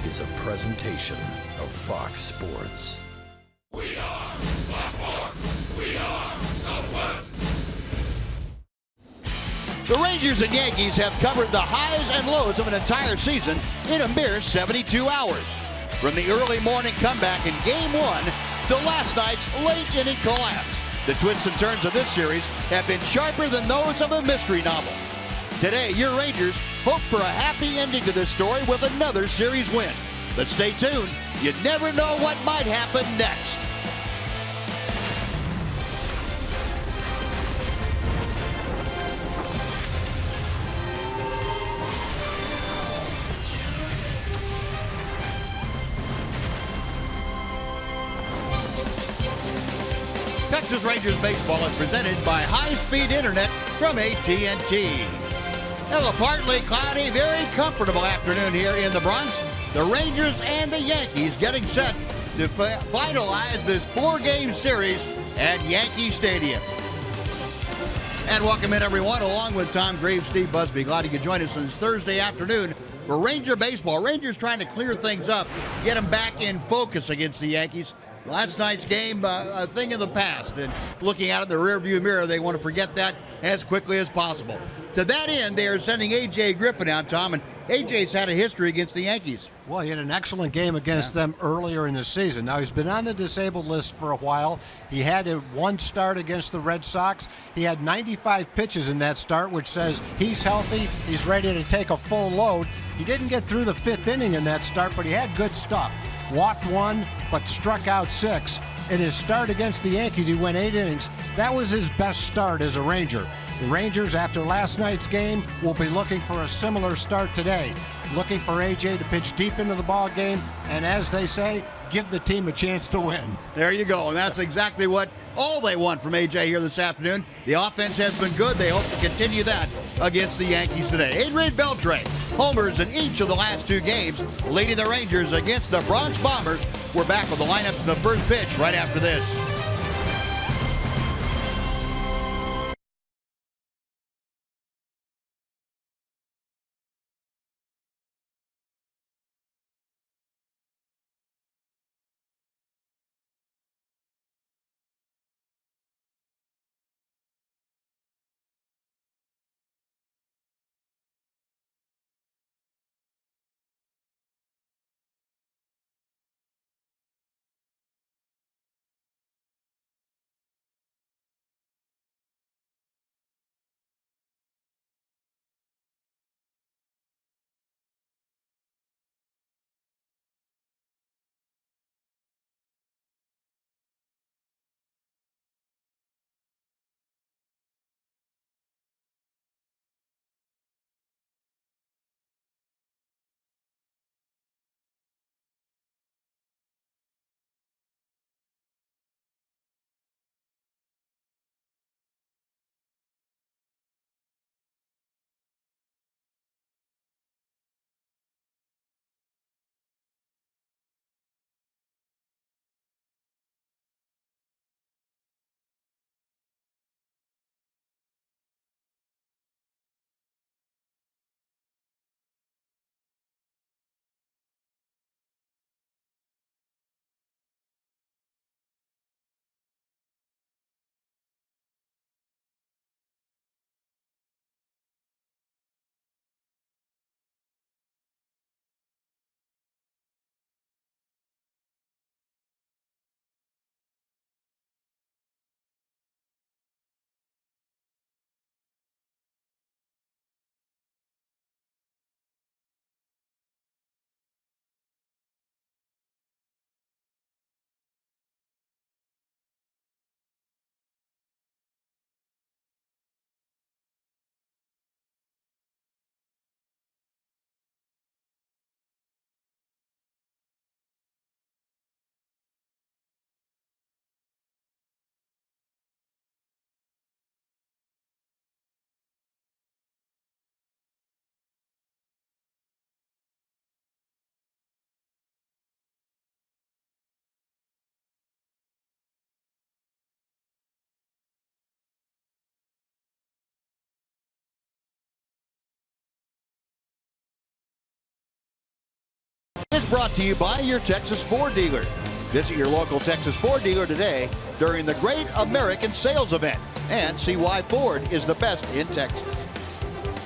is a presentation of Fox Sports. We are Baltimore. We are Southwest. The Rangers and Yankees have covered the highs and lows of an entire season in a mere 72 hours. From the early morning comeback in Game 1 to last night's late inning collapse, the twists and turns of this series have been sharper than those of a mystery novel. Today, your Rangers hope for a happy ending to this story with another series win. But stay tuned. You never know what might happen next. Texas Rangers baseball is presented by high-speed internet from AT&T. Well, a partly cloudy, very comfortable afternoon here in the Bronx. The Rangers and the Yankees getting set to finalize this four-game series at Yankee Stadium. And welcome in, everyone, along with Tom Graves, Steve Busby. Glad you could join us on this Thursday afternoon for Ranger baseball. Rangers trying to clear things up, get them back in focus against the Yankees. Last night's game, a thing of the past, and looking out at the rearview mirror, they want to forget that as quickly as possible. To that end, they are sending A.J. Griffin out, Tom, and A.J.'s had a history against the Yankees. Well, he had an excellent game against them earlier in the season. Now, he's been on the disabled list for a while. He had one start against the Red Sox. He had 95 pitches in that start, which says he's healthy, he's ready to take a full load. He didn't get through the fifth inning in that start, but he had good stuff. Walked one, but struck out six. In his start against the Yankees, he went 8 innings. That was his best start as a Ranger. The Rangers, after last night's game, will be looking for a similar start today. Looking for A.J. to pitch deep into the ball game, and as they say, give the team a chance to win. There you go, and that's exactly what all they want from A.J. here this afternoon. The offense has been good. They hope to continue that against the Yankees today. Adrian Beltre, homers in each of the last 2 games, leading the Rangers against the Bronx Bombers. We're back with the lineups in the first pitch right after this. is brought to you by your Texas Ford dealer. Visit your local Texas Ford dealer today during the Great American Sales Event and see why Ford is the best in Texas.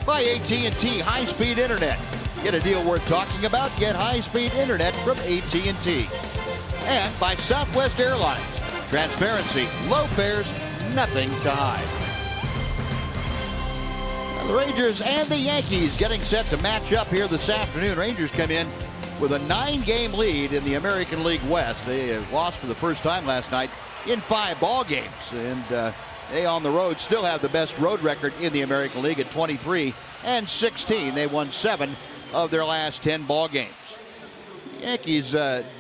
By AT&T High-Speed Internet. Get a deal worth talking about. Get high-speed internet from AT&T. And by Southwest Airlines. Transparency, low fares, nothing to hide. The Rangers and the Yankees getting set to match up here this afternoon. Rangers come in with a 9-game lead in the American League West. They lost for the first time last night in 5 ball games. And they on the road still have the best road record in the American League at 23-16. They won 7 of their last 10 ball games. Yankees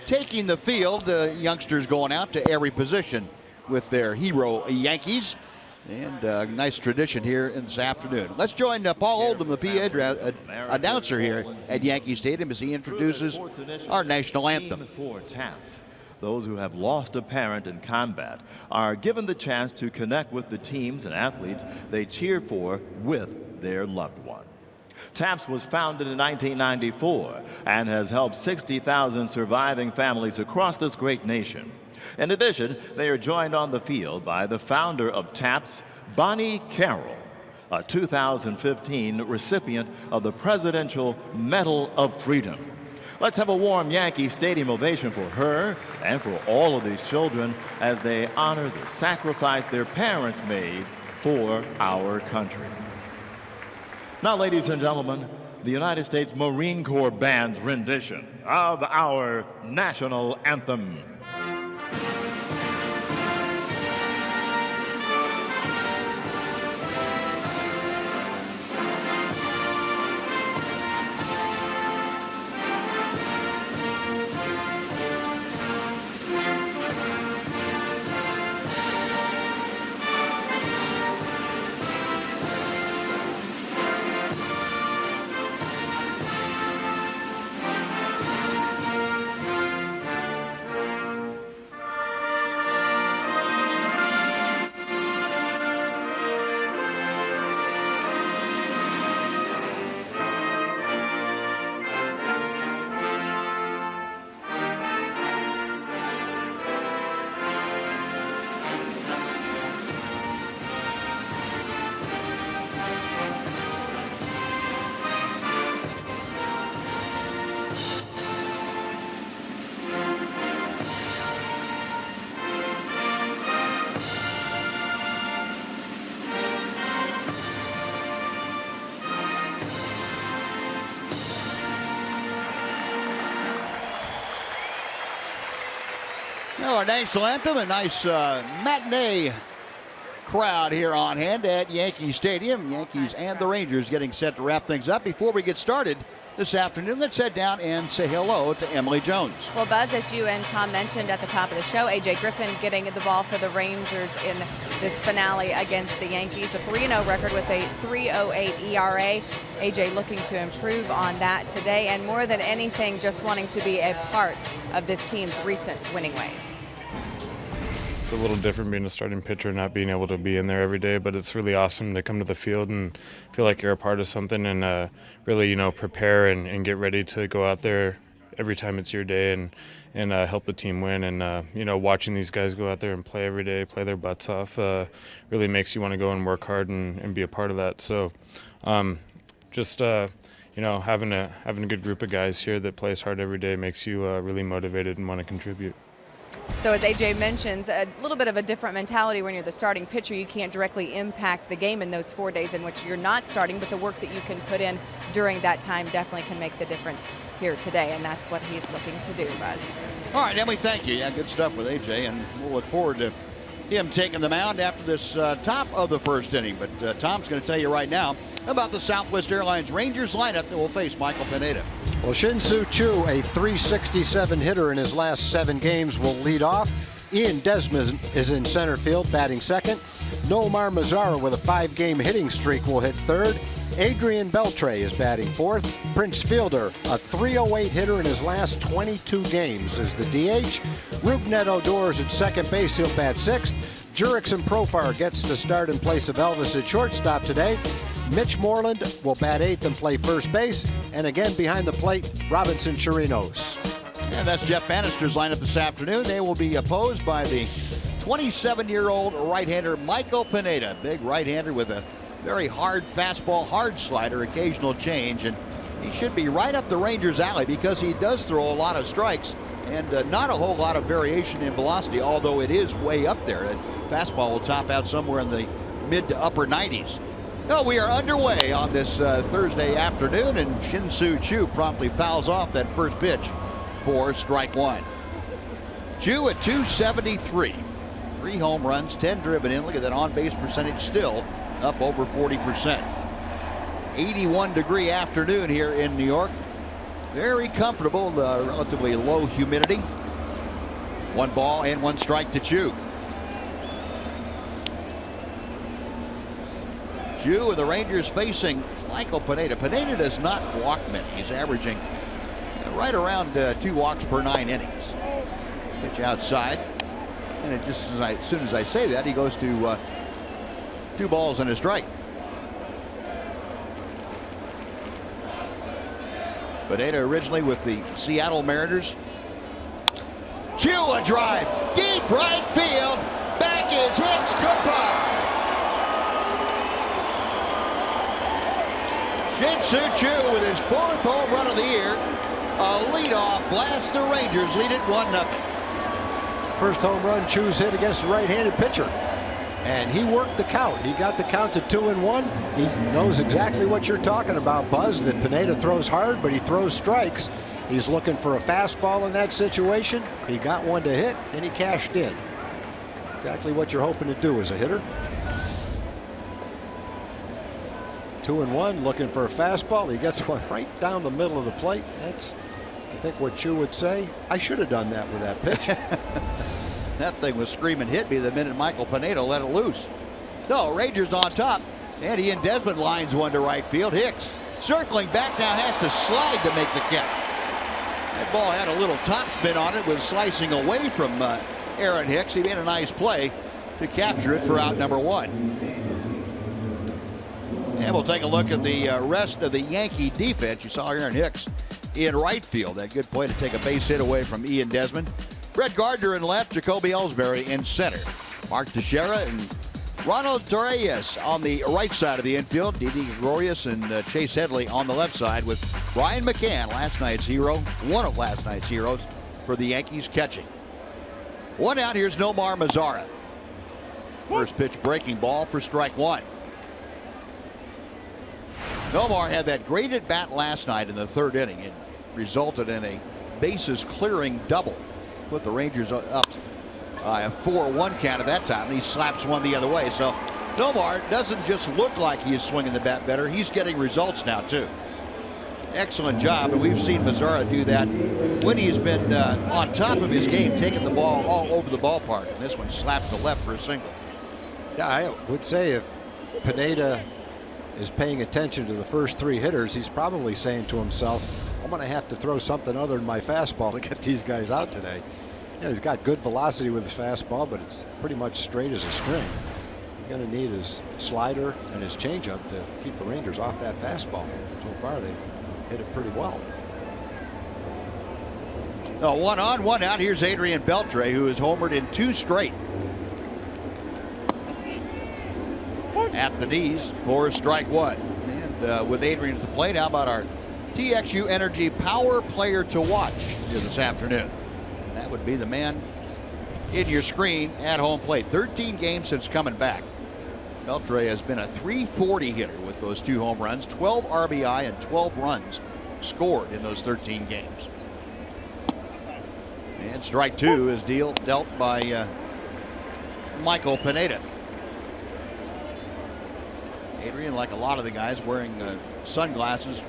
taking the field. Youngsters going out to every position with their hero Yankees. And nice tradition here in this afternoon. Let's join Paul Oldham, the PA announcer here at Yankee Stadium, as he introduces our national anthem. For TAPS, those who have lost a parent in combat are given the chance to connect with the teams and athletes they cheer for with their loved one. TAPS was founded in 1994 and has helped 60,000 surviving families across this great nation. In addition, they are joined on the field by the founder of TAPS, Bonnie Carroll, a 2015 recipient of the Presidential Medal of Freedom. Let's have a warm Yankee Stadium ovation for her and for all of these children as they honor the sacrifice their parents made for our country. Now, ladies and gentlemen, the United States Marine Corps Band's rendition of our national anthem. Well, our national anthem, a nice matinee crowd here on hand at Yankee Stadium. Yankees and the Rangers getting set to wrap things up. Before we get started this afternoon, let's head down and say hello to Emily Jones. Well, Buzz, as you and Tom mentioned at the top of the show, A.J. Griffin getting the ball for the Rangers in this finale against the Yankees. A 3-0 record with a 3.08 ERA. A.J. looking to improve on that today, and more than anything, just wanting to be a part of this team's recent winning ways. It's a little different being a starting pitcher, not being able to be in there every day, but it's really awesome to come to the field and feel like you're a part of something and really, prepare and get ready to go out there every time it's your day and help the team win. And, watching these guys go out there and play every day, play their butts off, really makes you want to go and work hard and be a part of that. So having a good group of guys here that plays hard every day makes you really motivated and want to contribute. So as AJ mentions, a little bit of a different mentality when you're the starting pitcher. You can't directly impact the game in those 4 days in which you're not starting, but the work that you can put in during that time definitely can make the difference here today, and that's what he's looking to do, Buzz. All right, Emily, thank you. Yeah, good stuff with AJ, and we'll look forward to him taking the mound after this top of the first inning. But Tom's going to tell you right now about the Southwest Airlines Rangers lineup that will face Michael Pineda. Well, Shin-Soo Choo, a .367 hitter in his last 7 games, will lead off. Ian Desmond is in center field, batting second. Nomar Mazara with a 5-game hitting streak will hit third. Adrian Beltre is batting fourth. Prince Fielder, a .308 hitter in his last 22 games, is the DH. Rougned Odor is at second base, he'll bat sixth. Jurickson Profar gets the start in place of Elvis at shortstop today. Mitch Moreland will bat 8th and play first base. And again, behind the plate, Robinson Chirinos. And that's Jeff Bannister's lineup this afternoon. They will be opposed by the 27-year-old right-hander Michael Pineda. Big right-hander with a very hard fastball, hard slider, occasional change. And he should be right up the Rangers' alley because he does throw a lot of strikes and not a whole lot of variation in velocity, although it is way up there. That fastball will top out somewhere in the mid to upper 90s. Well, we are underway on this Thursday afternoon, and Shin-Soo Choo promptly fouls off that first pitch for strike one. Choo at 273. 3 home runs, 10 driven in. Look at that on-base percentage, still up over 40%. 81-degree afternoon here in New York. Very comfortable, relatively low humidity. 1 ball and 1 strike to Choo. Choo and the Rangers facing Michael Pineda. Pineda does not walk many. He's averaging right around 2 walks per 9 innings. Pitch outside. And it just as soon as I say that, he goes to 2 balls and a strike. Pineda originally with the Seattle Mariners. Choo, a drive, deep right field. Back is Hicks. Goodbye. Shin-Soo Choo with his 4th home run of the year. A leadoff blast. The Rangers lead it 1-0. First home run Choo's hit against a right-handed pitcher. And he worked the count. He got the count to 2-1. He knows exactly what you're talking about, Buzz, that Pineda throws hard, but he throws strikes. He's looking for a fastball in that situation. He got one to hit, and he cashed in. Exactly what you're hoping to do as a hitter. 2-1, looking for a fastball. He gets one right down the middle of the plate. That's, I think, what Choo would say. I should have done that with that pitch. That thing was screaming hit me the minute Michael Pineda let it loose. No, Rangers on top. And Ian Desmond lines one to right field. Hicks circling back now, has to slide to make the catch. That ball had a little topspin on it, was slicing away from Aaron Hicks. He made a nice play to capture it for out number 1. And we'll take a look at the rest of the Yankee defense. You saw Aaron Hicks in right field. That good play to take a base hit away from Ian Desmond. Brett Gardner in left, Jacoby Ellsbury in center. Mark Teixeira and Ronald Torreyes on the right side of the infield. Didi Gregorius and Chase Headley on the left side, with Brian McCann, last night's hero, one of last night's heroes for the Yankees, catching. 1 out, here's Nomar Mazara. First pitch breaking ball for strike 1. Nomar had that great at bat last night in the 3rd inning. It resulted in a bases clearing double. Put the Rangers up a 4-1 count at that time, and he slaps one the other way. So Nomar doesn't just look like he is swinging the bat better, he's getting results now too. Excellent job, and we've seen Mazara do that when he's been on top of his game, taking the ball all over the ballpark, and this one slaps the left for a single. Yeah, I would say if Pineda is paying attention to the first 3 hitters, he's probably saying to himself, I'm going to have to throw something other than my fastball to get these guys out today. You know, he's got good velocity with his fastball, but it's pretty much straight as a string. He's going to need his slider and his changeup to keep the Rangers off that fastball. So far, they've hit it pretty well. 1 on, 1 out. Here's Adrian Beltre, who has homered in 2 straight. At the knees for strike 1. And with Adrian at the plate, how about our TXU Energy Power Player to watch here this afternoon? That would be the man in your screen at home plate. 13 games since coming back. Beltre has been a .340 hitter with those 2 home runs, 12 RBI and 12 runs scored in those 13 games. And strike 2 is dealt by Michael Pineda. Adrian, like a lot of the guys, wearing sunglasses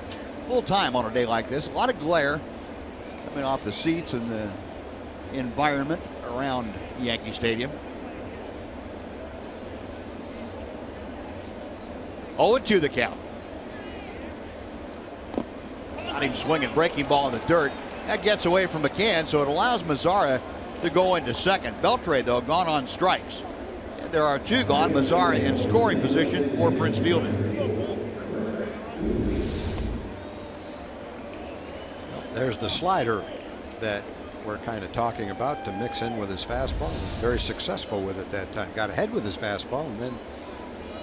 full time on a day like this. A lot of glare coming off the seats and the environment around Yankee Stadium. 0-2 the count. Got him swinging, breaking ball in the dirt. That gets away from McCann, so it allows Mazara to go into second. Beltre, though, gone on strikes. And there are 2 gone. Mazara in scoring position for Prince Fielding. There's the slider that we're kind of talking about to mix in with his fastball. He's very successful with it that time. Got ahead with his fastball and then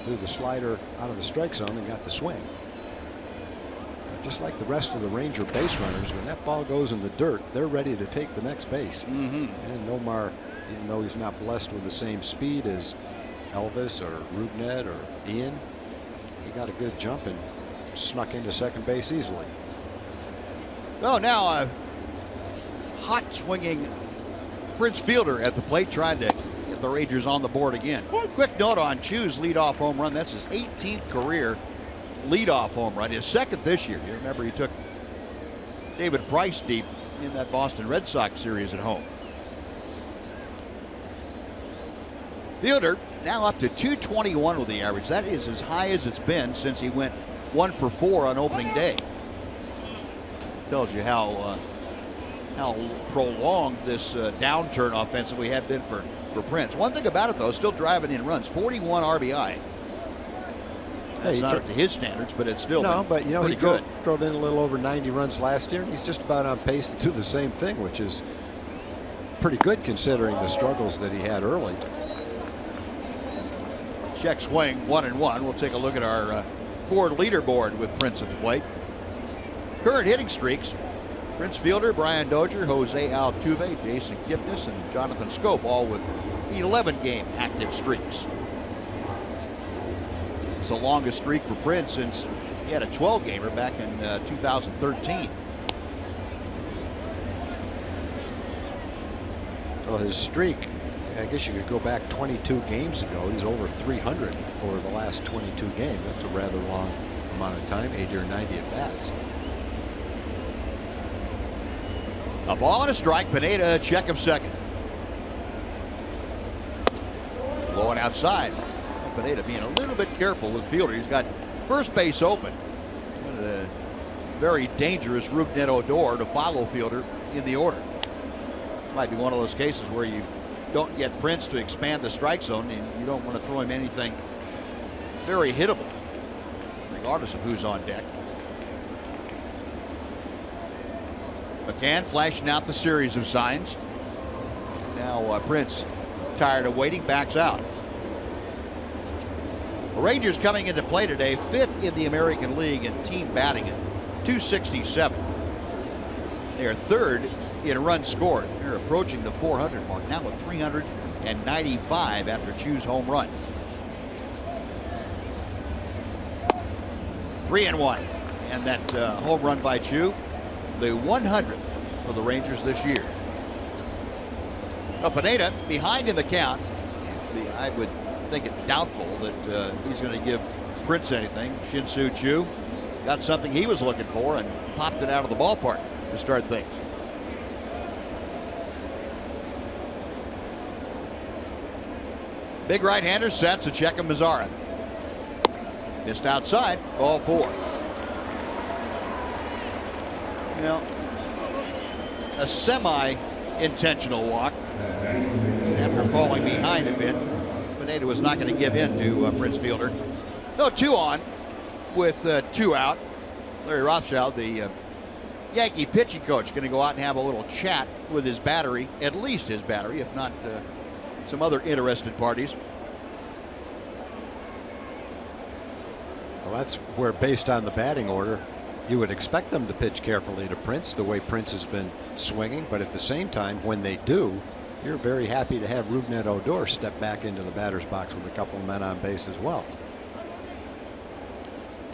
threw the slider out of the strike zone and got the swing. But just like the rest of the Ranger base runners, when that ball goes in the dirt, they're ready to take the next base. And Nomar, even though he's not blessed with the same speed as Elvis or Rougned or Ian, he got a good jump and snuck into second base easily. Well, now a hot swinging Prince Fielder at the plate, trying to get the Rangers on the board again. Quick note on Chu's leadoff home run. That's his 18th career leadoff home run. His second this year. You remember he took David Price deep in that Boston Red Sox series at home. Fielder now up to 221 with the average. That is as high as it's been since he went 1 for 4 on opening day. Tells you how prolonged this downturn offensively had been for Prince. One thing about it, though, still driving in runs. 41 RBI. That's not up to his standards, but it's still but you know, he good. drove in a little over 90 runs last year, and he's just about on pace to do the same thing, which is pretty good considering the struggles that he had early. Check swing 1-1. We'll take a look at our Ford leaderboard with Prince at the plate. Current hitting streaks: Prince Fielder, Brian Dozier, Jose Altuve, Jason Kipnis, and Jonathan Scope, all with 11-game active streaks. It's the longest streak for Prince since he had a 12-gamer back in 2013. Well, his streak, I guess you could go back 22 games ago. He's over 300 over the last 22 games. That's a rather long amount of time, 80 or 90 at bats. A ball and a strike. Pineda, check of second. Low and outside. Pineda being a little bit careful with Fielder. He's got first base open. And a very dangerous Rougned Odor to follow Fielder in the order. This might be one of those cases where you don't get Prince to expand the strike zone, and you don't want to throw him anything very hittable, regardless of who's on deck. McCann flashing out the series of signs. Now Prince, tired of waiting, backs out. The Rangers coming into play today, 5th in the American League in team batting at .267. They are 3rd in runs scored. They're approaching the 400 mark now with 395 after Chu's home run. 3-1, and that home run by Chu, the 100th for the Rangers this year. Now Pineda behind in the count. I would think it doubtful that he's going to give Prince anything. Shin-Soo Choo got something he was looking for and popped it out of the ballpark to start things. Big right-hander sets a check of Mazzara. Missed outside, ball 4. Now, a semi-intentional walk after falling behind a bit. Pineda was not going to give in to Prince Fielder. No, 2 on with 2 out. Larry Rothschild, the Yankee pitching coach, going to go out and have a little chat with his battery, at least his battery, if not some other interested parties. Well, that's where, based on the batting order, you would expect them to pitch carefully to Prince, the way Prince has been swinging. But at the same time, when they do, you're very happy to have Rougned Odor step back into the batter's box with a couple of men on base as well.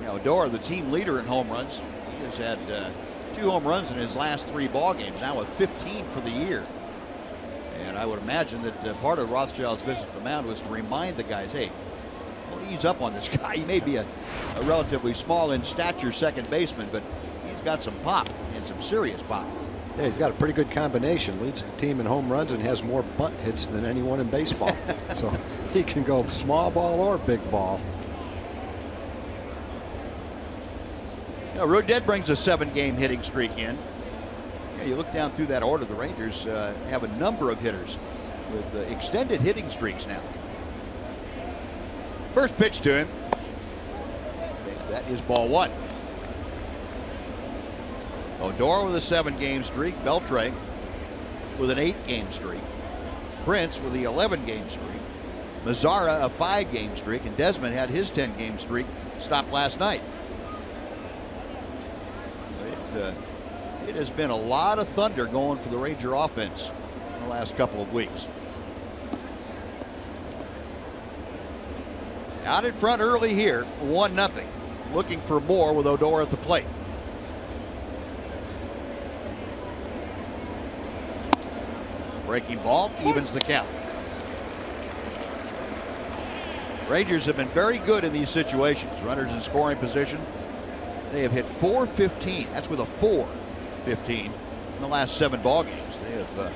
Now, Odor, the team leader in home runs. He has had 2 home runs in his last 3 ball games, now with 15 for the year. And I would imagine that part of Rothschild's visit to the mound was to remind the guys, hey, don't ease up on this guy. He may be a relatively small in stature second baseman, but he's got some pop, and some serious pop. Yeah, he's got a pretty good combination. Leads the team in home runs and has more bunt hits than anyone in baseball. So he can go small ball or big ball. Now, Rougned brings a 7-game hitting streak in. Yeah, you look down through that order, the Rangers have a number of hitters with extended hitting streaks now. First pitch to him. That is ball 1. Odor with a 7-game streak. Beltre with an 8-game streak. Prince with the 11-game streak. Mazzara a 5-game streak. And Desmond had his 10-game streak stopped last night. It has been a lot of thunder going for the Ranger offense in the last couple of weeks. Out in front early here, 1-0. Looking for more with Odor at the plate. Breaking ball evens the count. Rangers have been very good in these situations. Runners in scoring position. They have hit .415. That's with a .415 in the last 7 ball games. They have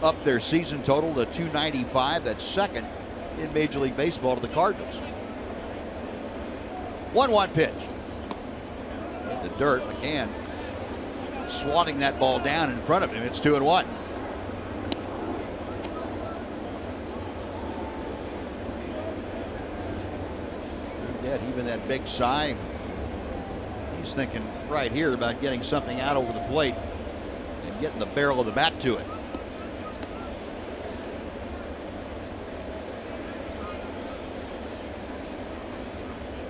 upped their season total to .295. That's second in Major League Baseball to the Cardinals. 1-1 pitch. In the dirt, McCann swatting that ball down in front of him. It's 2-1. Even that big sigh. He's thinking right here about getting something out over the plate and getting the barrel of the bat to it.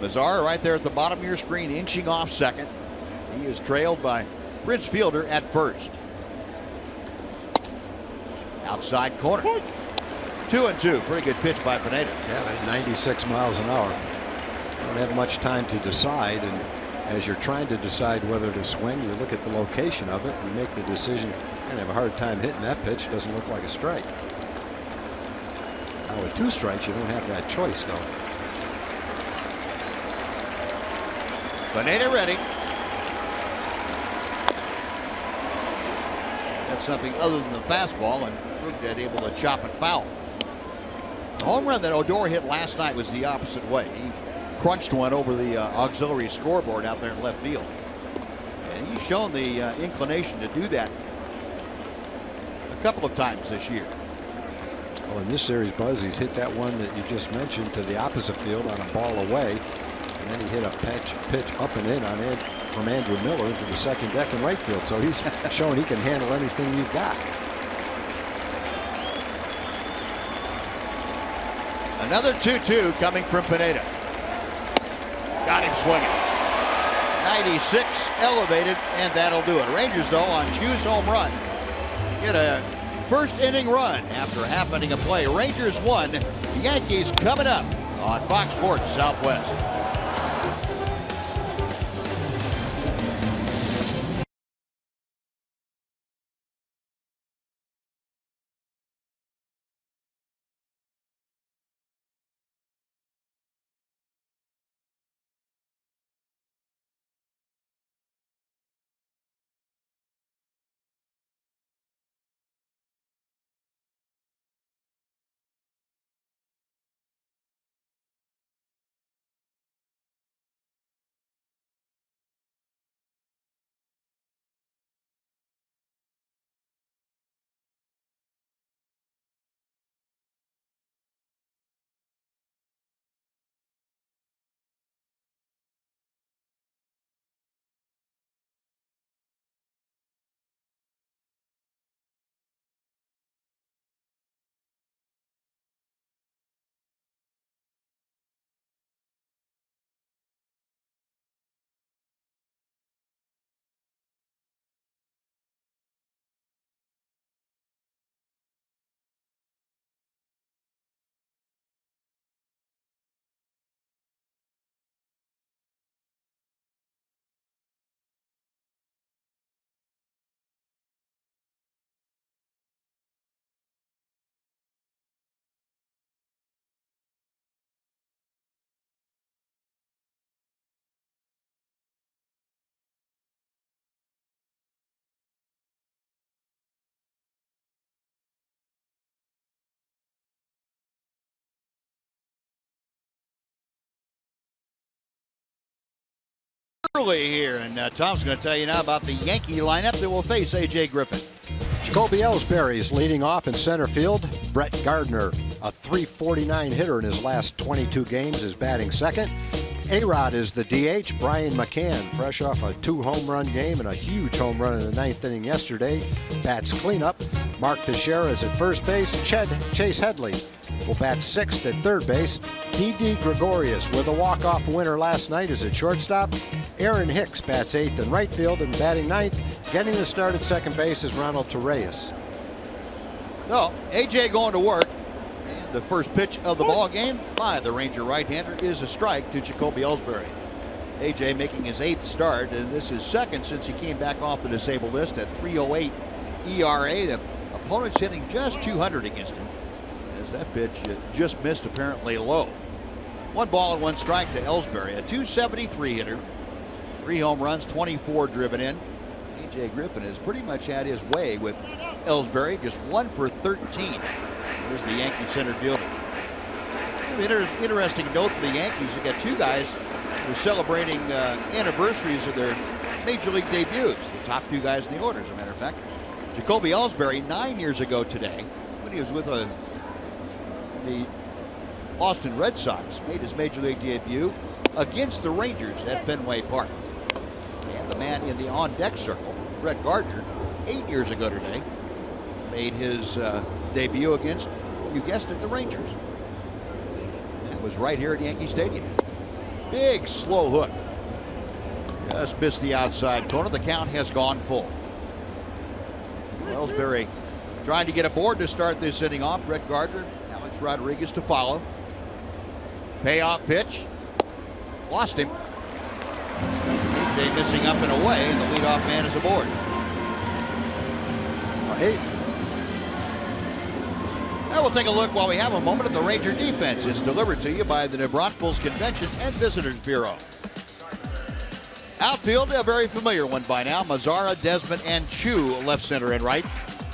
Mazzara right there at the bottom of your screen, inching off second. He is trailed by Prince Fielder at first. Outside corner. 2-2. Pretty good pitch by Pineda. Yeah, 96 miles an hour. Don't have much time to decide, and as you're trying to decide whether to swing, you look at the location of it and make the decision. You're going to have a hard time hitting that pitch. Doesn't look like a strike. Now with 2 strikes, you don't have that choice, though. Pineda ready. That's something other than the fastball, and Brugad able to chop it foul. The home run that Odor hit last night was the opposite way. He crunched one over the auxiliary scoreboard out there in left field. And he's shown the inclination to do that a couple of times this year. Well, in this series, Buzz, he's hit that one that you just mentioned to the opposite field on a ball away. And then he hit a pitch up and in on from Andrew Miller into the second deck in right field. So he's showing he can handle anything you've got. Another 2-2 coming from Pineda. Got him swinging. 96 elevated, and that'll do it. Rangers, though, on Chu's home run, get a first inning run after a half inning of play. Rangers 1, the Yankees coming up on Fox Sports Southwest. Early here, and Tom's going to tell you now about the Yankee lineup that will face A.J. Griffin. Jacoby Ellsbury is leading off in center field. Brett Gardner, a .349 hitter in his last 22 games, is batting second. A-Rod is the DH. Brian McCann, fresh off a 2-home-run game and a huge home run in the 9th inning yesterday, bats cleanup. Mark Teixeira is at first base. Chase Headley will bat 6th at third base. D.D. Gregorius with a walk-off winner last night is at shortstop. Aaron Hicks bats 8th in right field, and batting 9th, getting the start at second base is Ronald Torreyes. No, A.J. going to work. The first pitch of the ball game by the Ranger right-hander is a strike to Jacoby Ellsbury. A.J. making his 8th start, and this is second since he came back off the disabled list at 3.08 ERA. The opponent's hitting just 200 against him, as that pitch just missed apparently low. 1 ball and 1 strike to Ellsbury, a .273 hitter. 3 home runs, 24 driven in. A.J. Griffin has pretty much had his way with Ellsbury, just 1 for 13. There's the Yankee center fielder. Interesting note for the Yankees. They've got 2 guys who are celebrating anniversaries of their major league debuts. The top 2 guys in the order, as a matter of fact. Jacoby Ellsbury, 9 years ago today, when he was with the Boston Red Sox, made his major league debut against the Rangers at Fenway Park. And the man in the on-deck circle, Brett Gardner, 8 years ago today, made his debut against, you guessed it, the Rangers. That was right here at Yankee Stadium. Big slow hook. Just missed the outside corner. The count has gone full. Ellsbury trying to get aboard to start this inning off. Brett Gardner, Alex Rodriguez to follow. Payoff pitch. Lost him. A.J. missing up and away, and the leadoff man is aboard. Now we'll take a look while we have a moment at the Ranger defense. It's delivered to you by the New Braunfels Convention and Visitors Bureau. Outfield, a very familiar one by now. Mazzara, Desmond, and Chu left, center, and right.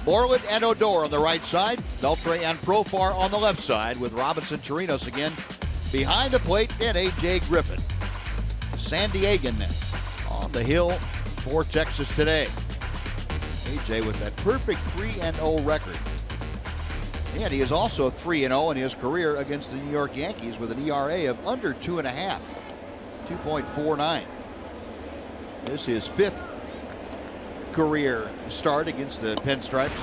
Moreland and Odor on the right side. Beltre and Profar on the left side, with Robinson Chirinos again behind the plate, and A.J. Griffin. San Diegan on the hill for Texas today. A.J. with that perfect 3-0 record. And he is also 3-0 in his career against the New York Yankees with an ERA of under 2.5, 2.49. This is his 5th career start against the Pinstripes.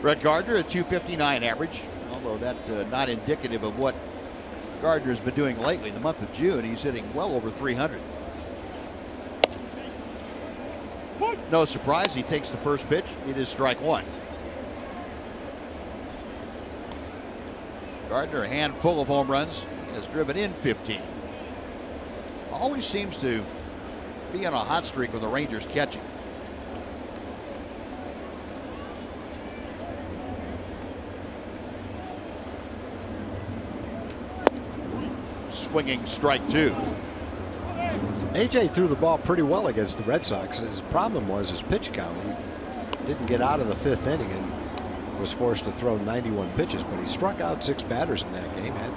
Brett Gardner, a .259 average, although that's not indicative of what Gardner's been doing lately. In the month of June, he's hitting well over 300. No surprise, he takes the first pitch. It is strike 1. Gardner, a handful of home runs, has driven in 15. Always seems to be on a hot streak with the Rangers catching. Swinging strike 2. A.J. threw the ball pretty well against the Red Sox. His problem was his pitch count. He didn't get out of the 5th inning and was forced to throw 91 pitches, but he struck out 6 batters in that game. Had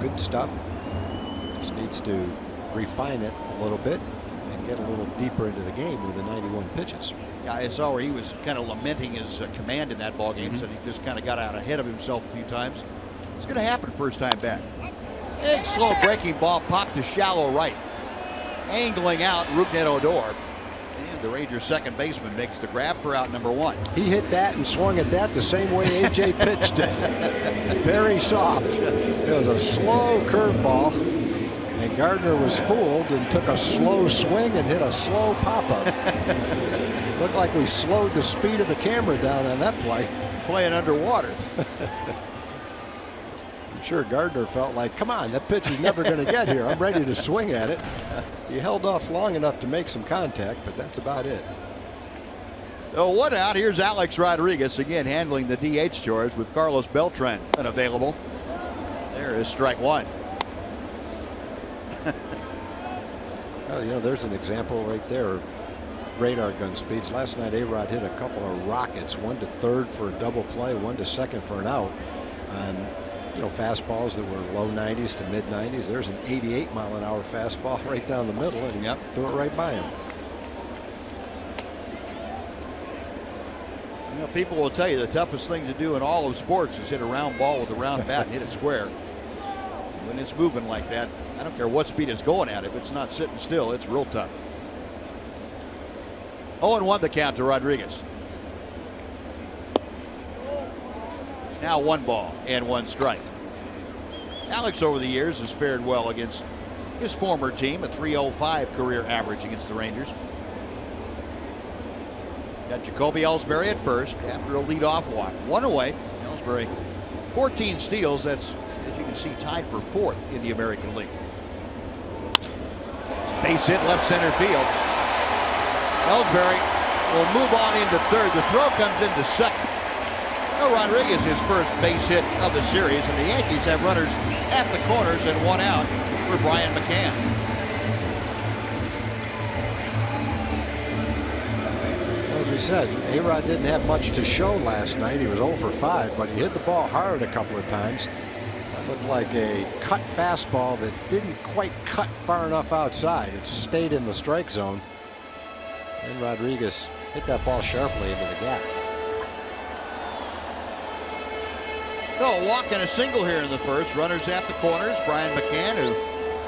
good stuff. Just needs to refine it a little bit and get a little deeper into the game with the 91 pitches. Yeah, I saw where he was kind of lamenting his command in that ball game. Said he just kind of got out ahead of himself a few times. It's going to happen first time back. Big slow breaking ball popped to shallow right. Angling out Rougned Odor. And the Rangers second baseman makes the grab for out number 1. He hit that and swung at that the same way A.J. pitched it. Very soft. It was a slow curveball, and Gardner was fooled and took a slow swing and hit a slow pop-up. Looked like we slowed the speed of the camera down on that play. Playing underwater. I'm sure Gardner felt like, come on, that pitch is never going to get here. I'm ready to swing at it. He held off long enough to make some contact, but that's about it. Oh, 1 out. Here's Alex Rodriguez again handling the DH chores with Carlos Beltran unavailable. There is strike 1. Well, you know, there's an example right there of radar gun speeds. Last night, A-Rod hit a couple of rockets, 1 to third for a double play, 1 to second for an out. On, you know, fastballs that were low 90s to mid 90s. There's an 88-mile-an-hour fastball right down the middle, and he threw it right by him. You know, people will tell you the toughest thing to do in all of sports is hit a round ball with a round bat and hit it square. when it's moving like that, I don't care what speed it's going at. If it's not sitting still, it's real tough. 0-1 the count to Rodriguez. Now 1 ball and 1 strike. Alex over the years has fared well against his former team, a .305 career average against the Rangers. Got Jacoby Ellsbury at first after a leadoff walk. 1 away. Ellsbury 14 steals. That's, as you can see, tied for 4th in the American League. Base hit left center field. Ellsbury will move on into 3rd. The throw comes into 2nd. Now Rodriguez his first base hit of the series, and the Yankees have runners at the corners and 1 out for Brian McCann. As we said, A-Rod didn't have much to show last night. He was 0 for 5, but he hit the ball hard a couple of times. That looked like a cut fastball that didn't quite cut far enough outside. It stayed in the strike zone. And Rodriguez hit that ball sharply into the gap. No, a walk and a single here in the first. Runners at the corners. Brian McCann, who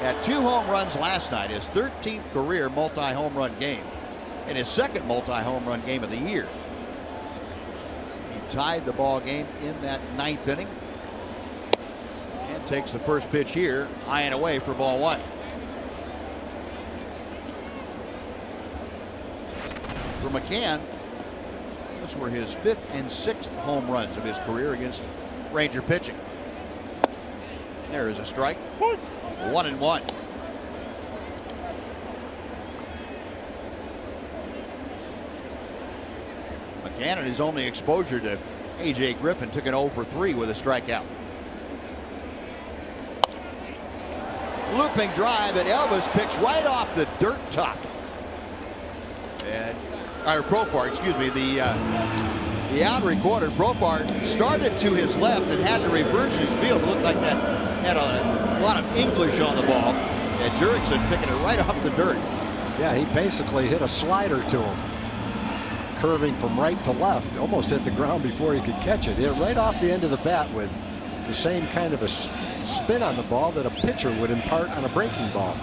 had 2 home runs last night, his 13th career multi-home run game, and his 2nd multi-home run game of the year. He tied the ball game in that 9th inning and takes the first pitch here, high and away for ball 1. For McCann, those were his 5th and 6th home runs of his career against Ranger pitching. There is a strike. 1-1. McCann, in his only exposure to A.J. Griffin, took an 0 for 3 with a strikeout. Looping drive, and Elvis picks right off the dirt top. And Profar, excuse me, the out recorded. Profar started to his left and had to reverse his field. It looked like that had a lot of English on the ball. And Jurickson picking it right off the dirt. Yeah, he basically hit a slider to him. Curving from right to left. Almost hit the ground before he could catch it. Hit right off the end of the bat with the same kind of a spin on the ball that a pitcher would impart on a breaking ball.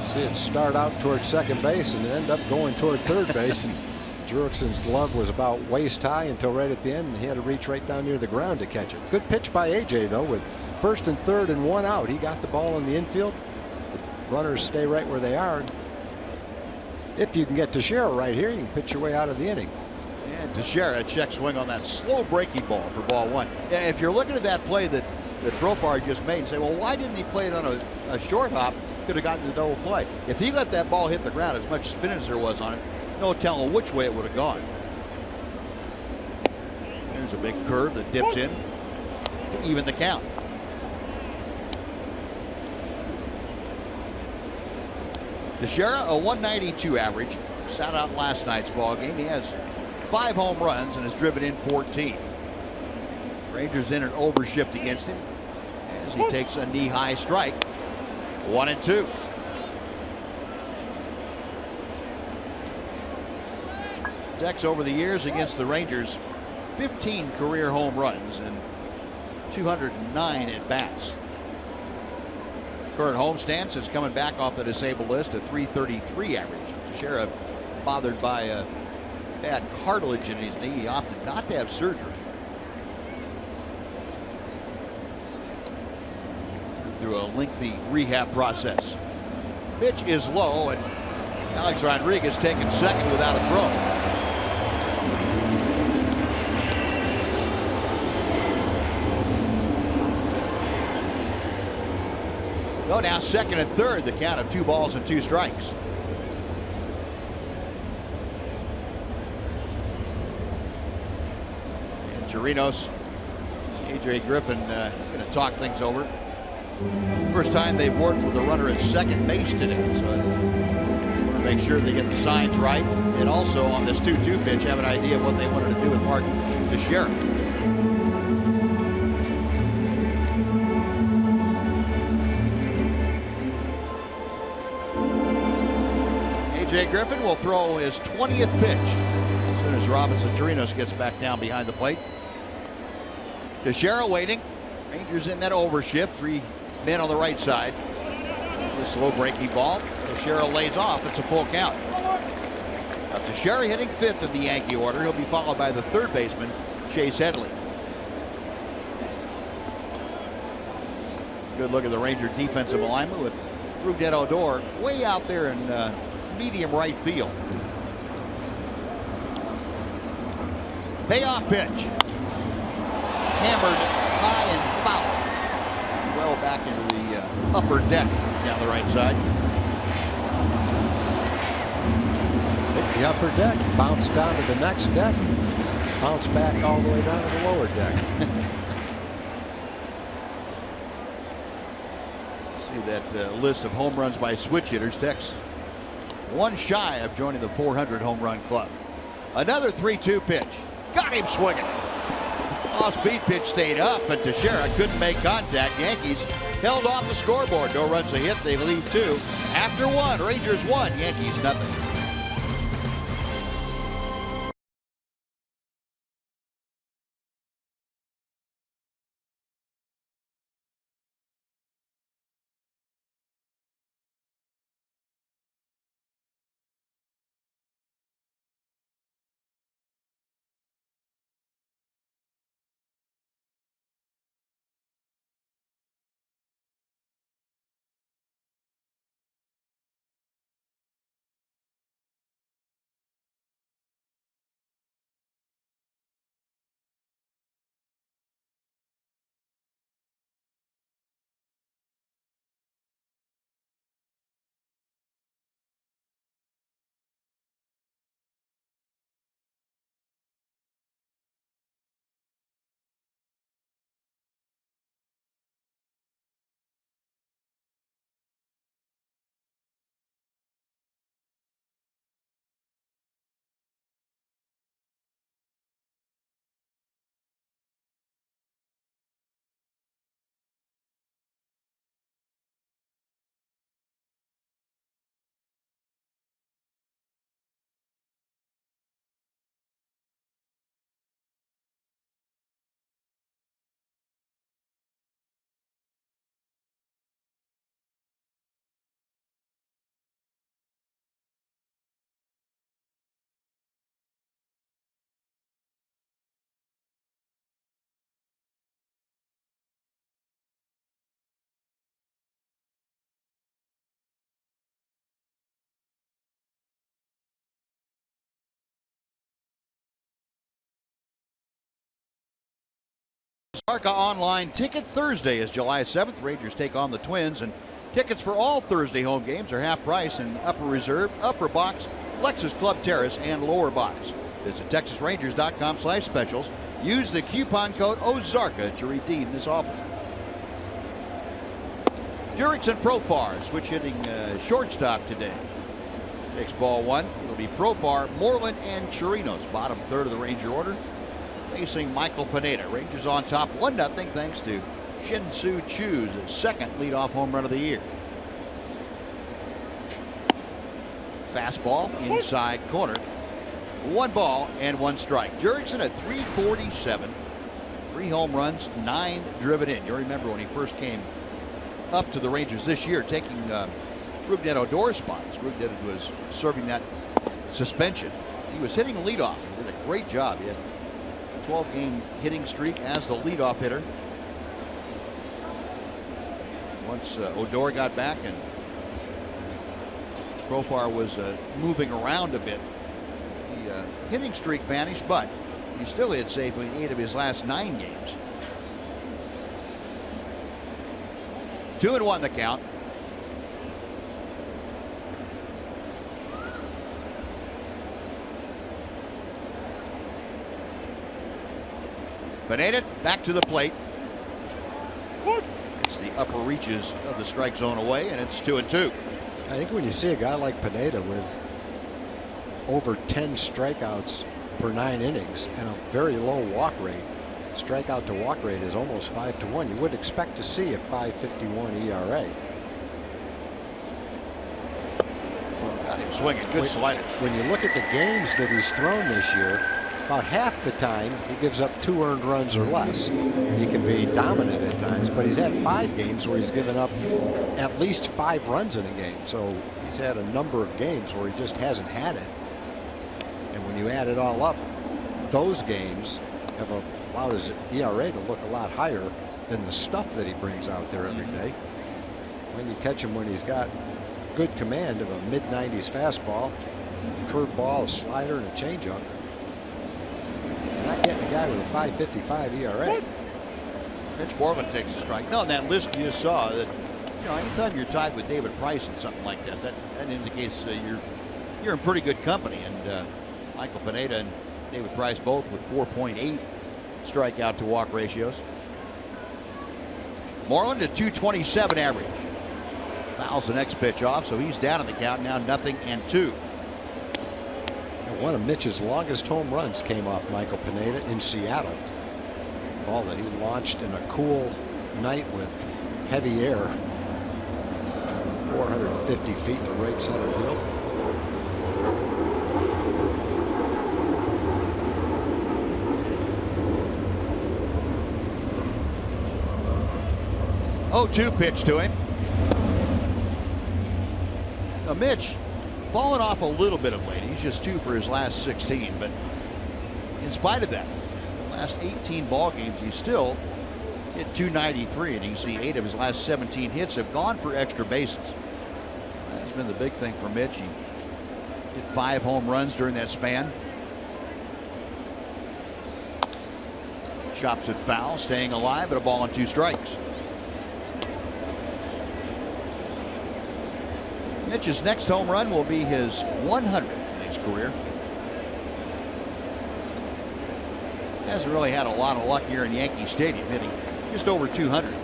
See it start out toward second base and end up going toward third base. And Jurickson's glove was about waist high until right at the end, and he had to reach right down near the ground to catch it. Good pitch by AJ, though, with 1st and 3rd and 1 out. He got the ball in the infield. The runners stay right where they are. If you can get Teixeira right here, you can pitch your way out of the inning. And Teixeira, a check swing on that slow breaking ball for ball 1. And if you're looking at that play that Profar just made and say, well, why didn't he play it on a short hop? Could have gotten the double play. If he let that ball hit the ground, as much spin as there was on it, no telling which way it would have gone. There's a big curve that dips in to even the count. Teixeira, a 192 average. Sat out last night's ball game. He has 5 home runs and has driven in 14. Rangers in an overshift against him as he takes a knee-high strike. 1-2. Tex over the years against the Rangers, 15 career home runs and 209 at bats. Current homestance is coming back off the disabled list, a .333 average. Teixeira bothered by a bad cartilage in his knee. He opted not to have surgery. Through a lengthy rehab process. Pitch is low, and Alex Rodriguez taking second without a throw. Go now 2nd and 3rd, the count of 2 balls and 2 strikes. And Chirinos, A.J. Griffin going to talk things over. First time they've worked with a runner at second base today, so want to make sure they get the signs right, and also on this 2-2 pitch have an idea of what they wanted to do with Martin Teixeira. A.J. Griffin will throw his 20th pitch as soon as Robinson Chirinos gets back down behind the plate. Teixeira waiting. Rangers in that overshift. 3 men on the right side. The slow breaking ball. Teixeira lays off. It's a full count. Now Teixeira hitting 5th in the Yankee order. He'll be followed by the 3rd baseman, Chase Headley. Good look at the Ranger defensive alignment with Rougned Odor way out there in medium right field. Payoff pitch. Hammered high and foul. Well back into the upper deck down the right side. Hit the upper deck, bounce down to the next deck, bounce back all the way down to the lower deck. See that list of home runs by switch hitters. Tex one shy of joining the 400 home run club. Another 3-2 pitch. Got him swinging. Off-speed pitch stayed up, but Teixeira couldn't make contact. Yankees held off the scoreboard. No runs a hit. They lead 2. After 1, Rangers 1, Yankees nothing. Arca Online Ticket Thursday is July 7th. Rangers take on the Twins, and tickets for all Thursday home games are half price in upper reserve, upper box, Lexus Club Terrace, and lower box. Visit TexasRangers.com/specials. Use the coupon code OZARKA to redeem this offer. Jurickson Profar switch hitting shortstop today. Takes ball 1. It'll be Profar, Moreland, and Chirinos. Bottom third of the Ranger order. Facing Michael Pineda. Rangers on top 1-0 thanks to Shin-Soo Choo's 2nd leadoff home run of the year. Fastball inside corner. 1 ball and 1 strike. Jurickson at .347. 3 home runs, 9 driven in. You remember when he first came up to the Rangers this year, taking Rougned Odor's spot. Rougned was serving that suspension. He was hitting leadoff. He did a great job. He had 12-game hitting streak as the leadoff hitter. Once Odor got back and Profar was moving around a bit, the hitting streak vanished, but he still hit safely in 8 of his last 9 games. 2-1 the count. Pineda back to the plate. It's the upper reaches of the strike zone away, and it's 2-2. I think when you see a guy like Pineda with over 10 strikeouts per 9 innings and a very low walk rate, strikeout to walk rate is almost 5-1. You would expect to see a .551 ERA. Got him swinging. Good slider. When you look at the games that he's thrown this year, about half the time he gives up 2 earned runs or less. He can be dominant at times, but he's had 5 games where he's given up at least 5 runs in a game. So he's had a number of games where he just hasn't had it. And when you add it all up, those games have allowed his ERA to look a lot higher than the stuff that he brings out there every day. When you catch him when he's got good command of a mid-90s fastball, curveball, a slider, and a changeup. You're not getting a guy with a 5.55 ERA. Mitch Moreland takes a strike. No, in that list you saw that, you know, anytime you're tied with David Price and something like that, that indicates you're in pretty good company. And Michael Pineda and David Price both with 4.8 strikeout to walk ratios. Moreland a 227 average. Fouls the next pitch off, so he's down in the count now, 0-2. And one of Mitch's longest home runs came off Michael Pineda in Seattle. Ball that he launched in a cool night with heavy air. 450 feet in the right center field. Oh, 2 pitch to him. Now Mitch fallen off a little bit of late. He's just 2 for his last 16, but in spite of that, the last 18 ball games he's still hit 293, and you see 8 of his last 17 hits have gone for extra bases. That's been the big thing for Mitch. He hit 5 home runs during that span. Chops it foul, staying alive at a ball and 2 strikes. Mitch's next home run will be his 100th in his career. Hasn't really had a lot of luck here in Yankee Stadium, hitting just over 200.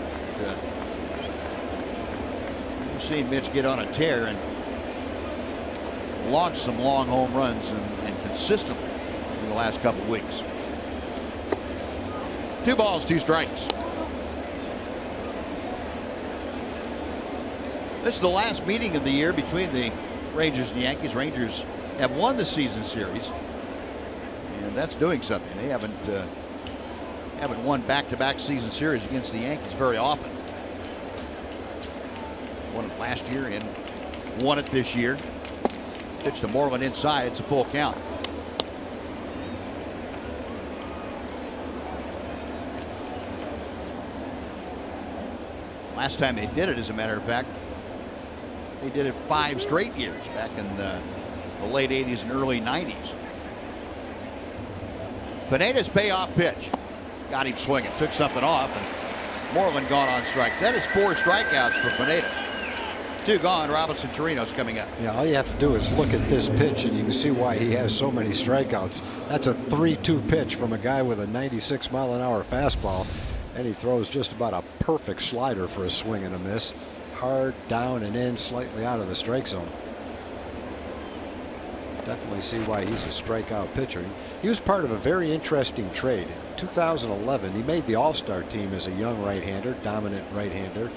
You've seen Mitch get on a tear and launch some long home runs and consistently in the last couple of weeks. 2 balls, 2 strikes. This is the last meeting of the year between the Rangers and Yankees. Rangers have won the season series, and that's doing something. They haven't won back-to-back season series against the Yankees very often. Won it last year and won it this year. Pitch to Moreland inside. It's a full count. Last time they did it, as a matter of fact, they did it 5 straight years back in the late 80s and early 90s. Pineda's payoff pitch. Got him swinging. Took something off, and Moreland gone on strikes. That is 4 strikeouts for Pineda. 2 gone. Robinson Chirinos coming up. Yeah, all you have to do is look at this pitch, and you can see why he has so many strikeouts. That's a 3-2 pitch from a guy with a 96-mile-an-hour fastball, and he throws just about a perfect slider for a swing and a miss. Hard, down and in, slightly out of the strike zone. Definitely see why he's a strikeout pitcher. He was part of a very interesting trade. In 2011, he made the All-Star team as a young right-hander, dominant right-hander.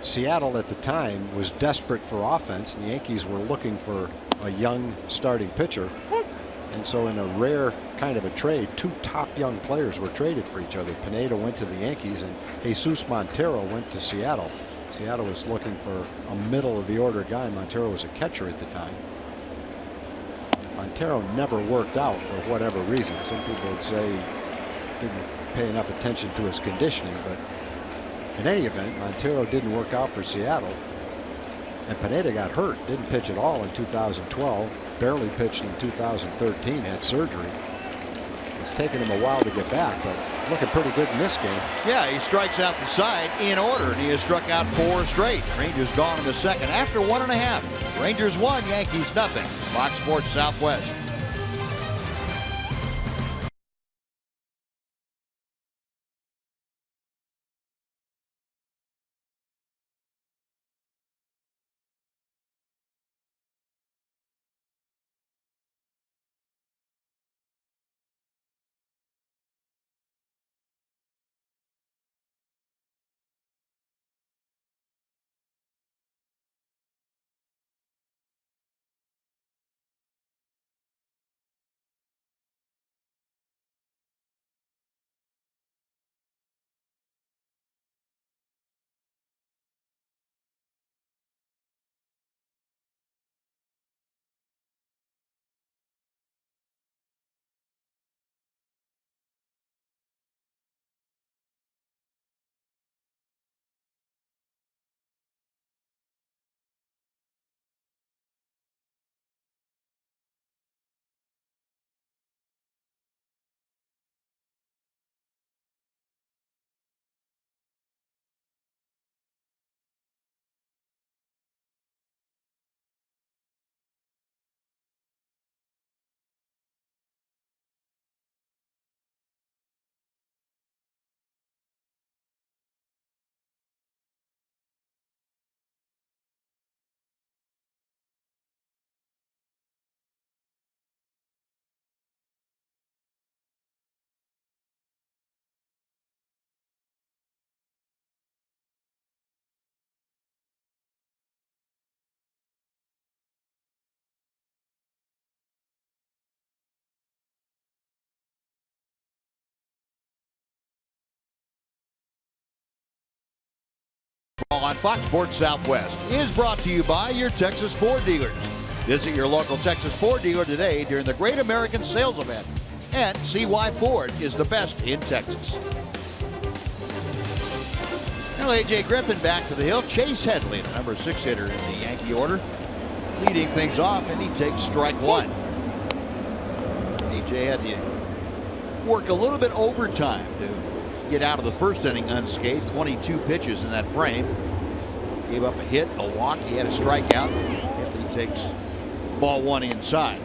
Seattle at the time was desperate for offense. The Yankees were looking for a young starting pitcher. And so in a rare kind of a trade, 2 top young players were traded for each other. Pineda went to the Yankees and Jesus Montero went to Seattle. Seattle was looking for a middle of the order guy. Montero was a catcher at the time. Montero never worked out for whatever reason. Some people would say he didn't pay enough attention to his conditioning, but in any event, Montero didn't work out for Seattle. And Pineda got hurt, didn't pitch at all in 2012, barely pitched in 2013, had surgery. It's taken him a while to get back, but looking pretty good in this game. Yeah, he strikes out the side in order, and he has struck out 4 straight. Rangers gone in the second after 1.5. Rangers 1, Yankees nothing. Fox Sports Southwest. On Fox Sports Southwest is brought to you by your Texas Ford dealers. Visit your local Texas Ford dealer today during the Great American Sales Event and see why Ford is the best in Texas. Now A.J. Griffin back to the hill. Chase Headley, the number 6 hitter in the Yankee order, leading things off, and he takes strike one. A.J. had to work a little bit overtime to get out of the first inning unscathed. 22 pitches in that frame. Gave up a hit, a walk. He had a strikeout. Headley takes ball one inside.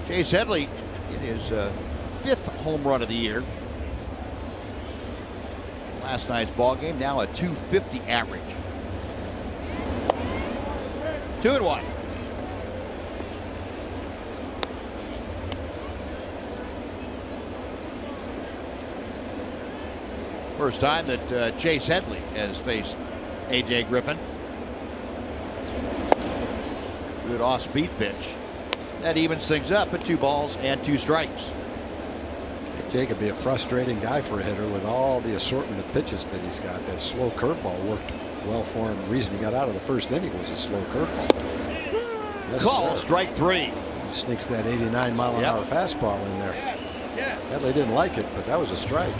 Chase Headley in his 5th home run of the year. Last night's ball game, now a .250 average. 2-1. First time that Chase Headley has faced A.J. Griffin. Good off-speed pitch. That evens things up at 2 balls and 2 strikes. A.J. could be a frustrating guy for a hitter with all the assortment of pitches that he's got. That slow curveball worked well for him. The reason he got out of the first inning was a slow curveball. Yes, Call, sir. strike 3. He sneaks that 89-mile-an-hour fastball in there. Headley didn't like it, but that was a strike.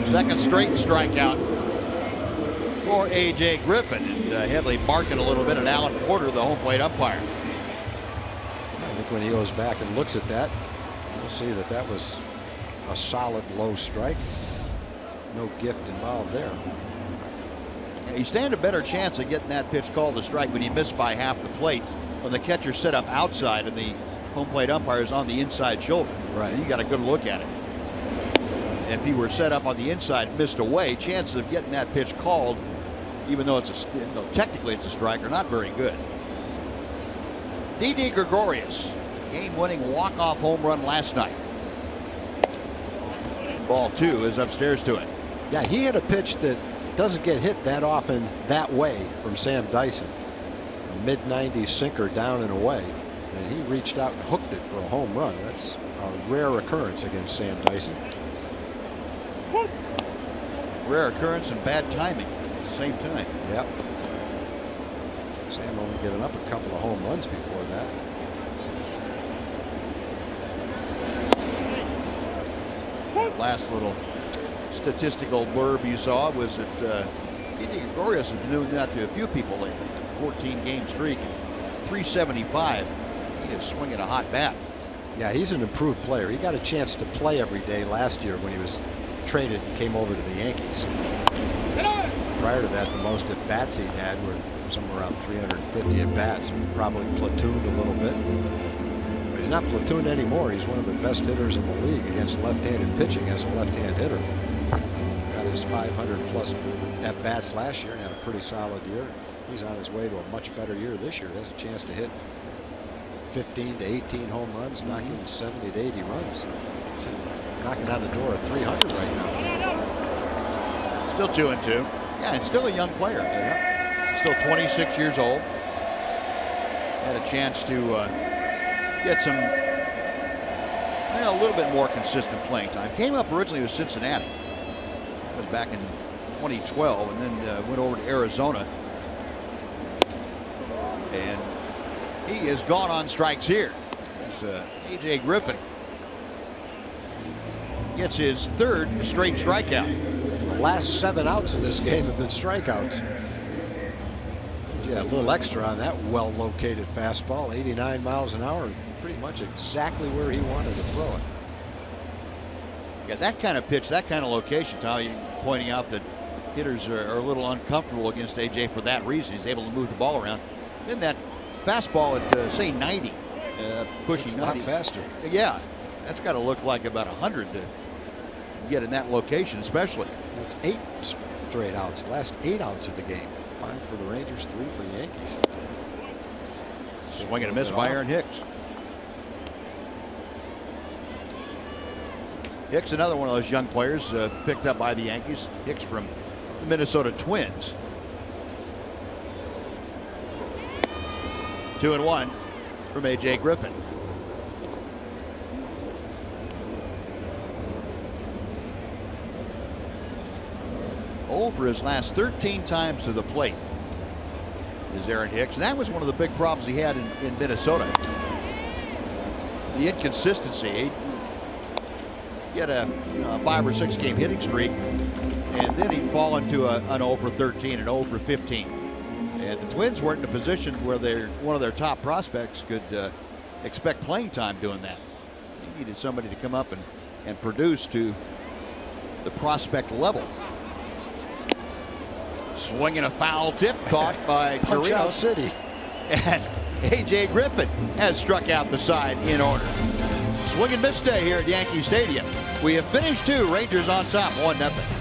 Second straight strikeout for A.J. Griffin. And Headley barking a little bit at Alan Porter, the home plate umpire. I think when he goes back and looks at that, you'll see that that was a solid low strike. No gift involved there. You stand a better chance of getting that pitch called a strike when you miss by half the plate, when the catcher set up outside and the home plate umpire is on the inside shoulder. Right. You got a good look at it. If he were set up on the inside and missed away, chances of getting that pitch called, even though it's technically it's a strike, are not very good. Didi Gregorius, game-winning walk-off home run last night. Ball 2 is upstairs to it. Yeah, he had a pitch that doesn't get hit that often that way from Sam Dyson. A mid-90s sinker down and away. And he reached out and hooked it for a home run. That's a rare occurrence against Sam Dyson. Rare occurrence and bad timing at the same time. Yep. Sam only given up a couple of home runs before that. That last little statistical blurb you saw was that Didi Gregorius has been doing that to a few people lately. 14-game streak and 375. He is swinging a hot bat. Yeah, he's an improved player. He got a chance to play every day last year when he was traded and came over to the Yankees. Prior to that, the most at bats he'd had were somewhere around 350 at bats. Probably platooned a little bit. But he's not platooned anymore. He's one of the best hitters in the league against left-handed pitching as a left-hand hitter. Got his 500+ at bats last year and had a pretty solid year. He's on his way to a much better year this year. He has a chance to hit 15 to 18 home runs, knocking 70 to 80 runs. So knocking on the door of 300 right now. Still 2-2. Yeah, and still a young player. Yeah. Still 26 years old. Had a chance to get some, a little bit more consistent playing time. Came up originally with Cincinnati. That was back in 2012, and then went over to Arizona. And he has gone on strikes here. There's A.J. Griffin. Gets his 3rd straight strikeout. The last 7 outs in this game have been strikeouts. Yeah, a little extra on that well-located fastball, 89 miles an hour, pretty much exactly where he wanted to throw it. Yeah, that kind of pitch, that kind of location, Tom, you're pointing out that hitters are a little uncomfortable against A.J. for that reason. He's able to move the ball around. Then that fastball at, say, 90, pushing it's 90. not faster. Yeah, that's got to look like about 100 to get in that location, especially. It's 8 straight outs, the last 8 outs of the game. 5 for the Rangers, 3 for the Yankees. Swing and a miss by Aaron Hicks. Hicks, another one of those young players picked up by the Yankees. Hicks from the Minnesota Twins. 2-1 from A.J. Griffin. over his last 13 times to the plate is Aaron Hicks. And that was one of the big problems he had in Minnesota. The inconsistency. He had a 5 or 6 game hitting streak, and then he'd fall into an 0 for 13 and 0 for 15. And the Twins weren't in a position where one of their top prospects could expect playing time doing that. He needed somebody to come up and produce to the prospect level. Swinging a foul tip caught by Punch-Out City. And A.J. Griffin has struck out the side in order. Swing and miss day here at Yankee Stadium. We have finished 2. Rangers on top, 1-0.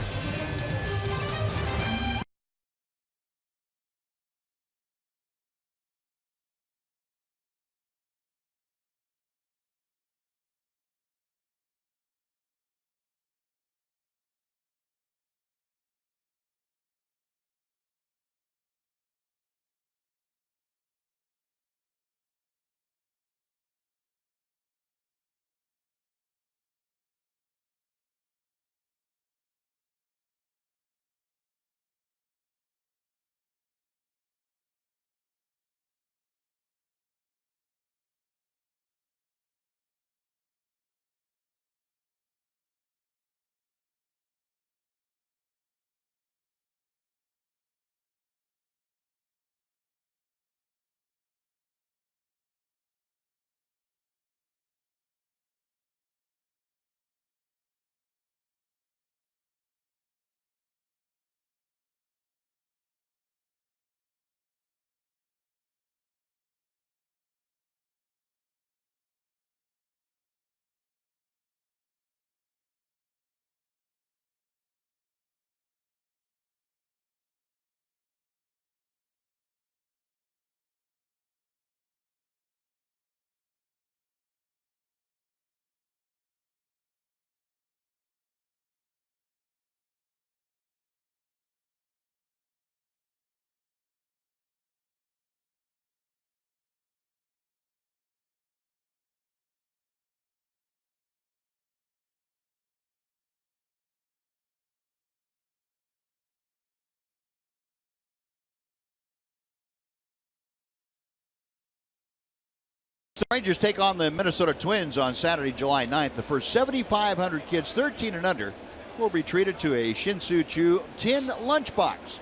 The Rangers take on the Minnesota Twins on Saturday, July 9th. The first 7,500 kids 13 and under will be treated to a Shin-Soo Choo tin lunchbox.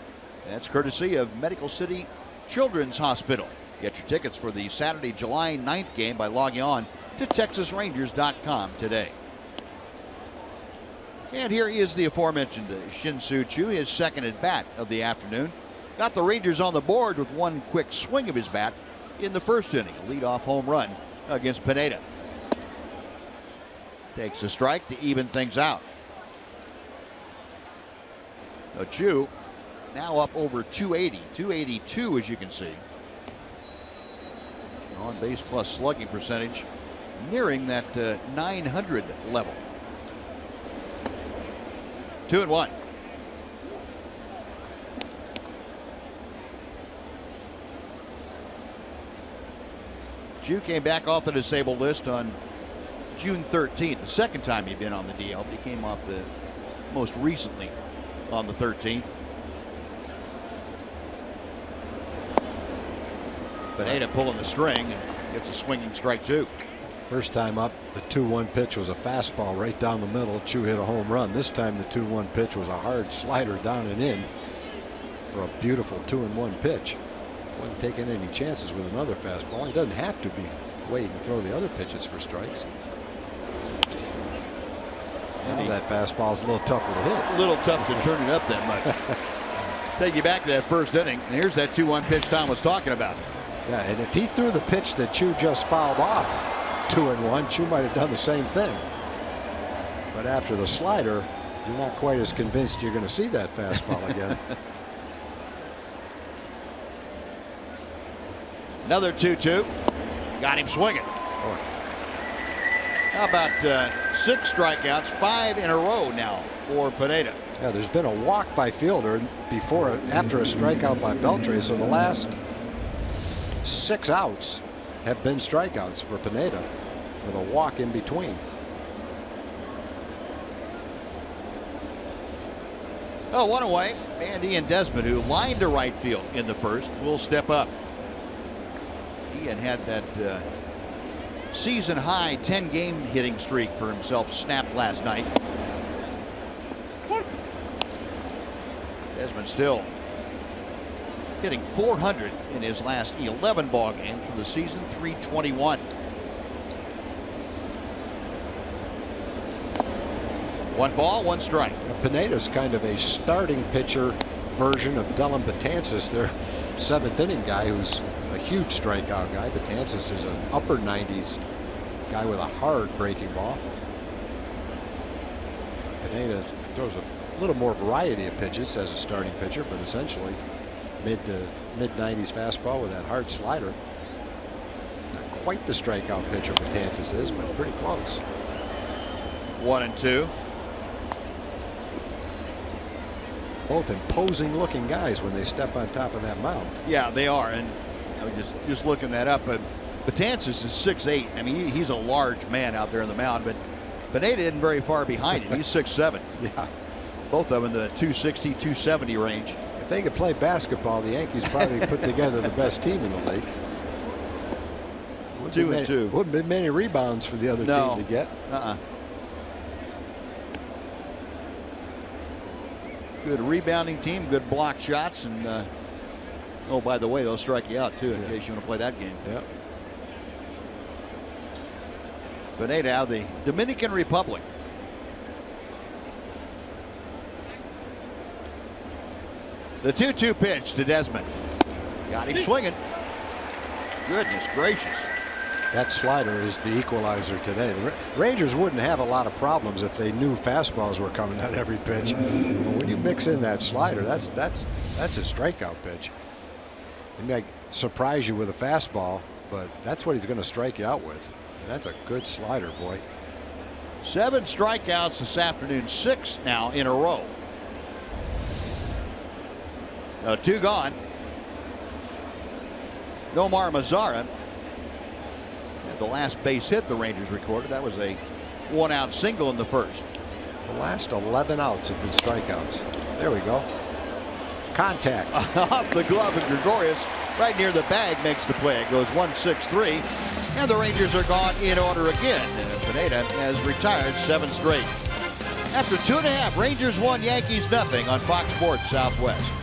That's courtesy of Medical City Children's Hospital. Get your tickets for the Saturday, July 9th game by logging on to TexasRangers.com today. And here is the aforementioned Shin-Soo Choo, his second at bat of the afternoon. Got the Rangers on the board with one quick swing of his bat in the first inning, a leadoff home run against Pineda. Takes a strike to even things out. So Choo now up over 280, 282 as you can see. On base plus slugging percentage nearing that 900 level. 2-1. Choo came back off the disabled list on June 13th, the second time he'd been on the DL. He came off the most recently on the 13th. Pineda pulling the string, gets a swinging strike 2. First time up, the 2-1 pitch was a fastball right down the middle. Choo hit a home run. This time the 2-1 pitch was a hard slider down and in for a beautiful 2-1 pitch. Wasn't taking any chances with another fastball. He doesn't have to be waiting to throw the other pitches for strikes. Now that fastball is a little tougher to hit. A little tough to turn it up that much. Take you back to that first inning. And here's that 2-1 pitch Tom was talking about. Yeah, and if he threw the pitch that Choo just fouled off 2-1, Choo might have done the same thing. But after the slider, you're not quite as convinced you're going to see that fastball again. Another 2-2. Got him swinging. How about 6 strikeouts, 5 in a row now for Pineda. Yeah, there's been a walk by Fielder after a strikeout by Beltre. So the last 6 outs have been strikeouts for Pineda with a walk in between. Oh, one away. And Ian Desmond, who lined to right field in the first, will step up. Ian had that season high 10-game hitting streak for himself snapped last night. Desmond still hitting .400 in his last 11 ball games for the season, .321. 1 ball, 1 strike. Pineda's kind of a starting pitcher version of Dellin Betances, their 7th inning guy, who's a huge strikeout guy. Betances is an upper 90s guy with a hard breaking ball. Pineda throws a little more variety of pitches as a starting pitcher, but essentially mid to mid 90s fastball with that hard slider. Not quite the strikeout pitcher Betances is, but pretty close. 1-2. Both imposing looking guys when they step on top of that mound. Yeah, they are. And I was just looking that up. But Betances is 6'8". I mean, he's a large man out there in the mound, but Pineda isn't very far behind him. He's 6'7". Yeah. Both of them in the 260, 270 range. If they could play basketball, the Yankees probably put together the best team in the league. 2-2. Wouldn't be many rebounds for the other team to get. Good rebounding team, good block shots, and oh, by the way, they'll strike you out too in case you want to play that game. Yeah. Pineda out of the Dominican Republic. The 2-2 pitch to Desmond. Got him swinging. Goodness gracious. That slider is the equalizer today. The Rangers wouldn't have a lot of problems if they knew fastballs were coming at every pitch. But when you mix in that slider, that's a strikeout pitch. He might surprise you with a fastball, but that's what he's going to strike you out with. And that's a good slider, boy. 7 strikeouts this afternoon, 6 now in a row. 2 gone. Nomar Mazara. The last base hit the Rangers recorded, that was a 1-out single in the first. The last 11 outs have been strikeouts. There we go. Contact. Off the glove, and Gregorius right near the bag makes the play. It goes 1-6-3, and the Rangers are gone in order again. And Pineda has retired 7 straight. After 2.5, Rangers 1, Yankees nothing on Fox Sports Southwest.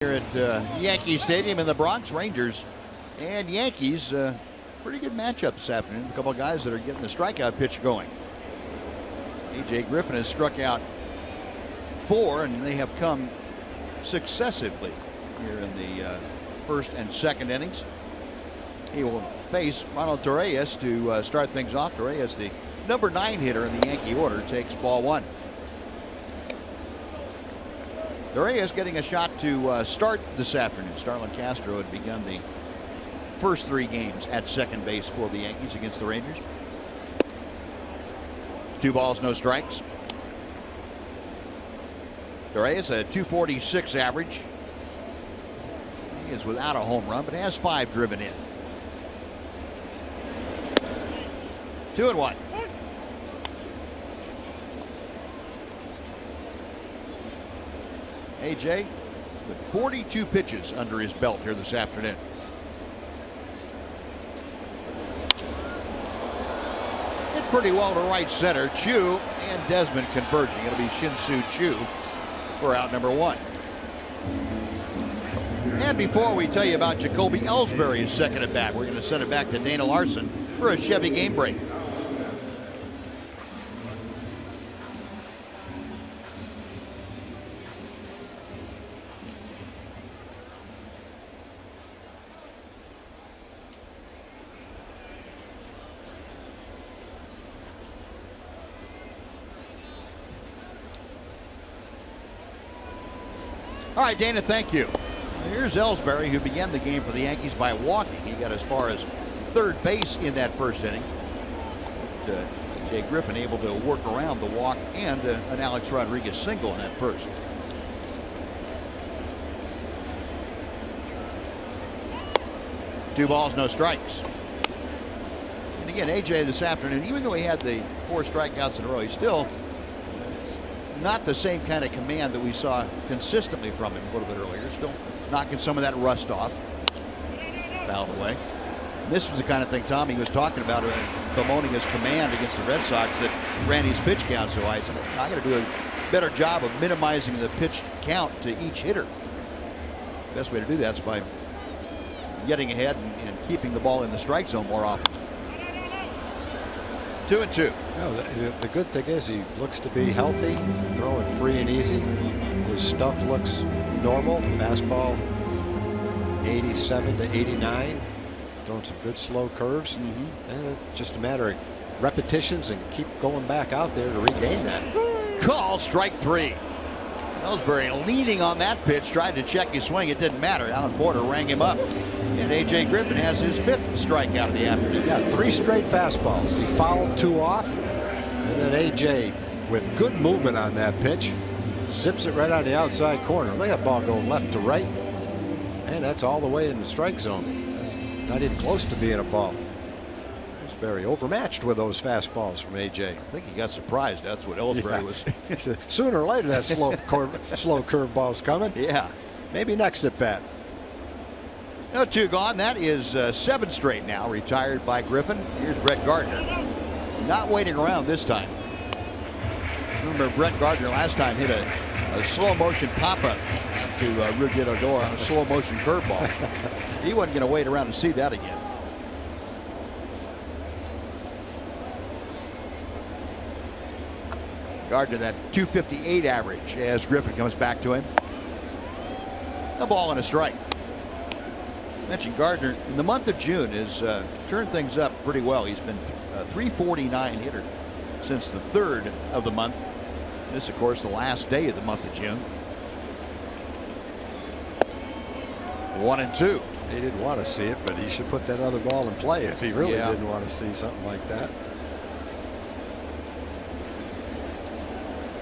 Here at Yankee Stadium in the Bronx, Rangers and Yankees, pretty good matchup this afternoon. A couple of guys that are getting the strikeout pitch going. AJ Griffin has struck out 4, and they have come successively here in the first and second innings. He will face Ronald Torreyes to start things off. Torreyes, the number 9 hitter in the Yankee order, takes ball 1. The Reyes getting a shot to start this afternoon. Starlin Castro had begun the first 3 games at second base for the Yankees against the Rangers. 2 balls, no strikes. The Reyes a .246 average. He is without a home run, but has 5 driven in. 2-1. AJ with 42 pitches under his belt here this afternoon. Hit pretty well to right center. Chu and Desmond converging. It'll be Shin-Soo Choo for out number 1. And before we tell you about Jacoby Ellsbury's second at bat, we're going to send it back to Dana Larson for a Chevy game break. All right, Dana, thank you. Here's Ellsbury, who began the game for the Yankees by walking. He got as far as third base in that first inning. A.J. Griffin able to work around the walk and an Alex Rodriguez single in that first. Two balls, no strikes. And again, A.J. this afternoon, even though he had the 4 strikeouts in a row, he's still not the same kind of command that we saw consistently from him a little bit earlier. Still knocking some of that rust off. Fouled away. This was the kind of thing Tommy was talking about, bemoaning his command against the Red Sox that ran his pitch count so high. So I got to do a better job of minimizing the pitch count to each hitter. The best way to do that is by getting ahead and keeping the ball in the strike zone more often. 2-2. No, the good thing is he looks to be healthy, throwing free and easy. His stuff looks normal. Fastball 87 to 89. Throwing some good slow curves. And it's just a matter of repetitions and keep going back out there to regain that. Call strike 3. Ellsbury leaning on that pitch, tried to check his swing. It didn't matter. Alan Porter rang him up. And A.J. Griffin has his 5th strikeout of the afternoon. Yeah, 3 straight fastballs. He fouled 2 off. And then A.J. with good movement on that pitch. Zips it right on the outside corner. Look at that ball go left to right. And that's all the way in the strike zone. That's not even close to being a ball. Ellsbury overmatched with those fastballs from A.J. I think he got surprised. That's what Ellsbury was. Sooner or later that slow curveball's coming. Yeah. Maybe next at bat. No 2 gone. That is 7 straight now. Retired by Griffin. Here's Brett Gardner. Not waiting around this time. Remember Brett Gardner last time hit a slow motion pop-up to Rudy Odor on a slow motion curveball. He wasn't going to wait around to see that again. Gardner, that .258 average as Griffin comes back to him. A ball and a strike. Mentioned Gardner in the month of June has turned things up pretty well. He's been a .349 hitter since the 3rd of the month. This, of course, the last day of the month of June. 1-2. He didn't want to see it, but he should put that other ball in play if he really didn't want to see something like that.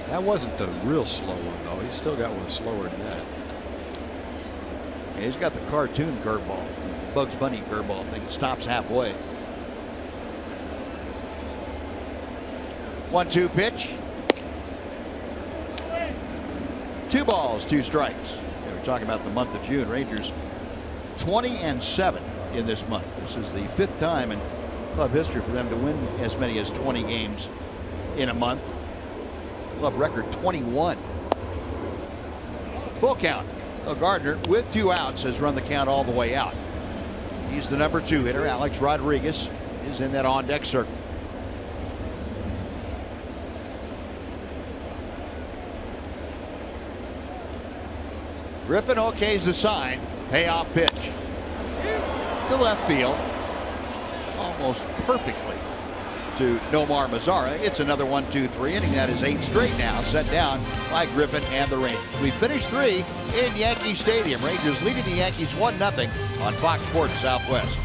That wasn't the real slow one, though. He's still got one slower than that. Yeah, he's got the cartoon curveball, Bugs Bunny curveball thing. It stops halfway. 1-2 pitch. 2 balls, 2 strikes. Yeah, we're talking about the month of June. Rangers 20-7 in this month. This is the 5th time in club history for them to win as many as 20 games in a month. Club record 21. Full count. Gardner with 2 outs has run the count all the way out. He's the number 2 hitter. Alex Rodriguez is in that on deck circle. Griffin okays the sign. Payoff pitch to left field almost perfectly. to Nomar Mazara. It's another 1-2-3 inning. That is 8 straight now, set down by Griffin and the Rangers. We finished 3 in Yankee Stadium. Rangers leading the Yankees 1-0 on Fox Sports Southwest.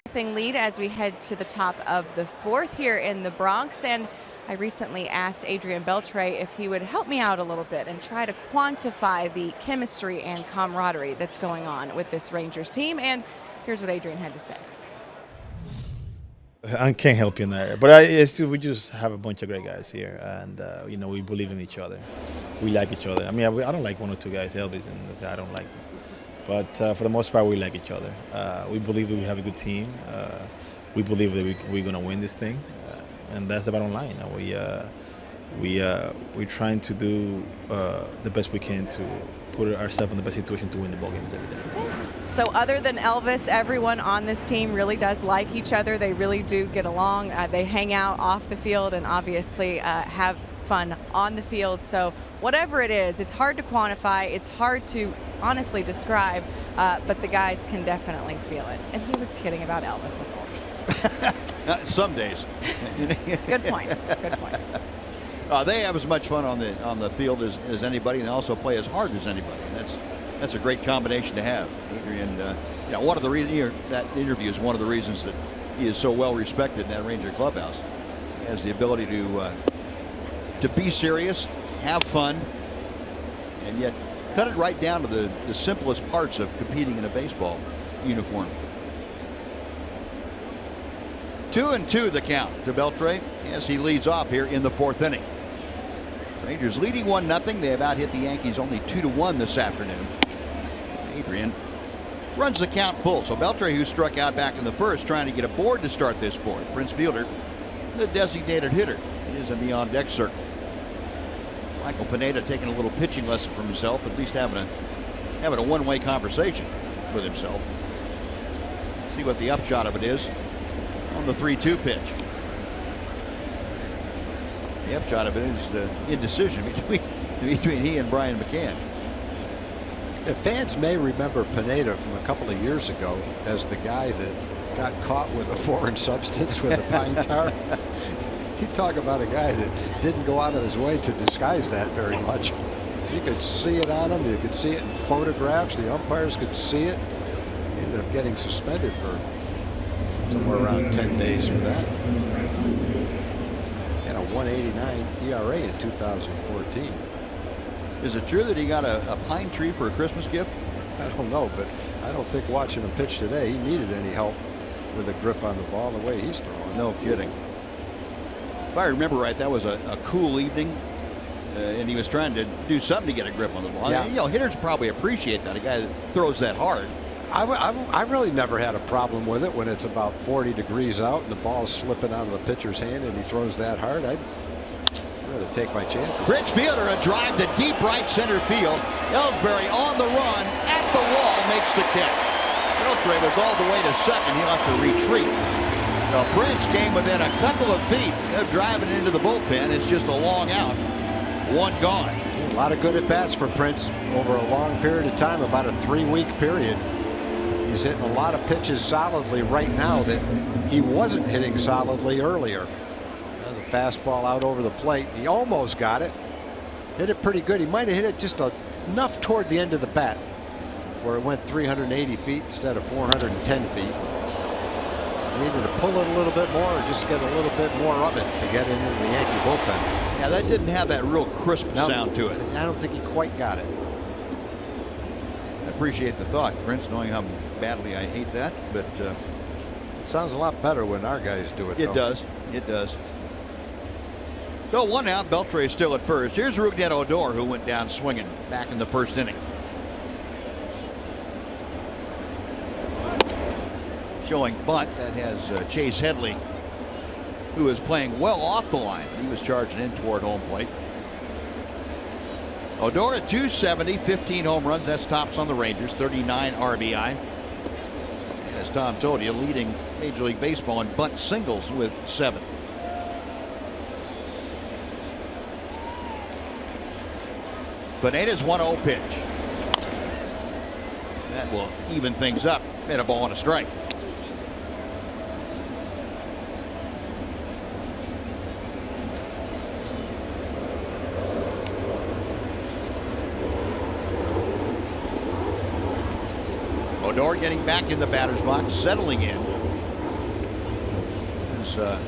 Nothing lead as we head to the top of the 4th here in the Bronx. And I recently asked Adrian Beltre if he would help me out a little bit and try to quantify the chemistry and camaraderie that's going on with this Rangers team. And here's what Adrian had to say. I can't help you in that, but we just have a bunch of great guys here, and you know, we believe in each other. We like each other. I mean, I don't like 1 or 2 guys, Elvis, and I don't like them. But for the most part, we like each other. We believe that we have a good team. We believe that we're going to win this thing, and that's the bottom line. We're trying to do the best we can to put ourselves in the best situation to win the ball games every day. So other than Elvis, everyone on this team really does like each other. They really do get along. They hang out off the field and obviously have fun on the field. So whatever it is, it's hard to quantify. It's hard to honestly describe, but the guys can definitely feel it. And he was kidding about Elvis, of course. Some days. Good point. Good point. They have as much fun on the field as anybody, and they also play as hard as anybody. And that's a great combination to have. Adrian, one of the reasons that interview is one of the reasons that he is so well respected in that Ranger clubhouse. He has the ability to be serious, have fun, and yet cut it right down to the simplest parts of competing in a baseball uniform. 2-2 the count to Beltre as he leads off here in the 4th inning. Rangers leading 1-0. They have out-hit the Yankees only 2-1 this afternoon. Adrian runs the count full. So Beltre, who struck out back in the 1st, trying to get aboard to start this 4th. Prince Fielder, the designated hitter, is in the on-deck circle. Michael Pineda taking a little pitching lesson from himself, at least having a one-way conversation with himself. See what the upshot of it is on the 3-2 pitch. The upshot of it is the indecision between he and Brian McCann. Fans may remember Pineda from a couple of years ago as the guy that got caught with a foreign substance with a pine tar. You talk about a guy that didn't go out of his way to disguise that very much. You could see it on him. You could see it in photographs. The umpires could see it. He ended up getting suspended for somewhere around 10 days for that. And a 1.89 ERA in 2014. Is it true that he got a pine tree for a Christmas gift? I don't know, but I don't think watching him pitch today he needed any help with a grip on the ball the way he's throwing. No kidding. If I remember right, that was a cool evening and he was trying to do something to get a grip on the ball. Yeah. You know, hitters probably appreciate that, a guy that throws that hard. I really never had a problem with it when it's about 40 degrees out and the ball's slipping out of the pitcher's hand and he throws that hard. I'd rather take my chances. Bridge fielder, a drive to deep right center field. Ellsbury on the run, at the wall, makes the catch. Beltre was all the way to second. He'll have to retreat. Now, Prince came within a couple of feet of driving into the bullpen. It's just a long out. One gone. A lot of good at-bats for Prince over a long period of time, about a 3-week period. He's hitting a lot of pitches solidly right now that he wasn't hitting solidly earlier. That's a fastball out over the plate. He almost got it. Hit it pretty good. He might have hit it just enough toward the end of the bat where it went 380 feet instead of 410 feet. Needed to pull it a little bit more or just get a little bit more of it to get into the Yankee bullpen. Yeah, that didn't have that real crisp sound to it. I don't think he quite got it. I appreciate the thought, Prince, knowing how badly I hate that, but it sounds a lot better when our guys do it. It does. It does. So 1 out, Beltre is still at first. Here's Rougned Odor, who went down swinging back in the first inning. Showing bunt that has Chase Headley, who is playing well off the line, but he was charging in toward home plate. Odor at 270, 15 home runs. That's tops on the Rangers, 39 RBI. And as Tom told you, leading Major League Baseball in bunt singles with 7. Pineda's 1-0 pitch. That will even things up. Hit a ball and a strike. Odor getting back in the batter's box, settling in. There's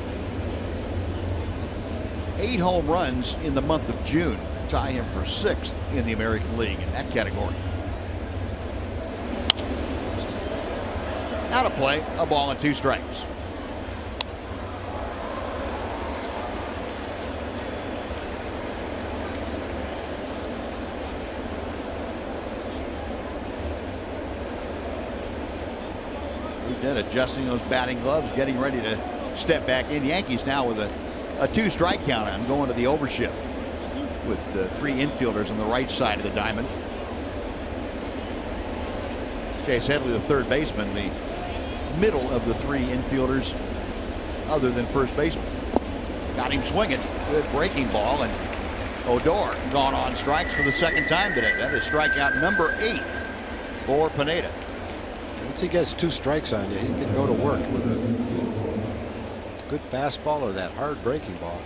8 home runs in the month of June, tie him for 6th in the American League in that category. Out of play, a ball and 2 strikes. Then adjusting those batting gloves, getting ready to step back in. Yankees now with a 2-strike count on, going to the overshift with 3 infielders on the right side of the diamond. Chase Headley, the third baseman, the middle of the 3 infielders other than first baseman. Got him swinging. Good breaking ball, and Odor gone on strikes for the 2nd time today. That is strikeout number 8 for Pineda. Once he gets 2 strikes on you, he can go to work with a good fastball or that hard breaking ball.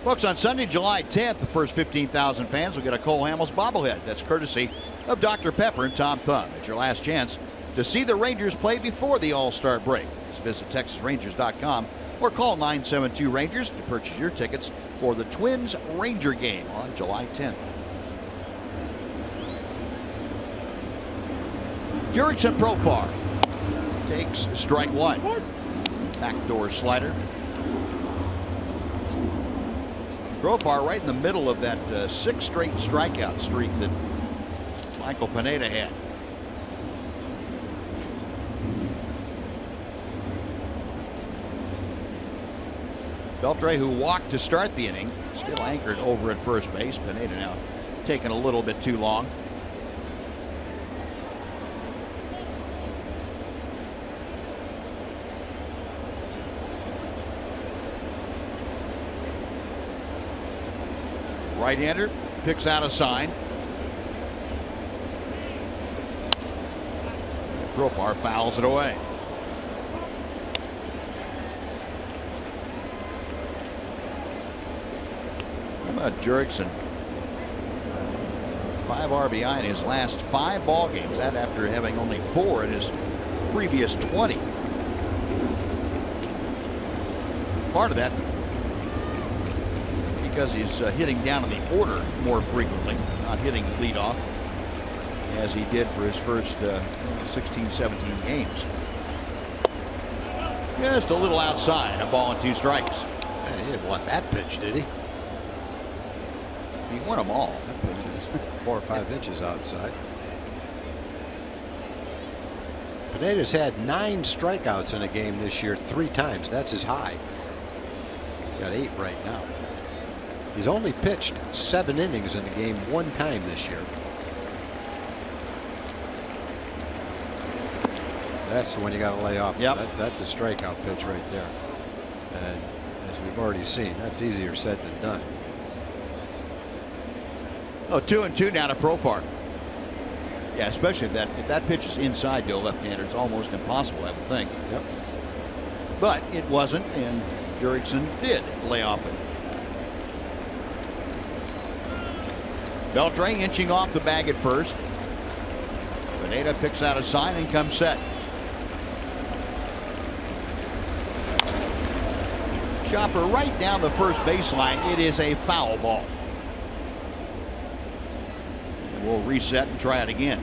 Folks, on Sunday, July 10th, the first 15,000 fans will get a Cole Hamels bobblehead. That's courtesy of Dr. Pepper and Tom Thumb. It's your last chance to see the Rangers play before the All-Star break. Just visit TexasRangers.com or call 972-RANGERS to purchase your tickets for the Twins-Ranger game on July 10th. Jurickson Profar takes strike 1. Backdoor slider. Profar right in the middle of that 6 straight strikeout streak that Michael Pineda had. Beltre, who walked to start the inning, still anchored over at first base. Pineda now taking a little bit too long. Right-hander picks out a sign. Profar fouls it away. How about Jurickson? 5 RBI in his last 5 ball games. That after having only 4 in his previous 20. Part of that because he's hitting down in the order more frequently, not hitting leadoff as he did for his first 16, 17 games. Just a little outside, a ball and 2 strikes. Man, he didn't want that pitch, did he? He won them all. That pitch is 4 or 5 inches outside. Pineda's had 9 strikeouts in a game this year 3 times. That's his high. He's got 8 right now. He's only pitched 7 innings in a game 1 time this year. That's the one you got to lay off. Yep. That's a strikeout pitch right there. And as we've already seen, that's easier said than done. Oh, 2-2 now to Profar. Yeah, especially if that pitch is inside to a left-hander, it's almost impossible, I would think. Yep. But it wasn't, and Jurickson did lay off it. Beltre inching off the bag at first. Pineda picks out a sign and comes set. Chopper right down the first baseline. It is a foul ball. We'll reset and try it again.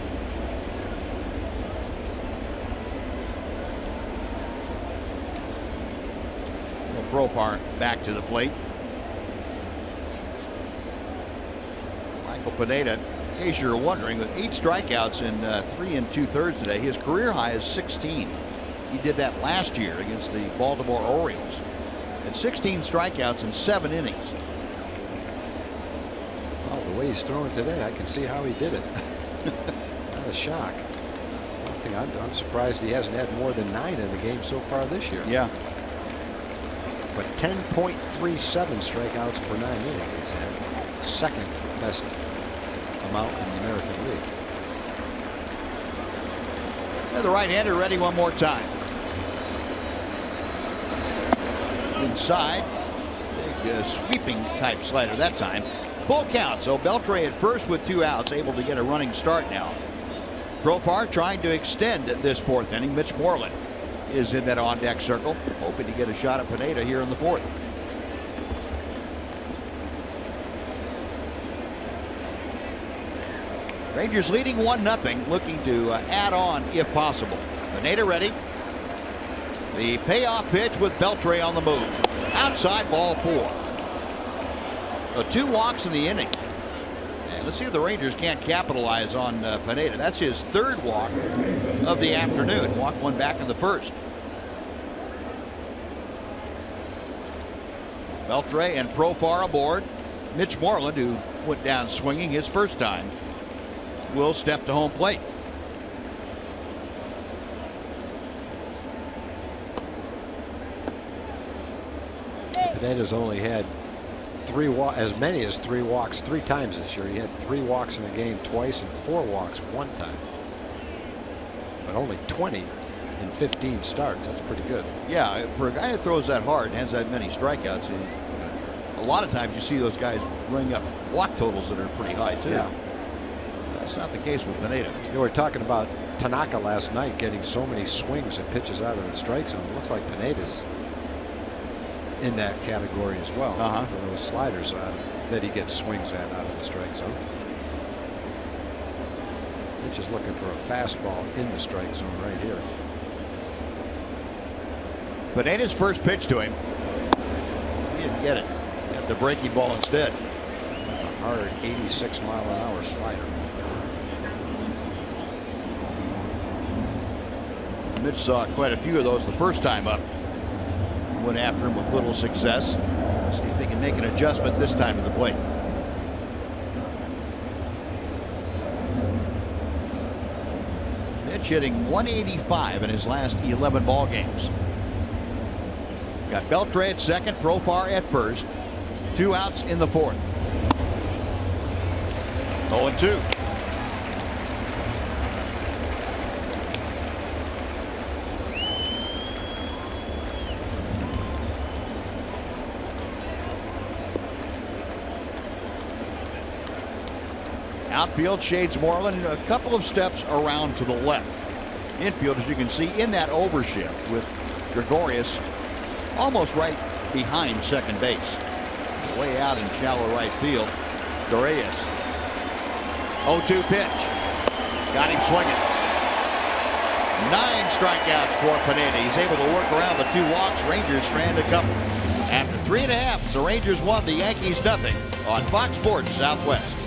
Profar back to the plate. Michael Pineda, in case you're wondering, with 8 strikeouts in 3 2/3 today, his career high is 16. He did that last year against the Baltimore Orioles. And 16 strikeouts in 7 innings. Well, the way he's throwing today, I can see how he did it. Not a shock. I think I'm surprised he hasn't had more than 9 in the game so far this year. Yeah. But 10.37 strikeouts per 9 innings he's had. Second best amount in the American League. And the right-hander ready one more time. Inside. Big sweeping type slider that time. Full count. So Beltre at first with 2 outs, able to get a running start now. Profar trying to extend this 4th inning. Mitch Moreland is in that on-deck circle, hoping to get a shot at Pineda here in the 4th. Rangers leading 1-0, looking to add on if possible. Pineda ready. The payoff pitch with Beltre on the move. Outside, ball 4. So 2 walks in the inning. And let's see if the Rangers can't capitalize on Pineda. That's his 3rd walk of the afternoon. Walked 1 back in the 1st. Beltre and Profar aboard. Mitch Moreland, who went down swinging his first time, will step to home plate. Pineda's only had as many as 3 walks 3 times this year. He had 3 walks in a game twice and 4 walks 1 time. But only 20 in 15 starts. That's pretty good. Yeah, for a guy that throws that hard and has that many strikeouts, a lot of times you see those guys bring up walk totals that are pretty high too. Yeah. That's not the case with Pineda. You were talking about Tanaka last night getting so many swings and pitches out of the strike zone. It looks like Pineda's in that category as well. For those sliders that he gets swings at out of the strike zone. Mitch is looking for a fastball in the strike zone right here. Pineda's first pitch to him. He didn't get it. Got the breaking ball instead. It's a hard 86-mile-an-hour slider. Mitch saw quite a few of those the first time up. Went after him with little success. See if he can make an adjustment this time to the plate. Mitch hitting 185 in his last 11 ball games. Got Beltre at second, Profar at first. 2 outs in the 4th. 0-2. Outfield shades Moreland a couple of steps around to the left. Infield, as you can see, in that overshift with Gregorius almost right behind second base. Way out in shallow right field. Gregorius. 0-2 pitch. Got him swinging. 9 strikeouts for Pineda. He's able to work around the 2 walks. Rangers strand a couple. After 3.5, the Rangers won, the Yankees nothing on Fox Sports Southwest.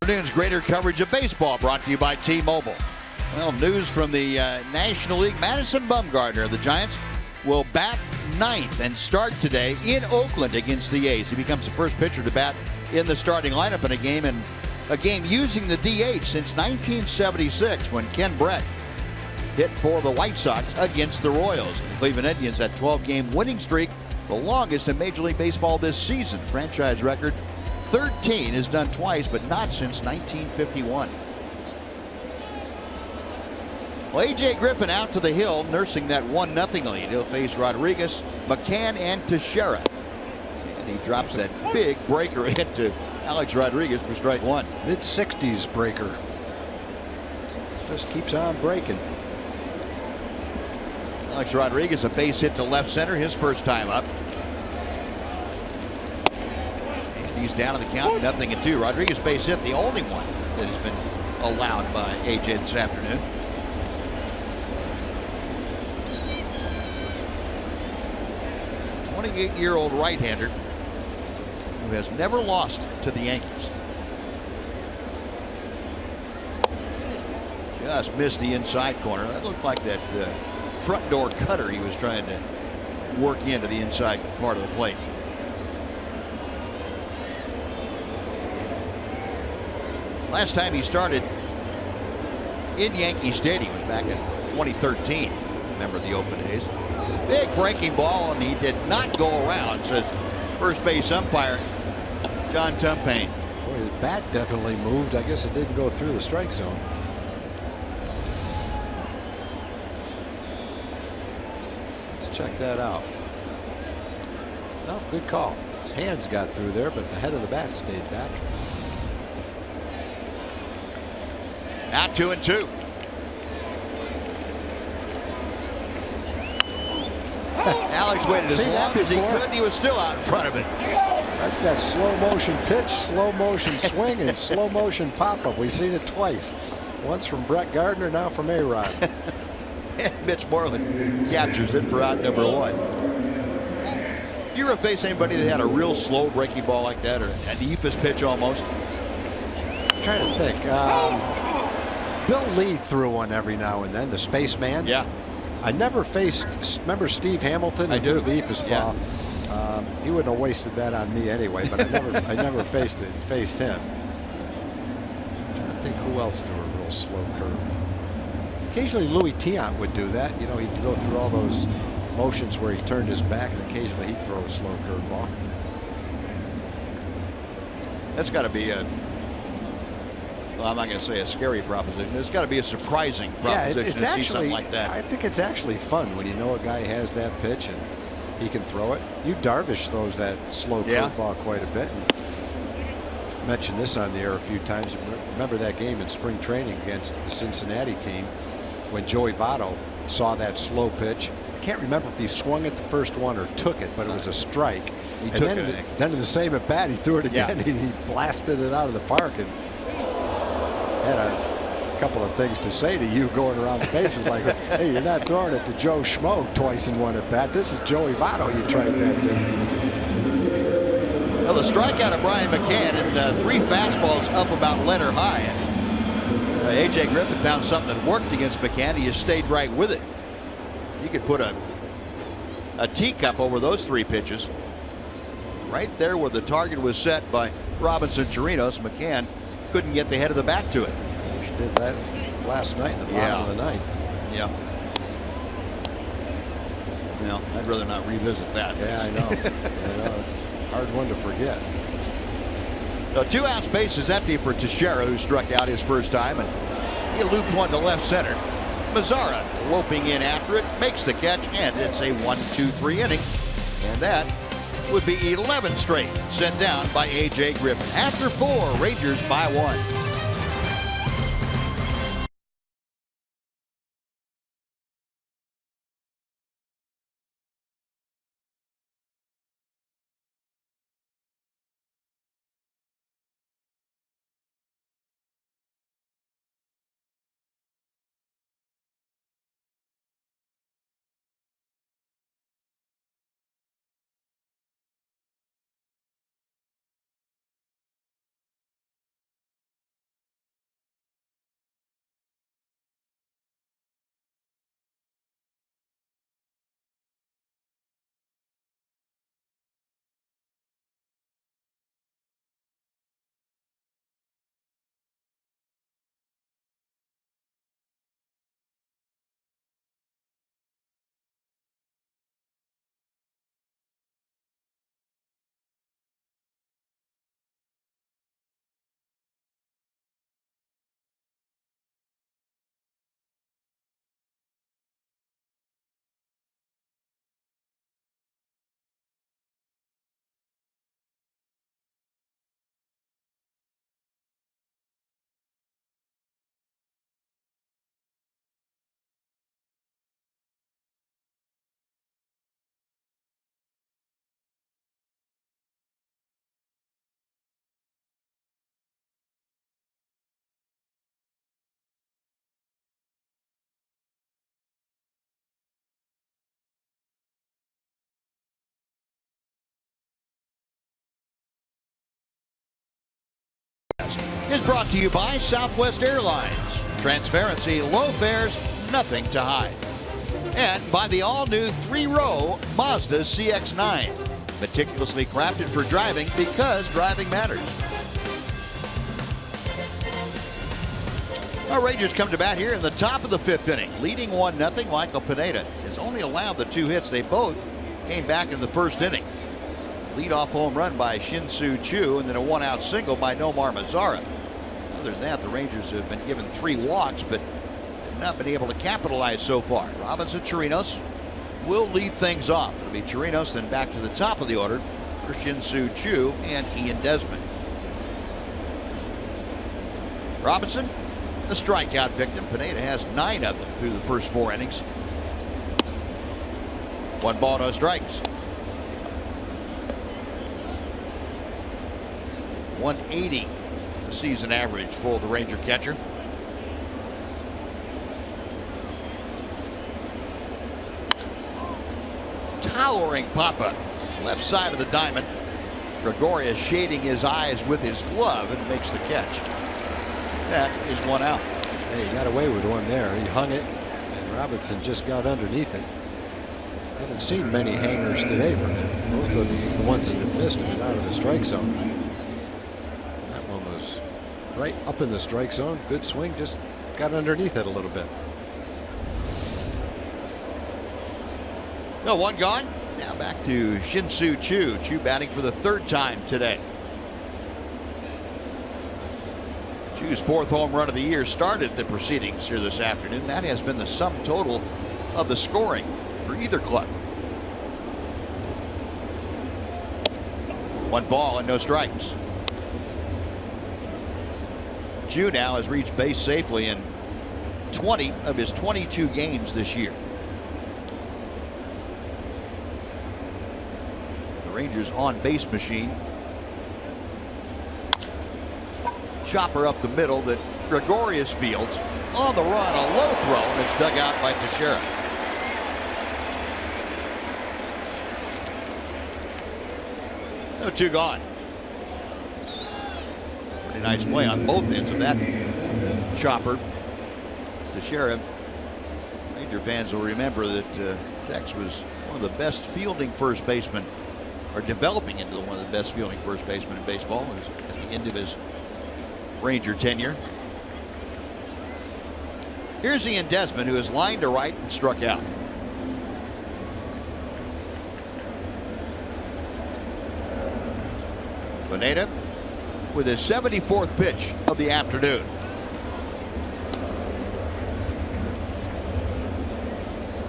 Afternoon's greater coverage of baseball brought to you by T-Mobile. Well, news from the National League. Madison Bumgarner of the Giants will bat ninth and start today in Oakland against the A's. He becomes the first pitcher to bat in the starting lineup in a game using the DH since 1976 when Ken Brett hit for the White Sox against the Royals. The Cleveland Indians, that 12-game winning streak, the longest in Major League Baseball this season. Franchise record 13 is done twice, but not since 1951. Well, A.J. Griffin out to the hill, nursing that 1-0 lead. He'll face Rodriguez, McCann, and Teixeira. And he drops that big breaker into Alex Rodriguez for strike one. Mid-60s breaker. Just keeps on breaking. Alex Rodriguez, a base hit to left center, his first time up. He's down in the count, 0-2. Rodriguez base hit, the only one that has been allowed by AJ this afternoon. A 28-year-old right-hander who has never lost to the Yankees. Just missed the inside corner. That looked like that front door cutter he was trying to work into the inside part of the plate. Last time he started in Yankee Stadium was back in 2013. Remember the Oakland days. Big breaking ball, and he did not go around, says first base umpire John Tumpane. Boy, his bat definitely moved. I guess it didn't go through the strike zone. Let's check that out. No, good call. His hands got through there, but the head of the bat stayed back. Now 2-2. Alex waited as long as he could, and he was still out in front of it. That's that slow motion pitch, slow motion swing, and slow motion pop up. We've seen it twice. Once from Brett Gardner, now from A-Rod. Mitch Moreland captures it for out number one. Did you ever face anybody that had a real slow breaking ball like that, or an Ephus pitch almost? I'm trying to think. Bill Lee threw one every now and then, the spaceman. Yeah. I never faced, remember Steve Hamilton? He threw the Ephus ball. He wouldn't have wasted that on me anyway, but I never faced him. I'm trying to think who else threw a real slow curve. Occasionally Louis Tiant would do that. You know, he'd go through all those motions where he turned his back, and occasionally he'd throw a slow curve ball. That's got to be a, well, I'm not going to say a scary proposition. It's got to be a surprising proposition to see something like that. I think it's actually fun when you know a guy has that pitch, and he can throw it. Darvish throws that slow curveball quite a bit. And mentioned this on the air a few times. Remember that game in spring training against the Cincinnati team when Joey Votto saw that slow pitch. I can't remember if he swung at the first one or took it, but it was a strike. Then in the same at bat, he threw it again. Yeah. He blasted it out of the park and had a couple of things to say to you going around the bases like, hey, you're not throwing it to Joe Schmo twice in one at bat. This is Joey Votto you tried that to. Well, the strikeout of Brian McCann and 3 fastballs up about letter high. And A.J. Griffin found something that worked against McCann. He just stayed right with it. You could put a teacup over those 3 pitches. Right there where the target was set by Robinson Chirinos. McCann couldn't get the head of the bat to it. She did that last night in the bottom of the 9th. Yeah. Well, I'd rather not revisit that. Yeah, I know. I know. It's a hard one to forget. 2 outs, bases empty for Teixeira, who struck out his first time, and he loops one to left center. Mazzara loping in after it, makes the catch, and it's a 1-2-3 inning. And that would be 11 straight sent down by A.J. Griffin. After 4, Rangers by 1. Is brought to you by Southwest Airlines. Transparency, low fares, nothing to hide. And by the all-new 3-row Mazda CX-9. Meticulously crafted for driving because driving matters. Our Rangers come to bat here in the top of the 5th inning. Leading 1-0, Michael Pineda has only allowed the 2 hits. They both came back in the 1st inning. Leadoff home run by Shin-Soo Choo, and then a 1-out single by Nomar Mazzara. Other than that, the Rangers have been given 3 walks, but have not been able to capitalize so far. Robinson Chirinos will lead things off. It'll be Chirinos, then back to the top of the order for Shin-Soo Choo and Ian Desmond. Robinson, the strikeout victim. Pineda has 9 of them through the first 4 innings. 1 ball, no strikes. 180 season average for the Ranger catcher. Towering pop-up left side of the diamond. Gregorius shading his eyes with his glove and makes the catch. That is 1 out. Hey, he got away with one there. He hung it, and Robinson just got underneath it. I haven't seen many hangers today from him. Most of the ones that have missed have been out of the strike zone. Right up in the strike zone. Good swing, just got underneath it a little bit. No, 1 gone. Now back to Shin-Soo Choo. Choo batting for the 3rd time today. Choo's 4th home run of the year started the proceedings here this afternoon. That has been the sum total of the scoring for either club. 1 ball and no strikes. Jew now has reached base safely in 20 of his 22 games this year. The Rangers on base machine. Chopper up the middle that Gregorius fields. On the run, a low throw, and it's dug out by Teixeira. No 2 gone. Pretty nice play on both ends of that chopper. Teixeira. Ranger fans will remember that Tex was one of the best fielding first basemen, or developing into one of the best fielding first basemen in baseball. It was at the end of his Ranger tenure. Here's Ian Desmond, who is lined to right and struck out. Pineda with his 74th pitch of the afternoon.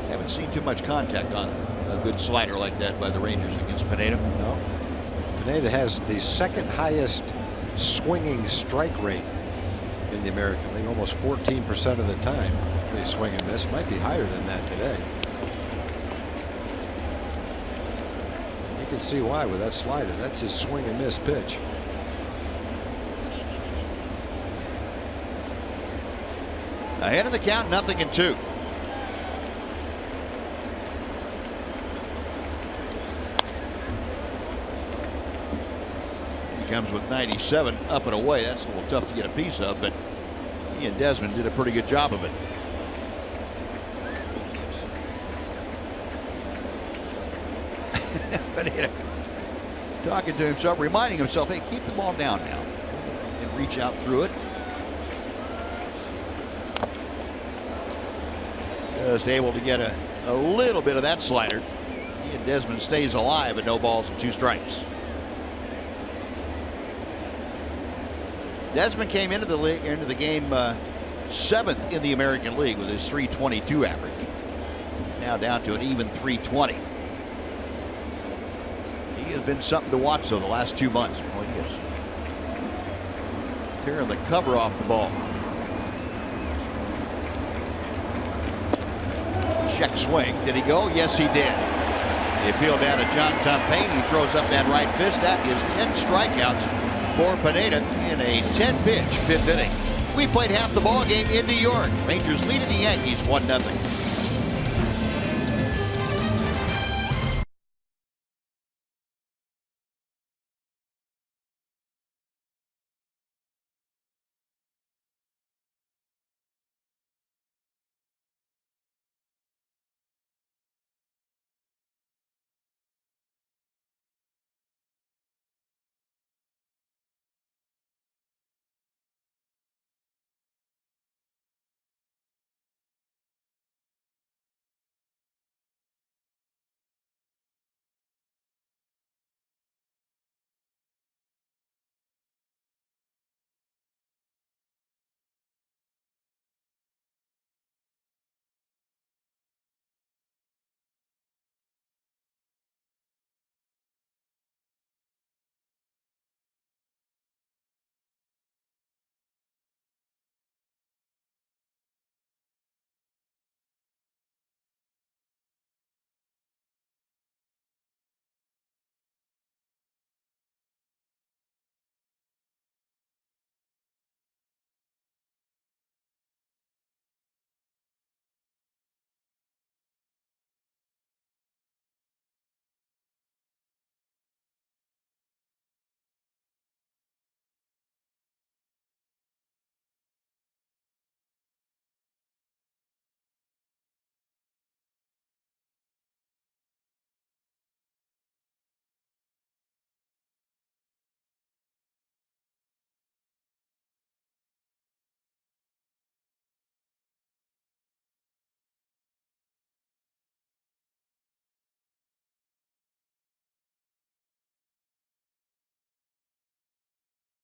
Haven't seen too much contact on a good slider like that by the Rangers against Pineda. No. Pineda has the 2nd highest swinging strike rate in the American League. Almost 14% of the time they swing and miss. Might be higher than that today. You can see why with that slider. That's his swing and miss pitch. Ahead of the count, 0-2. He comes with 97 up and away. That's a little tough to get a piece of, but Ian Desmond did a pretty good job of it. Pineda talking to himself, reminding himself, hey, keep the ball down now, and reach out through it. Just able to get a little bit of that slider. Ian Desmond stays alive at no balls and 2 strikes. Desmond came into the game 7th in the American League with his .322 average. Now down to an even .320. He has been something to watch though the last 2 months. Boy, he is tearing the cover off the ball. Check swing. Did he go? Yes, he did. The appeal down to John Tumpane. He throws up that right fist. That is 10 strikeouts for Pineda in a 10-pitch 5th inning. We played half the ball game in New York. Rangers leading the Yankees 1-0.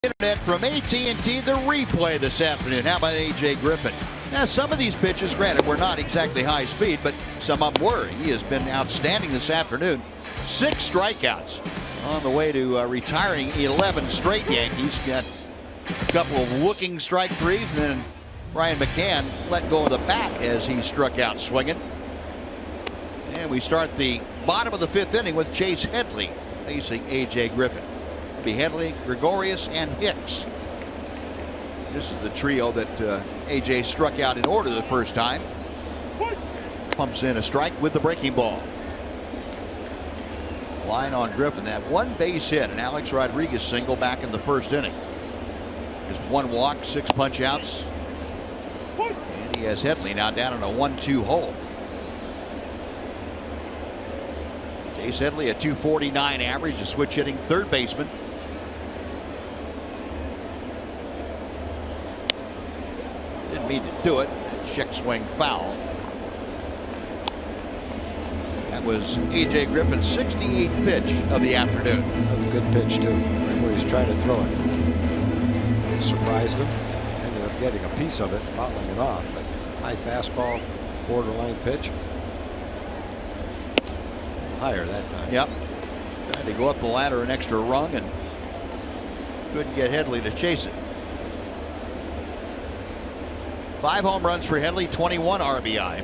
Internet from AT&T, the replay this afternoon. How about A.J. Griffin? Now, some of these pitches, granted, were not exactly high speed, but some of them were. He has been outstanding this afternoon. 6 strikeouts. on the way to retiring 11 straight Yankees. Got a couple of looking strike threes, and then Brian McCann let go of the bat as he struck out swinging. And we start the bottom of the 5th inning with Chase Headley facing A.J. Griffin. It'll be Headley, Gregorius, and Hicks. This is the trio that A.J. struck out in order the first time. Pumps in a strike with the breaking ball. Line on Griffin. That one base hit, and Alex Rodriguez single back in the 1st inning. Just 1 walk, 6 punch outs. And he has Headley now down in a 1-2 hole. Chase Headley, a .249 average, a switch hitting 3rd baseman. Didn't mean to do it. Check swing foul. That was A.J. Griffin's 68th pitch of the afternoon. That was a good pitch, too, right where he's trying to throw it. Surprised him. Ended up getting a piece of it, fouling it off. But high fastball, borderline pitch. Higher that time. Yep. Tried to go up the ladder an extra rung and couldn't get Headley to chase it. 5 home runs for Headley, 21 RBI.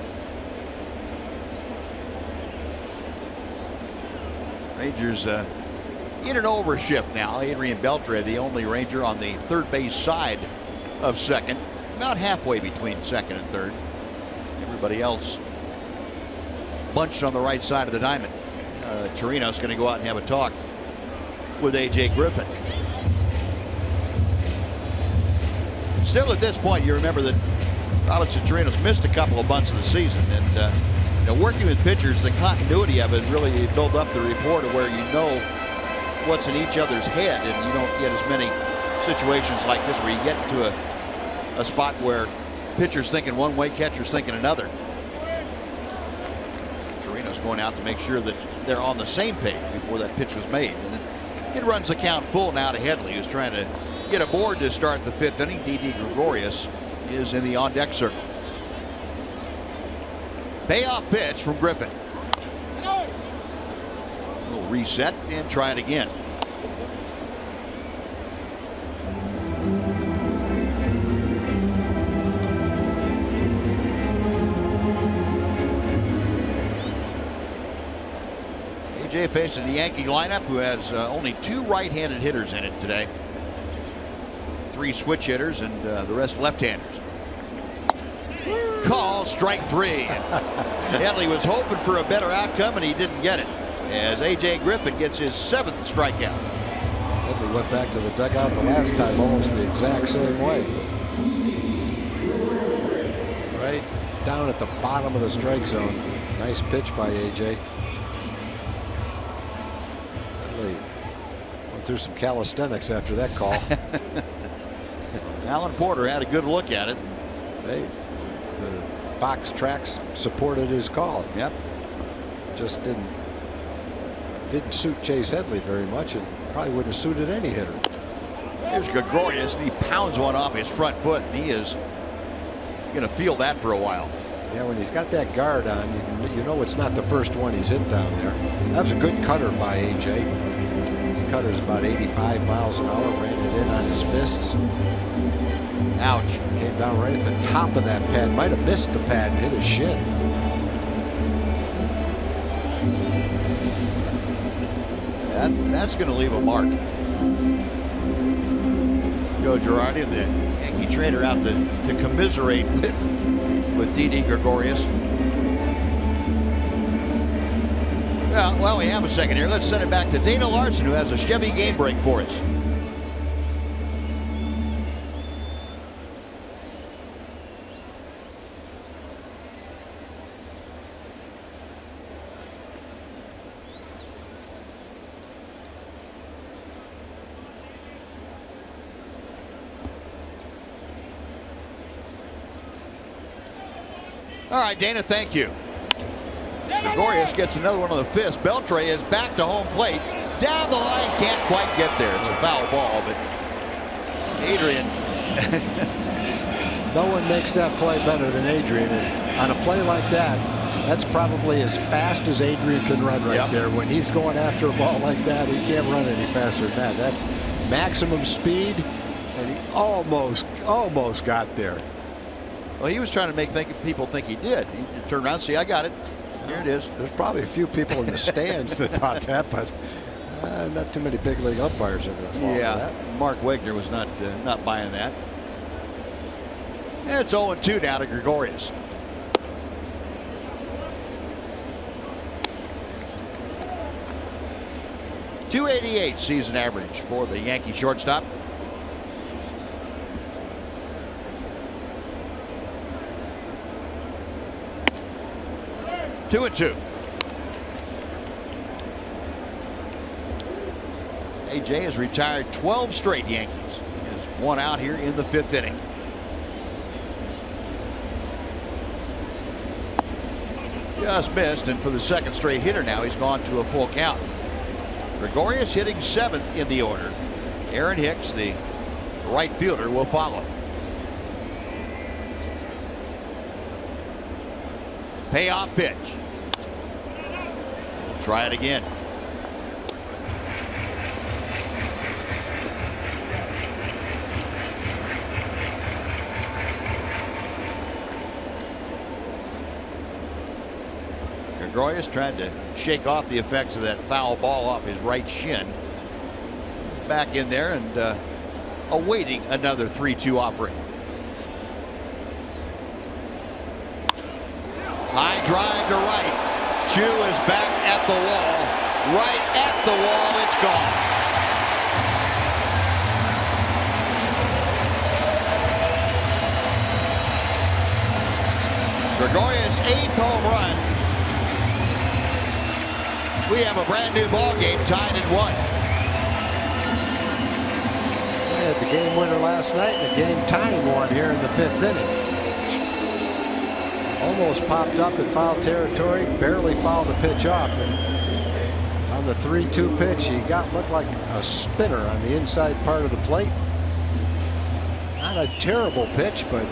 Rangers in an overshift now. Adrian Beltre, the only Ranger on the 3rd base side of second, about halfway between 2nd and 3rd. Everybody else bunched on the right side of the diamond. Chirinos going to go out and have a talk with A.J. Griffin. Still at this point, you remember that Robinson Chirinos missed a couple of months of the season, and working with pitchers, the continuity of it really built up the rapport to where you know what's in each other's head, and you don't get as many situations like this where you get to a spot where pitcher's thinking one way, catcher's thinking another. Chirinos going out to make sure that they're on the same page before that pitch was made. And it runs the count full now to Headley, who's trying to get aboard to start the 5th inning. Didi Gregorius is in the on-deck circle. Payoff pitch from Griffin. We'll reset and try it again. AJ facing the Yankee lineup, who has only 2 right-handed hitters in it today. 3 switch hitters and the rest left-handers. Call strike 3. Headley was hoping for a better outcome, and he didn't get it, as A.J. Griffin gets his 7th strikeout. Headley went back to the dugout the last time almost the exact same way. Right down at the bottom of the strike zone. Nice pitch by A.J. Headley went through some calisthenics after that call. Alan Porter had a good look at it. Hey, the Fox tracks supported his call. Yep. Just didn't suit Chase Headley very much, and probably wouldn't have suited any hitter. Here's Gregorius, and he pounds one off his front foot, and he is going to feel that for a while. Yeah, when he's got that guard on, you know it's not the first one he's hit down there. That was a good cutter by A.J. His cutter's about 85 miles an hour, ran it in on his fists. Ouch. Came down right at the top of that pad. Might have missed the pad and hit his shin. That's going to leave a mark. Joe Girardi, the Yankee trainer, out to commiserate with Didi Gregorius. Well, we have a second here. Let's send it back to Dana Larson, who has a Chevy game break for us. All right, Dana, thank you. Gregorius gets another one on the fist. Beltre is back to home plate. Down the line, can't quite get there. It's a foul ball, but Adrian. No one makes that play better than Adrian. And on a play like that, That's probably as fast as Adrian can run right there. When he's going after a ball like that, he can't run any faster than that. That's maximum speed, and he almost got there. Well, he was trying to make people think he did. He turned around, see, I got it. Here it is. There's probably a few people in the stands that thought that, but not too many big league umpires are going to fall for that. Mark Wagner was not buying that. And it's 0-2 now to Gregorius. .288 season average for the Yankee shortstop. Two and two. AJ has retired 12 straight Yankees. He has one out here in the 5th inning. Just missed, and for the 2nd straight hitter now, he's gone to a full count. Gregorius hitting 7th in the order. Aaron Hicks, the right fielder, will follow. Payoff pitch. Try it again. Gregorius tried to shake off the effects of that foul ball off his right shin. He's back in there and awaiting another 3-2 offering. High drive to right. Chu is back at the wall. Right at the wall. It's gone. Gregorius' 8th home run. We have a brand new ball game tied at 1. We had the game winner last night and a game tying one here in the 5th inning. Almost popped up in foul territory, barely fouled the pitch off, and on the 3-2 pitch he looked like a spinner on the inside part of the plate. Not a terrible pitch, but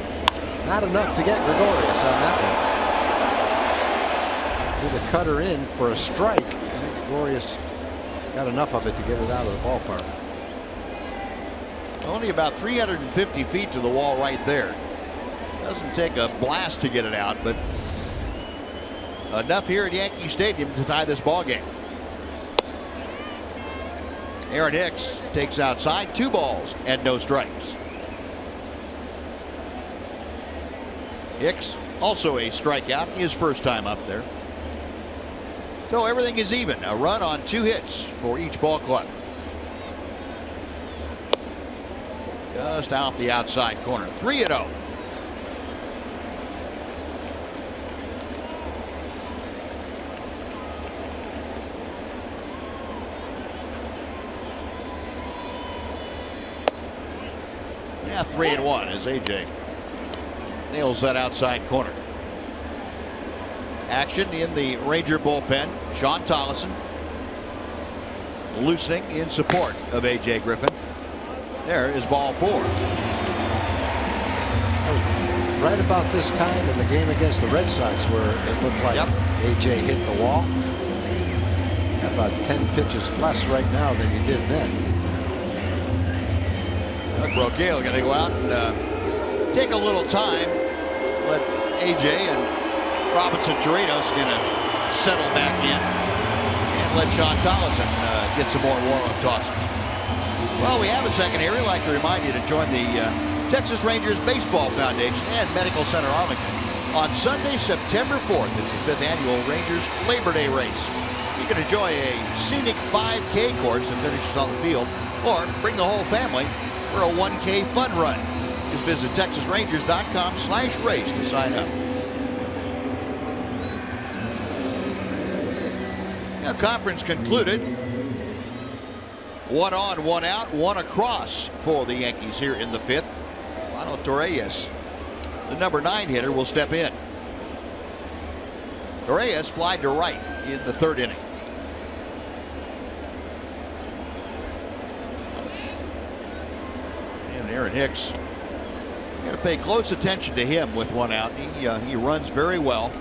not enough to get Gregorius on that one. Did a cutter in for a strike, and Gregorius got enough of it to get it out of the ballpark. Only about 350 feet to the wall right there. Doesn't take a blast to get it out, but enough here at Yankee Stadium to tie this ball game. Aaron Hicks takes outside, 2 balls and no strikes. Hicks also a strikeout, his first time up there. So everything is even. A run on 2 hits for each ball club. Just out the outside corner. 3-0. Yeah, 3-1 as AJ nails that outside corner. Action in the Ranger bullpen. Sean Tollison loosening in support of AJ Griffin. There is ball 4. That was right about this time in the game against the Red Sox where it looked like AJ hit the wall. Got about 10 pitches less right now than he did then. Brogale going to go out and take a little time. Let AJ and Robinson Chirinos going to settle back in and let Sean Tollison get some more warm-up tosses. Well, we have a second here. We'd like to remind you to join the Texas Rangers Baseball Foundation and Medical Center Arlington on Sunday, September 4th. It's the 5th annual Rangers Labor Day race. You can enjoy a scenic 5K course that finishes on the field, or bring the whole family for a 1K fun run. Just visit TexasRangers.com/race to sign up. The conference concluded. 1 on, 1 out, 1 across for the Yankees here in the 5th. Lano Torreyes, the number 9 hitter, will step in. Torreyes flied to right in the 3rd inning. And Aaron Hicks, got to pay close attention to him with 1 out. He runs very well.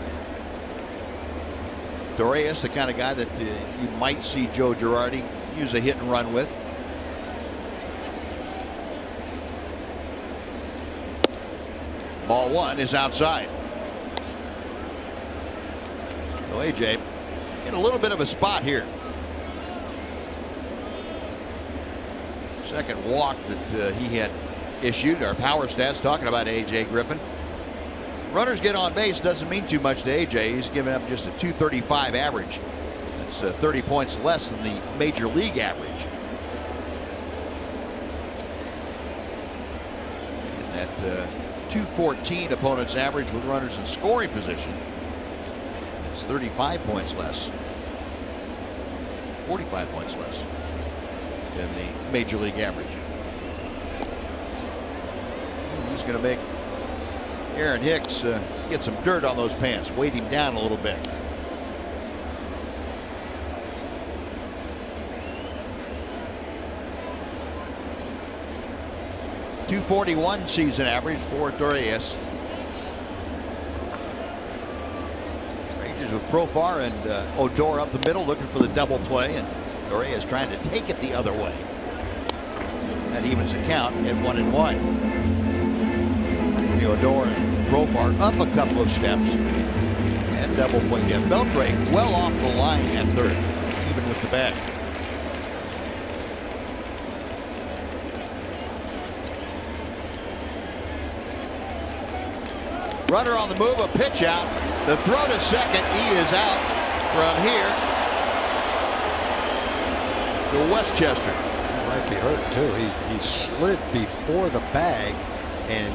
Torres, the kind of guy that you might see Joe Girardi use a hit and run with. Ball one is outside. So AJ in a little bit of a spot here. Second walk that he had issued. Our power stats talking about AJ Griffin. Runners get on base doesn't mean too much to AJ. He's giving up just a .235 average. That's 30 points less than the major league average. And that .214 opponent's average with runners in scoring position. It's 35 points less. 45 points less than the major league average. And he's going to make Aaron Hicks get some dirt on those pants, weight him down a little bit. .241 season average for Torres. Rangers with Profar and Odor up the middle looking for the double play, and Torres trying to take it the other way. That evens the count at 1-1. Odor and Profar up a couple of steps and double play again. Beltre well off the line at third, even with the bag. Runner on the move, a pitch out. The throw to second. He is out from here to Westchester. He might be hurt too. He slid before the bag and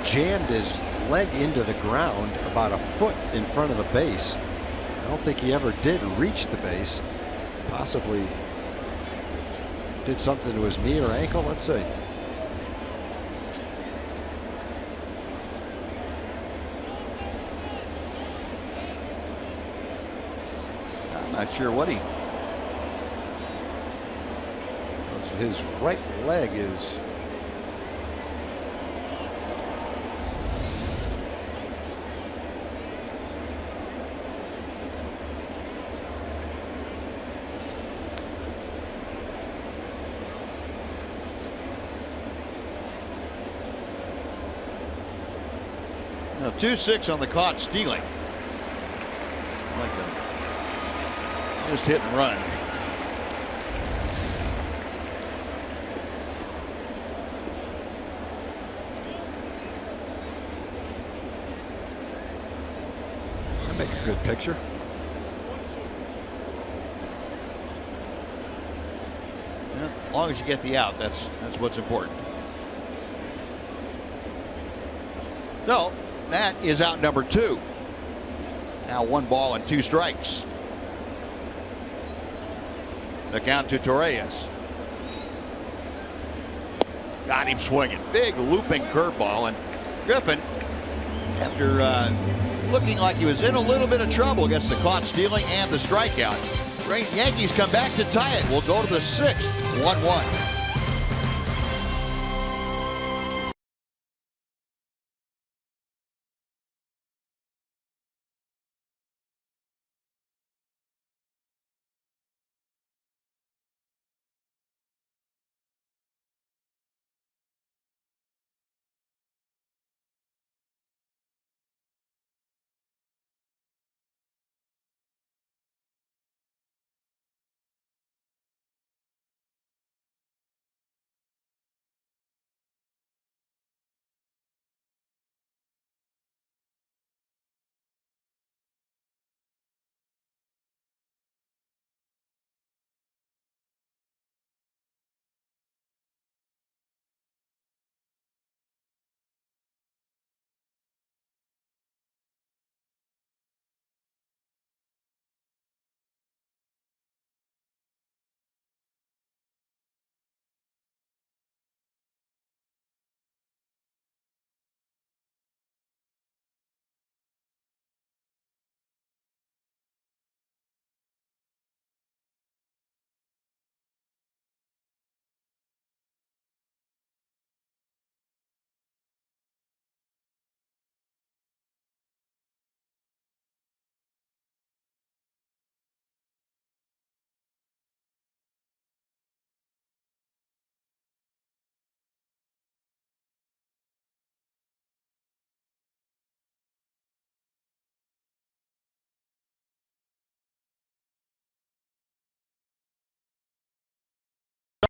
jammed his leg into the ground about a foot in front of the base. I don't think he ever did reach the base. Possibly did something to his knee or ankle. Let's see. I'm not sure what he. His right leg is. Now 2-6 on the caught stealing. Like them. Just hit and run. That makes a good picture. Yeah, as long as you get the out, that's what's important. No, that is out number 2. Now 1 ball and 2 strikes. The count to Torres. Got him swinging. Big looping curveball. And Griffin, after looking like he was in a little bit of trouble against the caught stealing and the strikeout, Yankees come back to tie it. We'll go to the 6th, 1-1.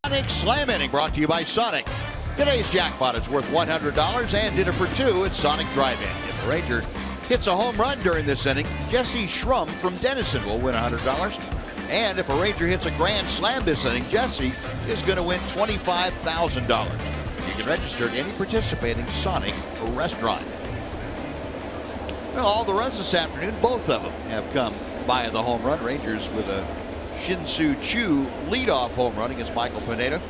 Sonic Slam Inning brought to you by Sonic. Today's jackpot is worth $100 and dinner for two at Sonic Drive-In. If a Ranger hits a home run during this inning, Jesse Schrum from Denison will win $100. And if a Ranger hits a grand slam this inning, Jesse is going to win $25,000. You can register at any participating Sonic restaurant. Well, all the runs this afternoon, both of them have come via the home run. Rangers with a Shin-Soo Choo leadoff home run against Michael Pineda.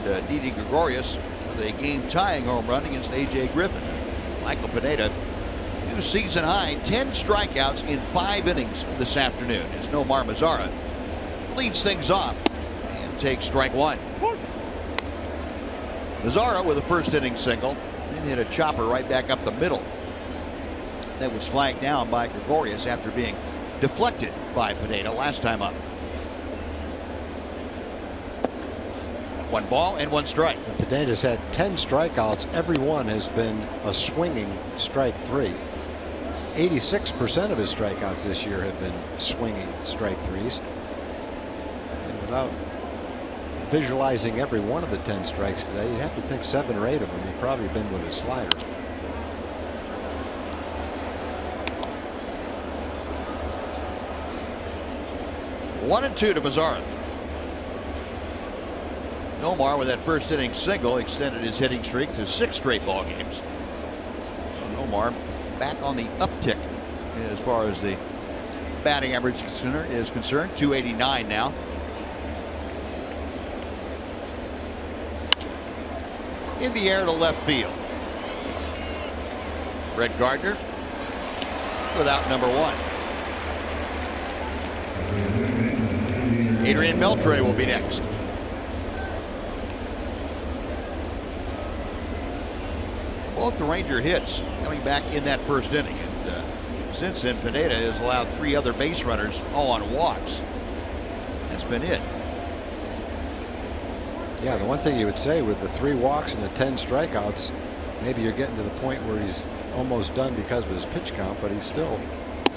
And Didi Gregorius with a game-tying home run against A.J. Griffin. Michael Pineda, new season high, 10 strikeouts in 5 innings this afternoon as Nomar Mazara leads things off and takes strike one. Mazara with a first inning single and hit a chopper right back up the middle. That was flagged down by Gregorius after being deflected by Pineda last time up. 1 ball and 1 strike. And Pineda's had 10 strikeouts. Every one has been a swinging strike 3. 86% of his strikeouts this year have been swinging strike 3s. And without visualizing every one of the 10 strikes today, you'd have to think 7 or 8 of them have probably been with a slider. One and 2 to Mazara. Nomar with that first inning single extended his hitting streak to 6 straight ball games. Nomar back on the uptick as far as the batting average is concerned. 289 now. In the air to left field. Brett Gardner without number 1. Adrian Beltre will be next. Both the Ranger hits coming back in that first inning. And since then, Pineda has allowed 3 other base runners, all on walks. That's been it. Yeah, the one thing you would say with the 3 walks and the 10 strikeouts, maybe you're getting to the point where he's almost done because of his pitch count, but he's still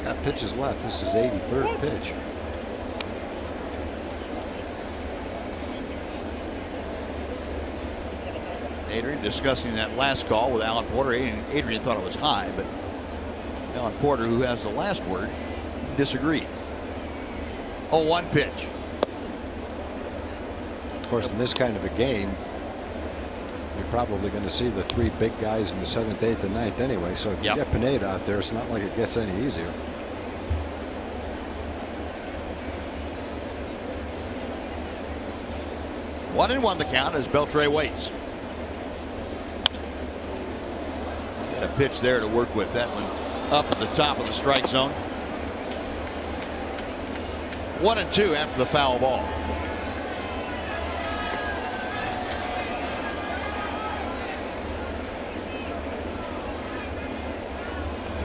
got pitches left. This is 83rd pitch. Adrian discussing that last call with Alan Porter. Adrian thought it was high, but Alan Porter, who has the last word, disagreed. 0-1 pitch. Of course, in this kind of a game, you're probably going to see the 3 big guys in the 7th, 8th, and 9th anyway. So if you get Pineda out there, it's not like it gets any easier. One and 1 the count as Beltre waits. A pitch there to work with. That one up at the top of the strike zone. 1 and 2 after the foul ball.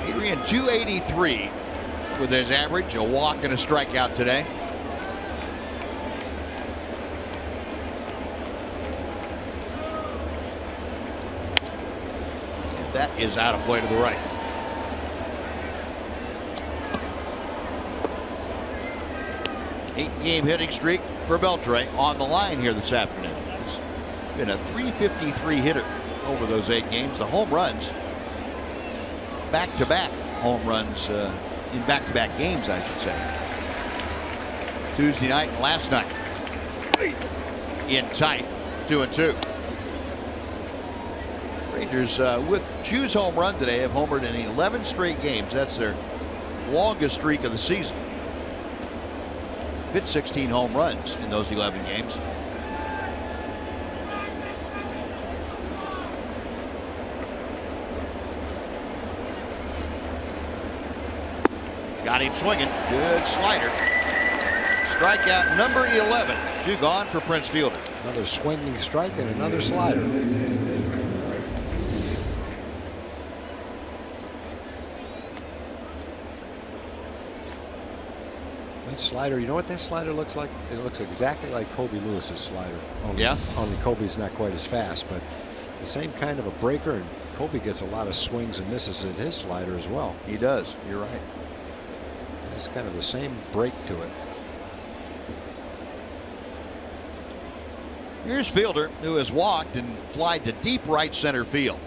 Adrian 283 with his average, a walk and a strikeout today. That is out of play to the right. Eight-game hitting streak for Beltre on the line here this afternoon. He's been a .353 hitter over those 8 games. The home runs, back-to-back home runs in back-to-back games, I should say. Tuesday night and last night. In tight, 2 and 2. Rangers with Choo's home run today have homered in 11 straight games. That's their longest streak of the season. Hit 16 home runs in those 11 games. Got him swinging. Good slider. Strikeout number 11. 2 gone for Prince Fielder. Another swinging strike and another slider. Slider, you know what that slider looks like? It looks exactly like Kobe Lewis's slider. Only Kobe's not quite as fast, but the same kind of a breaker, and Kobe gets a lot of swings and misses at his slider as well. He does. You're right. It's kind of the same break to it. Here's Fielder, who has walked and flied to deep right center field.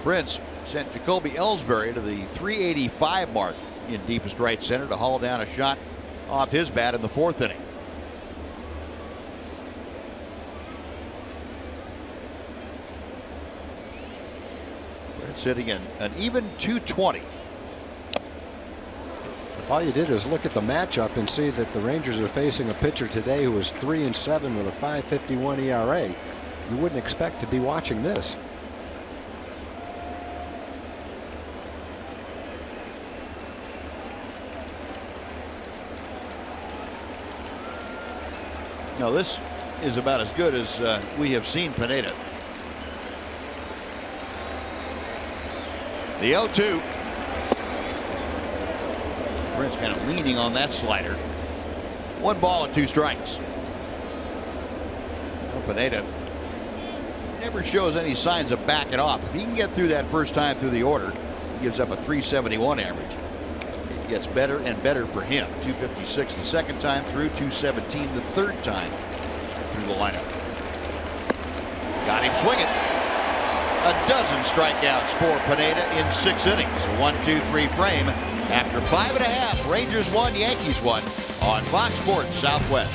Prince sent Jacoby Ellsbury to the 385 mark in deepest right center to haul down a shot off his bat in the 4th inning. Prince sitting in an even 220. If all you did is look at the matchup and see that the Rangers are facing a pitcher today who is 3-7 with a 5.51 ERA, you wouldn't expect to be watching this. Now this is about as good as we have seen Pineda. The 0-2. Prince kind of leaning on that slider. 1 ball and 2 strikes. Well, Pineda never shows any signs of backing off. If he can get through that first time through the order, he gives up a 371 average. It gets better and better for him. 256 the second time through, 217 the third time through the lineup. Got him swinging. A dozen strikeouts for Pineda in 6 innings. A 1-2-3 frame. After 5.5, Rangers won, Yankees won on Fox Sports Southwest.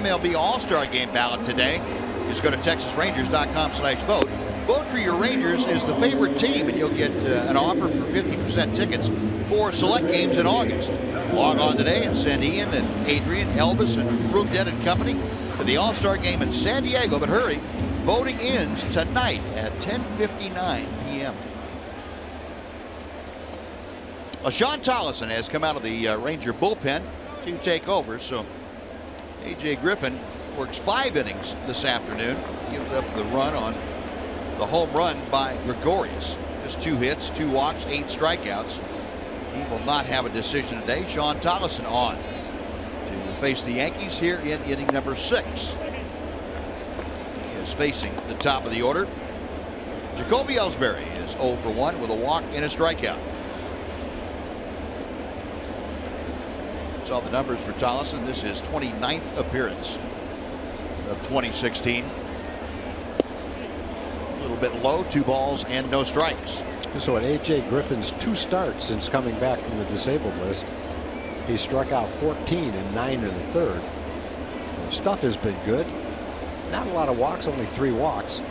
MLB All-Star Game ballot today. Just go to TexasRangers.com/vote. Vote for your Rangers as the favorite team, and you'll get an offer for 50% tickets for select games in August. Log on today and send Ian and Adrian, Elvis, and Brugden and company to the All-Star Game in San Diego. But hurry, voting ends tonight at 10:59 p.m. Sean Tollison has come out of the Ranger bullpen to take over, so A.J. Griffin works 5 innings this afternoon. Gives up the run on the home run by Gregorius. Just 2 hits, 2 walks, 8 strikeouts. He will not have a decision today. Sean Tollison on to face the Yankees here in inning number 6. He is facing the top of the order. Jacoby Ellsbury is 0 for 1 with a walk and a strikeout. Saw the numbers for Tollison. This is 29th appearance of 2016. A little bit low, 2 balls and no strikes. So at A.J. Griffin's 2 starts since coming back from the disabled list, he struck out 14 and 9 in the 3rd. The stuff has been good. Not a lot of walks, only 3 walks.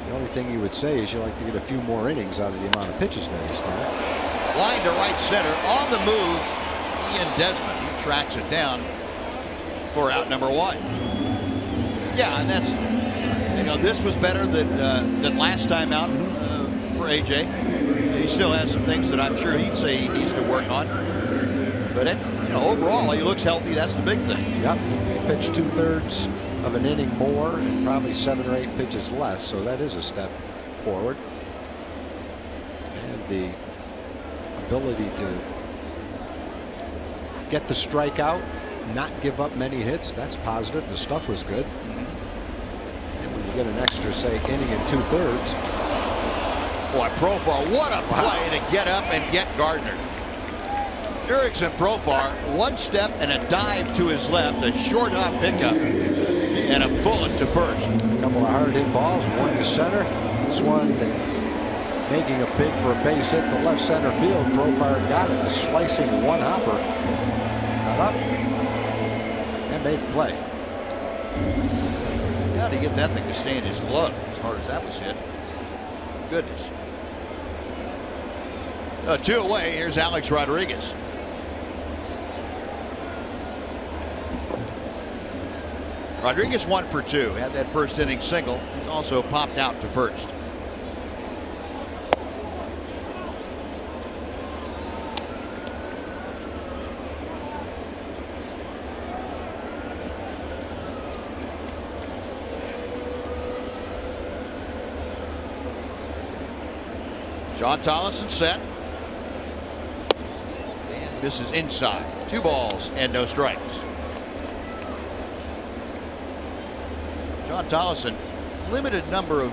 The only thing you would say is you like to get a few more innings out of the amount of pitches that he's thrown. Line to right center, on the move, Ian Desmond. He tracks it down for out number 1. Yeah, and that's, you know, this was better than last time out. for A.J. He still has some things that I'm sure he'd say he needs to work on. But overall, he looks healthy. That's the big thing. Yep. He pitched 2/3 of an inning more and probably 7 or 8 pitches less. So that is a step forward. And the ability to get the strikeout, not give up many hits, that's positive. The stuff was good. And when you get an extra, say, inning and 2/3. Boy, Profar, what a play to get up and get Gardner. Jurickson Profar, one step and a dive to his left, a short hop pickup, and a bullet to first. A couple of hard hit balls, one to center. This one making a bid for a base hit to left center field. Profar got it, a slicing one hopper. Got up and made the play. How to get that thing to stay in his glove as hard as that was hit. Goodness. 2 away. Here's Alex Rodriguez. Rodriguez 1 for 2. Had that first inning single. He's also popped out to first. John Tolleson set. And misses inside. 2 balls and no strikes. John Tolleson, limited number of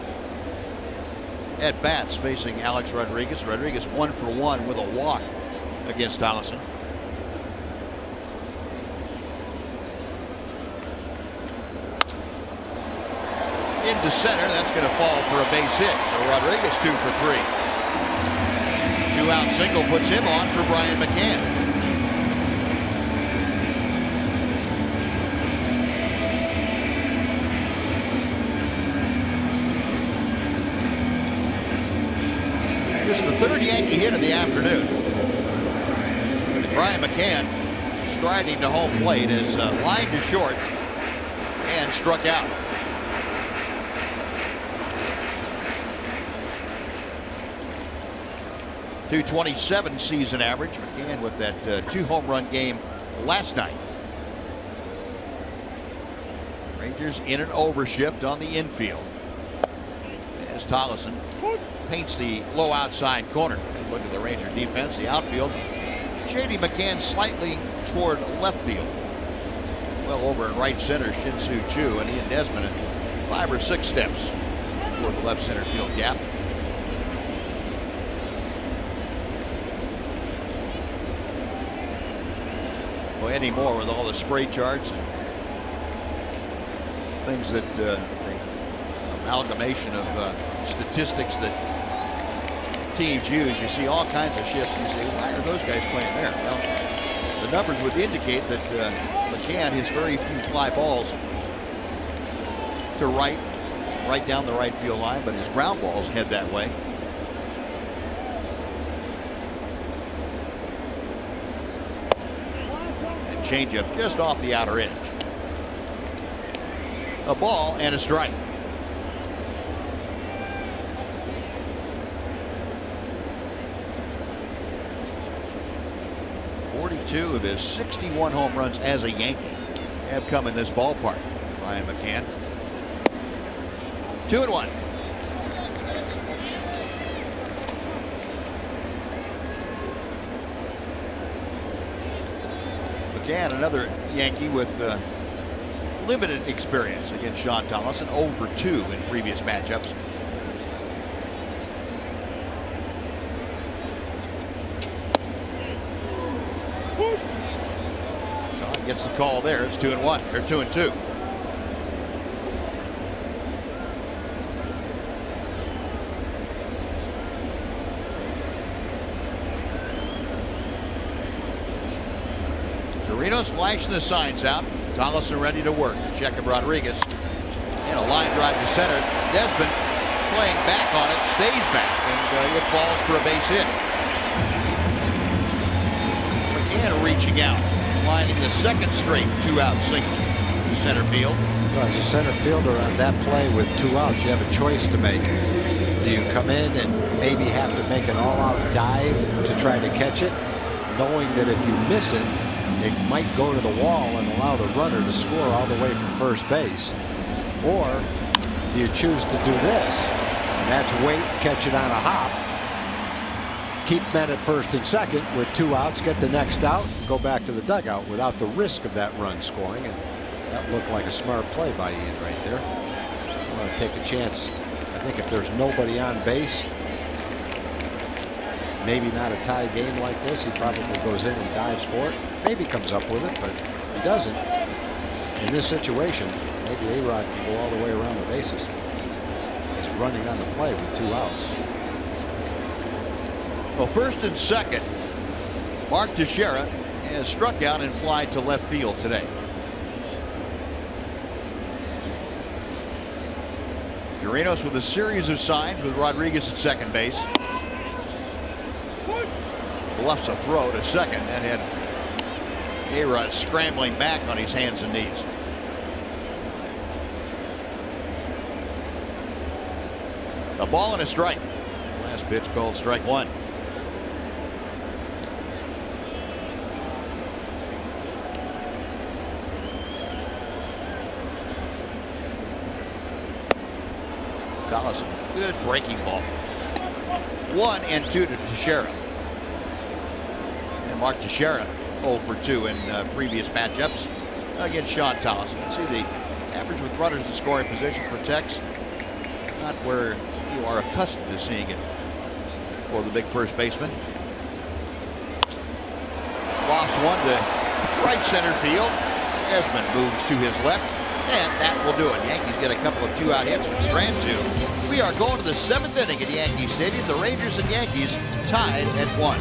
at-bats facing Alex Rodriguez. Rodriguez 1 for 1 with a walk against Tolleson. Into center, that's going to fall for a base hit. So Rodriguez 2 for 3. 2-out single puts him on for Brian McCann. Just the 3rd Yankee hit of the afternoon. Brian McCann striding to home plate is lined to short and struck out. .227 season average. McCann with that 2-home run game last night. Rangers in an overshift on the infield. As Tolleson paints the low outside corner. Look at the Ranger defense, the outfield. Shady McCann slightly toward left field. Well over in right center, Shin-Soo Choo, and he and Desmond at 5 or 6 steps toward the left center field gap. Well, Eddie Moore with all the spray charts and things that the amalgamation of statistics that teams use. You see all kinds of shifts and you say, why are those guys playing there? Well, the numbers would indicate that McCann has very few fly balls to right down the right field line, but his ground balls head that way. And changeup just off the outer edge. A ball and a strike. Of his 61 home runs as a Yankee have come in this ballpark. Ryan McCann. 2-1. McCann, another Yankee with limited experience against Sean Tolleson. 0 for 2 in previous matchups. Gets the call there. It's 2-1 or 2-2. Torino's flashing the signs out. Tolleson ready to work. The check of Rodriguez. And a line drive to center. Desmond playing back on it. Stays back. And it falls for a base hit. McCann reaching out. Lining the second straight 2-out single to center field. Well, as a center fielder on that play with 2 outs, you have a choice to make. Do you come in and maybe have to make an all-out dive to try to catch it, knowing that if you miss it, it might go to the wall and allow the runner to score all the way from first base? Or do you choose to do this? And that's wait, catch it on a hop, keep men at first and second with 2 outs, get the next out, and go back to the dugout without the risk of that run scoring. And that looked like a smart play by Ian right there. I want to take a chance. I think if there's nobody on base, maybe not a tie game like this, he probably goes in and dives for it. Maybe comes up with it, but if he doesn't, in this situation, maybe A-Rod can go all the way around the bases. He's running on the play with 2 outs. Well, first and second, Mark Teixeira has struck out and fly to left field today. Chirinos with a series of signs with Rodriguez at second base. Bluffs a throw to second. That had A-Rod scrambling back on his hands and knees. A ball and a strike. Last pitch called strike 1. Collison, good breaking ball. 1 and 2 to Teixeira. And Mark Teixeira 0 for 2 in previous matchups against Sean Tolleson. See the average with runners in scoring position for Tex, not where you are accustomed to seeing it for the big first baseman. Lofts one to right center field. Esmond moves to his left, and that will do it. Yankees get a couple of 2-out hits with Strand 2. We are going to the 7th inning at Yankee Stadium. The Rangers and Yankees tied at 1.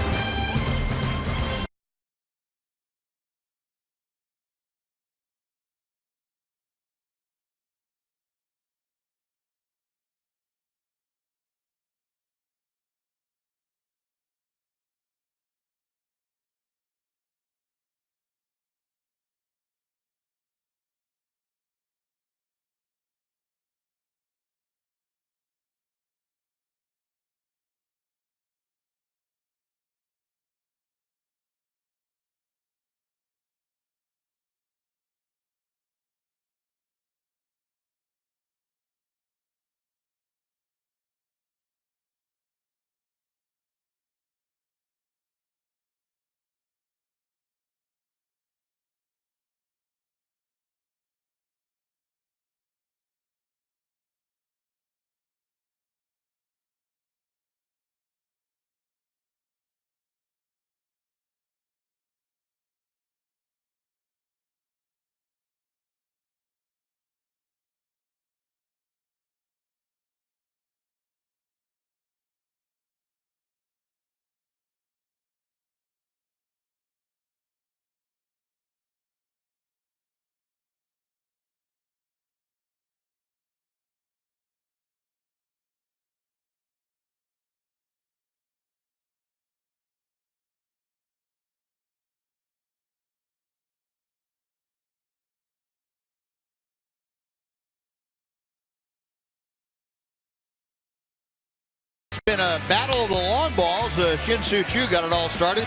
Been a battle of the long balls. Shin-Soo Choo got it all started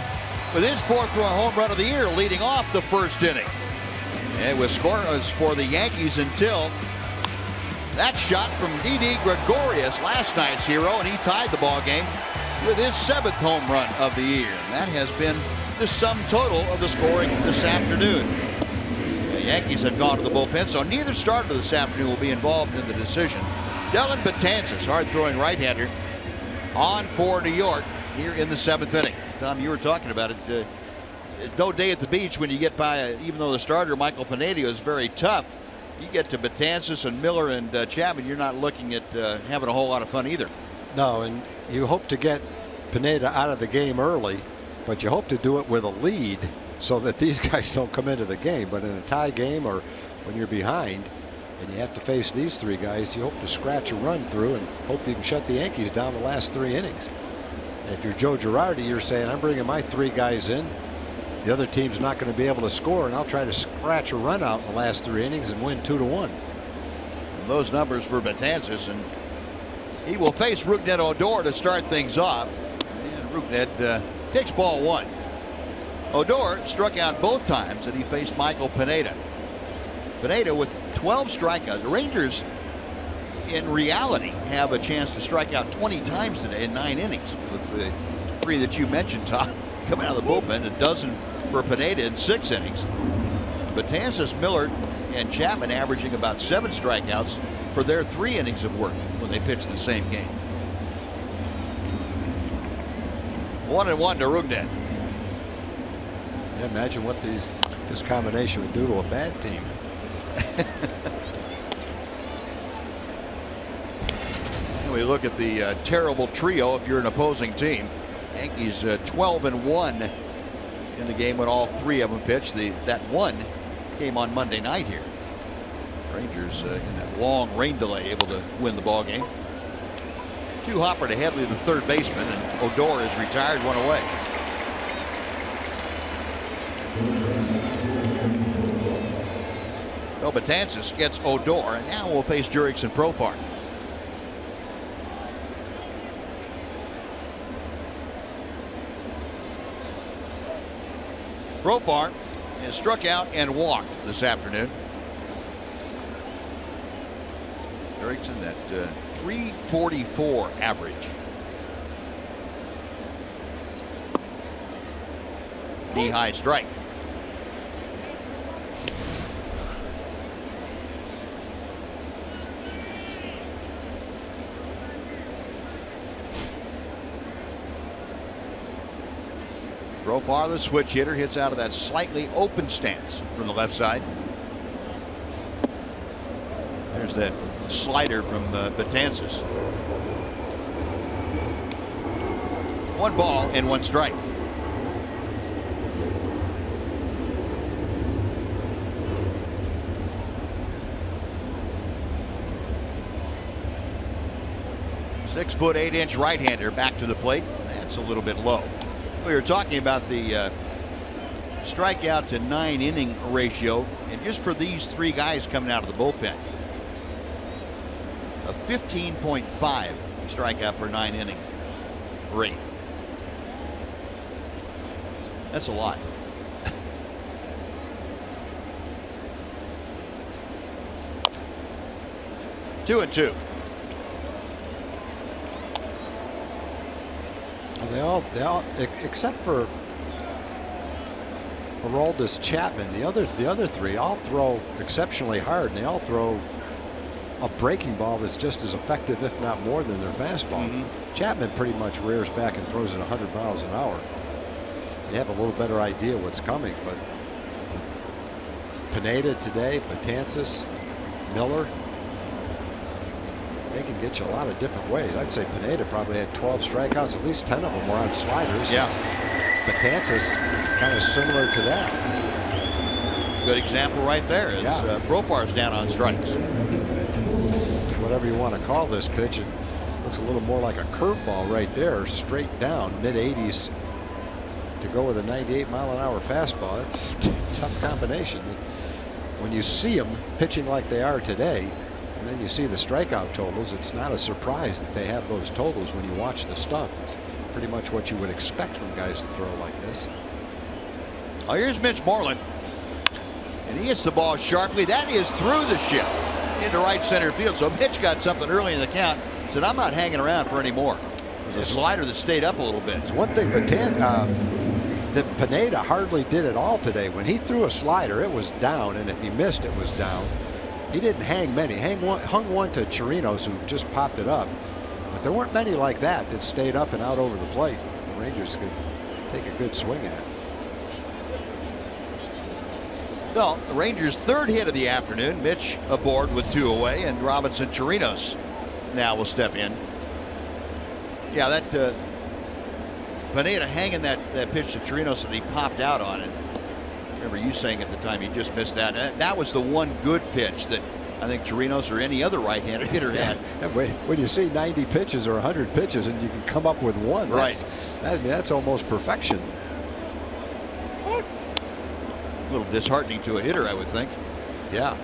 with his 4th home run of the year, leading off the first inning. It was scoreless for the Yankees until that shot from Didi Gregorius, last night's hero, and he tied the ball game with his 7th home run of the year. And that has been the sum total of the scoring this afternoon. The Yankees have gone to the bullpen, so neither starter this afternoon will be involved in the decision. Dellin Betances, hard-throwing right-hander, on for New York here in the 7th inning. Tom, you were talking about it. It's no day at the beach when you get by, even though the starter, Michael Pineda, is very tough. You get to Betances and Miller and Chapman, you're not looking at having a whole lot of fun either. No, and you hope to get Pineda out of the game early, but you hope to do it with a lead so that these guys don't come into the game. But in a tie game or when you're behind, and you have to face these 3 guys, you hope to scratch a run through and hope you can shut the Yankees down the last 3 innings. If you're Joe Girardi, you're saying, I'm bringing my 3 guys in. The other team's not going to be able to score, and I'll try to scratch a run out in the last 3 innings and win 2-1. Those numbers for Betances, and He will face Rougned Odor to start things off. And Rougned takes ball 1. Odor struck out both times, and he faced Michael Pineda. Pineda with 12 strikeouts. The Rangers, in reality, have a chance to strike out 20 times today in 9 innings, with the 3 that you mentioned, Tom, coming out of the bullpen, a dozen for Pineda in 6 innings. Betances, Miller, and Chapman averaging about 7 strikeouts for their 3 innings of work when they pitched the same game. 1-1 to Rougned. Yeah, imagine what this combination would do to a bad team. And we look at the terrible trio if you're an opposing team. Yankees 12-1 in the game when all 3 of them pitched. That one came on Monday night here. Rangers in that long rain delay able to win the ball game. 2 hopper to Headley, the third baseman, and Odor is retired, 1 away. Well, Betances gets Odor, and now we'll face Jurickson Profar. Profar is struck out and walked this afternoon. Jurickson at .344 average. Knee-high strike. Profar, the switch hitter, hits out of that slightly open stance from the left side. There's that slider from Betances. 1 ball and 1 strike. Six-foot, 8-inch right-hander back to the plate. That's a little bit low. We were talking about the strikeout to 9 inning ratio, and just for these 3 guys coming out of the bullpen, a 15.5 strikeout per 9 inning rate. That's a lot. Two and two. They all, except for Aroldis Chapman, the other 3 all throw exceptionally hard, and they all throw a breaking ball that's just as effective, if not more, than their fastball. Chapman pretty much rears back and throws it 100 miles an hour. So you have a little better idea what's coming. But Pineda today, Betances, Miller, they can get you a lot of different ways. I'd say Pineda probably had 12 strikeouts. At least 10 of them were on sliders. Yeah. Betances kind of similar to that. Good example right there is Profar's down on strikes. Whatever you want to call this pitch, it looks a little more like a curveball right there, straight down, mid-80s to go with a 98-mile-an-hour fastball. It's a tough combination. When you see them pitching like they are today, and then you see the strikeout totals, it's not a surprise that they have those totals when you watch the stuff. It's pretty much what you would expect from guys to throw like this. Oh, here's Mitch Moreland, and he hits the ball sharply. That is through the shift into right center field. So Mitch got something early in the count. Said, I'm not hanging around for any more. It was a slider that stayed up a little bit. It's one thing, but that Pineda hardly did it all today. When he threw a slider, it was down, and if he missed, it was down. He didn't hang many. Hung one to Chirinos, who just popped it up. But there weren't many like that stayed up and out over the plate that the Rangers could take a good swing at. Well, the Rangers' 3rd hit of the afternoon. Mitch aboard with 2 away, and Robinson Chirinos now will step in. Yeah, that Pineda hanging that pitch to Chirinos that he popped out on it. Remember you saying at the time he just missed that. That was the one good pitch that I think Chirinos or any other right-handed hitter had. When you see 90 pitches or 100 pitches and you can come up with one, that's almost perfection. A little disheartening to a hitter, I would think. Yeah,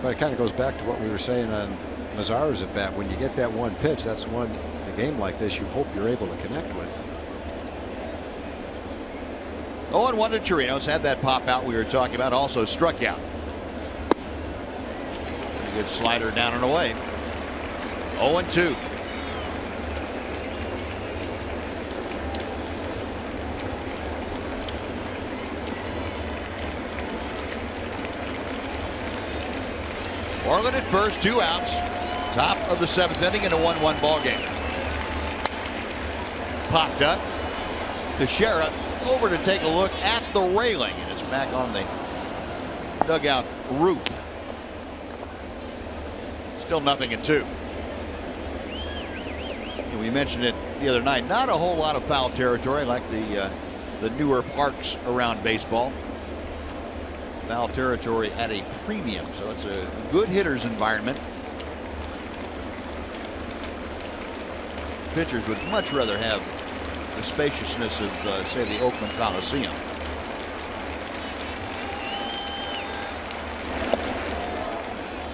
but it kind of goes back to what we were saying on Mazara's at bat. When you get that one pitch, that's one in a game like this you hope you're able to connect with. 0-1 to Chirinos. Had that pop out we were talking about. Also struck out. Pretty good slider down and away. 0-2. Orland at first, 2 outs. Top of the 7th inning in a 1-1 ball game. Popped up. Teixeira over to take a look at the railing, and it's back on the dugout roof. Still 0-2. And we mentioned it the other night. Not a whole lot of foul territory like the newer parks around baseball. Foul territory at a premium, so it's a good hitter's environment. Pitchers would much rather have the spaciousness of, say, the Oakland Coliseum.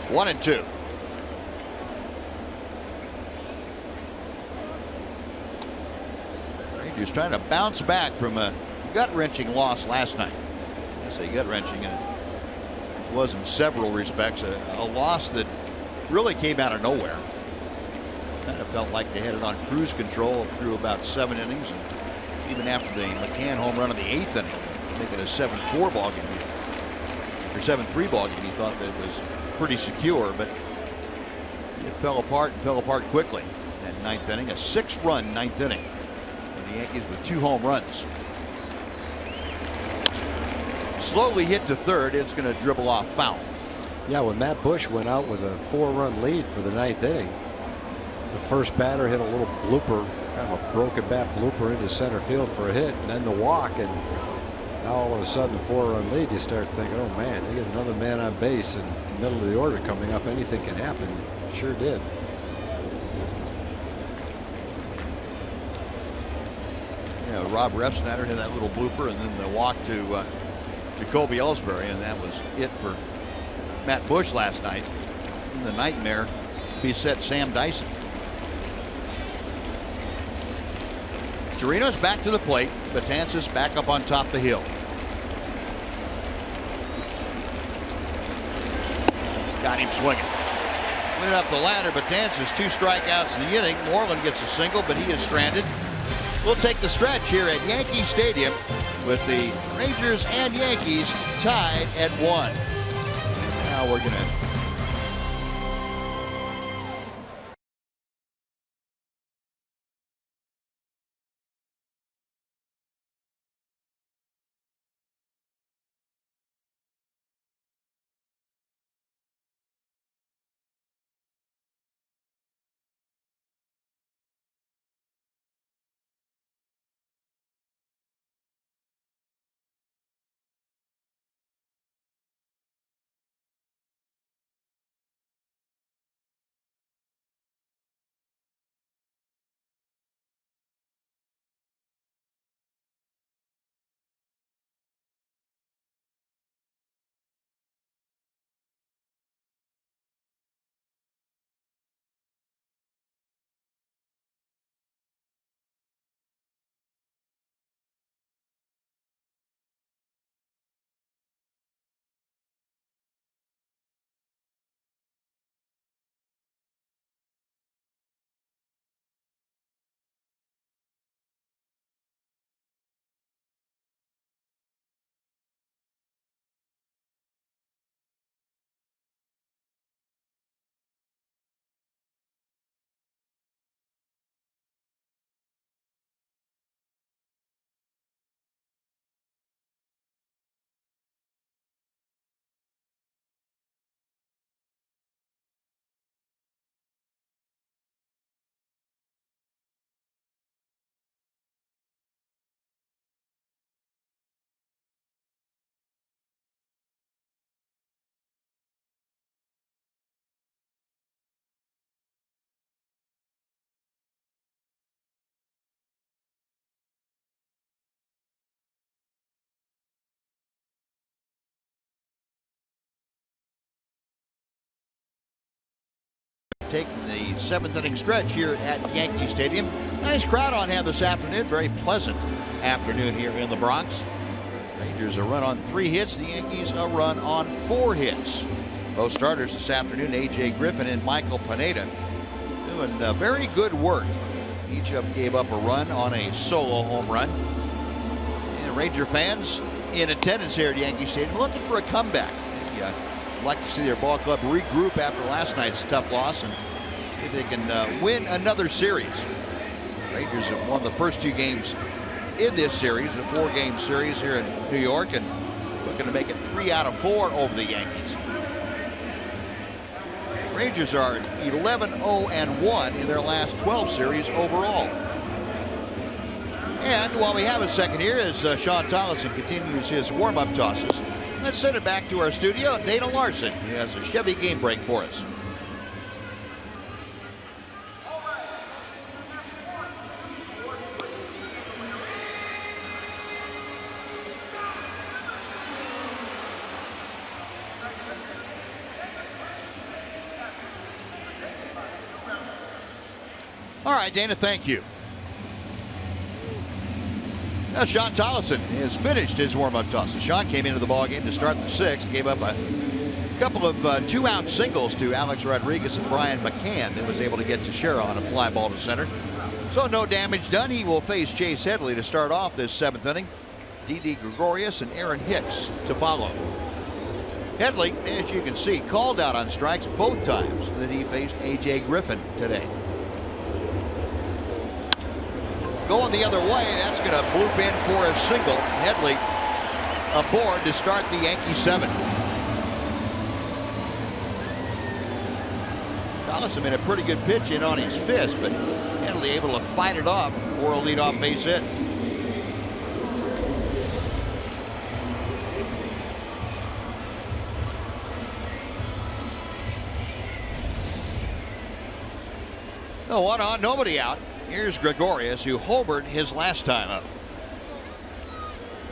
One and two. Rangers trying to bounce back from a gut-wrenching loss last night. I say gut-wrenching, and it was in several respects a loss that really came out of nowhere. Kind of felt like they had it on cruise control through about 7 innings, and even after the McCann home run in the 8th inning, making a 7-4 ball game or 7-3 ball game, he thought that it was pretty secure, but it fell apart and fell apart quickly. That 9th inning, a 6-run 9th inning, and the Yankees with 2 home runs. Slowly hit to third. It's going to dribble off foul. Yeah, when Matt Bush went out with a 4-run lead for the 9th inning, the first batter hit a little blooper, kind of a broken bat blooper into center field for a hit, and then the walk, and now all of a sudden 4-run lead, you start thinking, oh man, they get another man on base in the middle of the order coming up. Anything can happen. Sure did. Yeah, Rob Refsnyder had that little blooper, and then the walk to Jacoby Ellsbury, and that was it for Matt Bush last night. And the nightmare beset Sam Dyson. Chirinos back to the plate. Betances back up on top of the hill. Got him swinging. Went up the ladder. Betances 2 strikeouts in the inning. Moreland gets a single, but he is stranded. We'll take the stretch here at Yankee Stadium with the Rangers and Yankees tied at 1. Now we're going to taking the seventh inning stretch here at Yankee Stadium. Nice crowd on hand this afternoon. Very pleasant afternoon here in the Bronx. Rangers a run on 3 hits. The Yankees a run on 4 hits. Both starters this afternoon, A.J. Griffin and Michael Pineda, doing very good work. Each of them gave up a run on a solo home run. And Ranger fans in attendance here at Yankee Stadium looking for a comeback. I'd like to see their ball club regroup after last night's tough loss and see if they can win another series. Rangers have won the first 2 games in this series, a 4-game series here in New York, and looking to make it 3 out of 4 over the Yankees. Rangers are 11-0-1 in their last 12 series overall. And while we have a second here, as Sean Tollison continues his warm-up tosses, let's send it back to our studio. Dana Larson, who has a Chevy game break for us. All right, Dana, thank you. Now, Sean Tollison has finished his warm-up tosses. Sean came into the ballgame to start the 6th, gave up a couple of 2-out singles to Alex Rodriguez and Brian McCann, and was able to get Teixeira on a fly ball to center. So no damage done. He will face Chase Headley to start off this 7th inning. Didi Gregorius and Aaron Hicks to follow. Headley, as you can see, called out on strikes both times that he faced A.J. Griffin today. Going the other way, that's going to bloop in for a single. Headley aboard to start the Yankee 7th. Tollison made a pretty good pitch in on his fist, but Headley able to fight it off for a leadoff base hit. No, 1 on, nobody out. Here's Gregorius, who homered his last time up.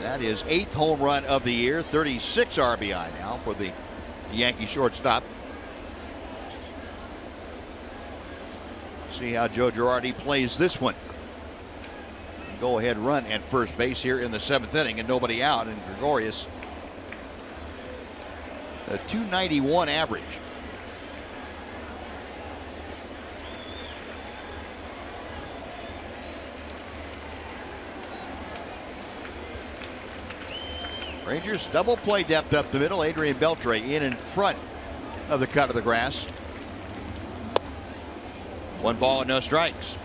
That is 8th home run of the year, 36 RBI now for the Yankee shortstop. See how Joe Girardi plays this one. Go ahead run at first base here in the 7th inning and nobody out, and Gregorius a .291 average. Rangers double play depth up the middle. Adrian Beltre in front of the cut of the grass. 1 ball and no strikes.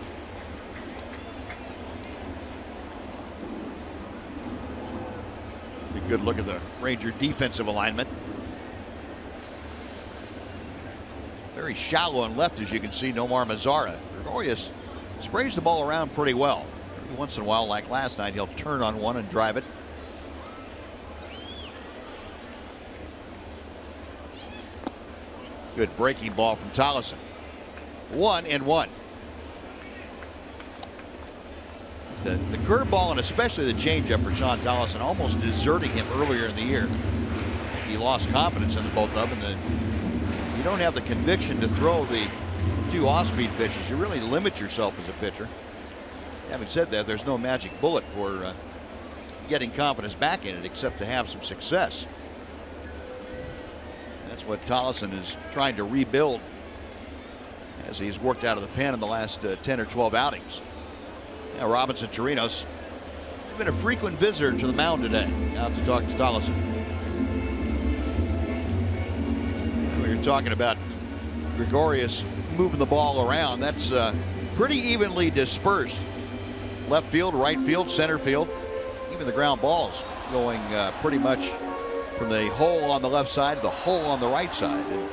A good look at the Ranger defensive alignment. Very shallow and left, as you can see. Nomar Mazara. Gregorius sprays the ball around pretty well. Every once in a while, like last night, he'll turn on one and drive it. Good breaking ball from Tollison. 1-1. The curveball and especially the changeup for Sean Tollison almost deserting him earlier in the year. He lost confidence in both of them, and then you don't have the conviction to throw the 2 off-speed pitches. You really limit yourself as a pitcher. Having said that, there's no magic bullet for getting confidence back in it except to have some success. That's what Tollison is trying to rebuild as he's worked out of the pen in the last 10 or 12 outings. Now Robinson Chirinos has been a frequent visitor to the mound today, out to talk to Tollison. We were talking about Gregorius moving the ball around. That's pretty evenly dispersed. Left field, right field, center field. Even the ground balls going pretty much from the hole on the left side to the hole on the right side. And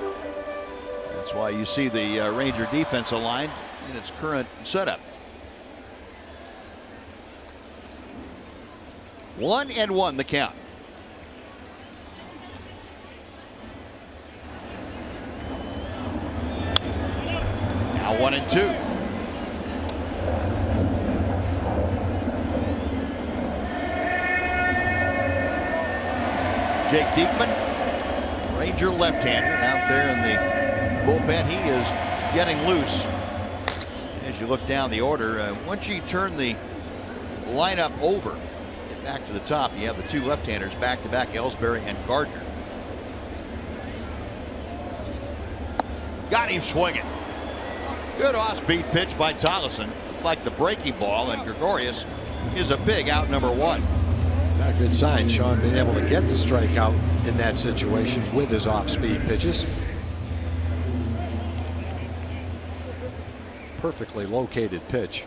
that's why you see the Ranger defense aligned in its current setup. 1-1 the count. Now 1-2. Jake Diekman, Ranger left-hander, out there in the bullpen. He is getting loose. As you look down the order, once you turn the lineup over, get back to the top, you have the two left-handers back-to-back, Ellsbury and Gardner. Got him swinging. Good off-speed pitch by Tollison, like the breaking ball, and Gregorius is a big out number one. Not a good sign, Sean, being able to get the strikeout in that situation with his off-speed pitches. Perfectly located pitch.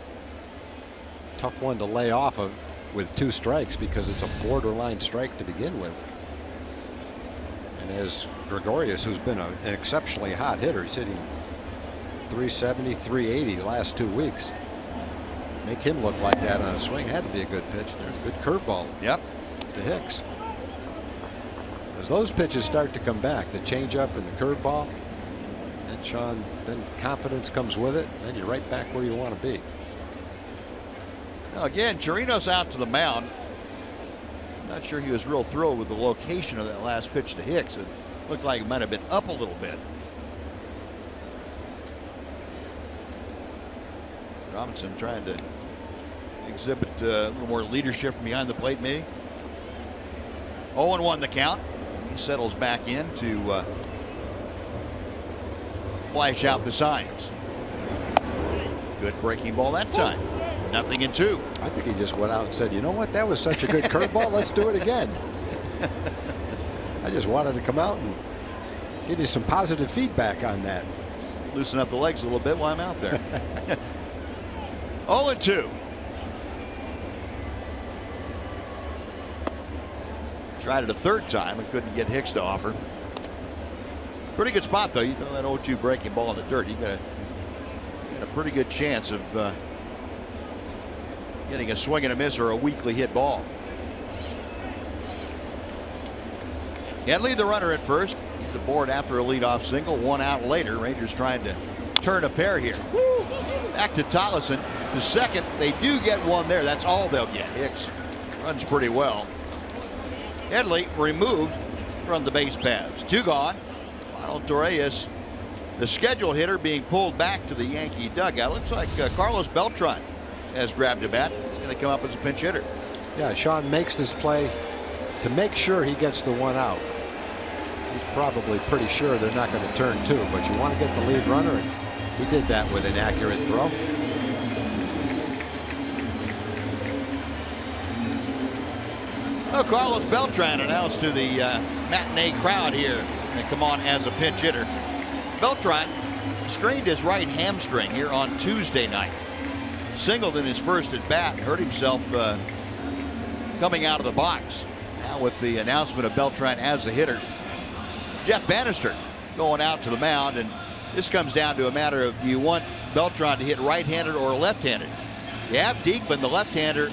Tough one to lay off of with 2 strikes because it's a borderline strike to begin with. And as Gregorius, who's been an exceptionally hot hitter, he's hitting 370, 380 the last 2 weeks. Make him look like that on a swing had to be a good pitch. There's a good curveball. Yep. To Hicks. As those pitches start to come back, the changeup and the curveball, and Sean, then confidence comes with it, and you're right back where you want to be. Now again, Chirinos out to the mound. Not sure he was real thrilled with the location of that last pitch to Hicks. It looked like it might have been up a little bit. Robinson trying to exhibit a little more leadership from behind the plate, maybe. 0-1 the count. He settles back in to flash out the signs. Good breaking ball that time. 0-2. I think he just went out and said, you know what, that was such a good curveball, let's do it again. I just wanted to come out and give you some positive feedback on that. Loosen up the legs a little bit while I'm out there. 0-2. Tried it a third time and couldn't get Hicks to offer. Pretty good spot though. You throw that 0-2 breaking ball in the dirt, you got a pretty good chance of getting a swing and a miss or a weakly hit ball. Headley the runner at first. He's aboard after a leadoff single. 1 out later. Rangers trying to turn a pair here. Back to Tollison to second. They do get one there. That's all they'll get. Hicks runs pretty well. Headley removed from the base paths. 2 gone. Ronald Torreyes, the scheduled hitter, being pulled back to the Yankee dugout. Looks like Carlos Beltran has grabbed a bat. He's going to come up as a pinch hitter. Yeah, Sean makes this play to make sure he gets the 1 out. He's probably pretty sure they're not going to turn 2, but you want to get the lead runner, and he did that with an accurate throw. Well, Carlos Beltran announced to the matinee crowd here and come on as a pinch hitter. Beltran strained his right hamstring here on Tuesday night. Singled in his first at bat, hurt himself coming out of the box. Now with the announcement of Beltran as a hitter, Jeff Bannister going out to the mound, and this comes down to a matter of, do you want Beltran to hit right-handed or left-handed? You have Diekman, the left-hander,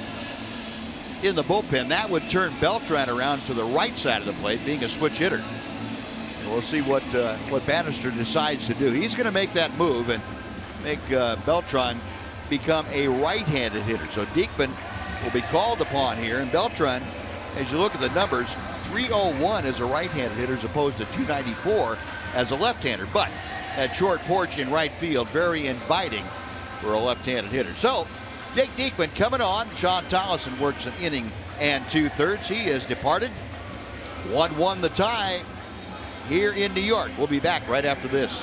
in the bullpen. That would turn Beltran around to the right side of the plate, being a switch hitter. And we'll see what Bannister decides to do. He's going to make that move and make Beltran become a right-handed hitter. So Diekman will be called upon here, and Beltran, as you look at the numbers, 301 as a right-handed hitter as opposed to 294 as a left-hander. But that short porch in right field, very inviting for a left-handed hitter. So Jake Diekman coming on. Sean Tollison works an inning and 2/3. He has departed. 1-1 the tie here in New York. We'll be back right after this.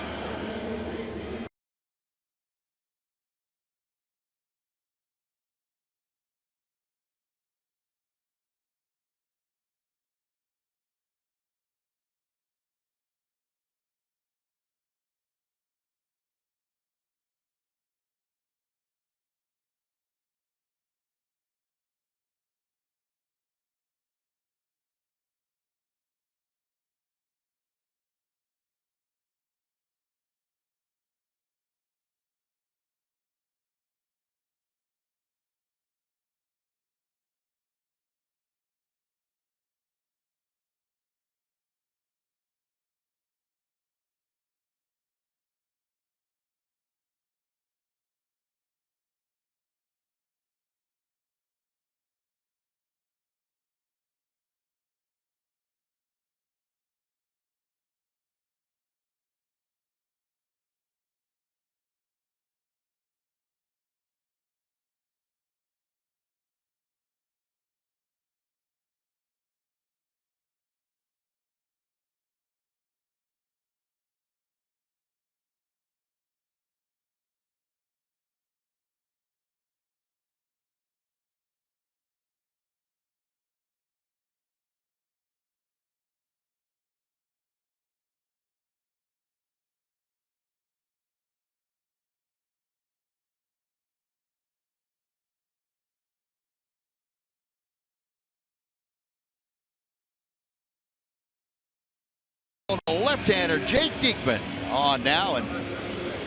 The left-hander Jake Diekman on now, and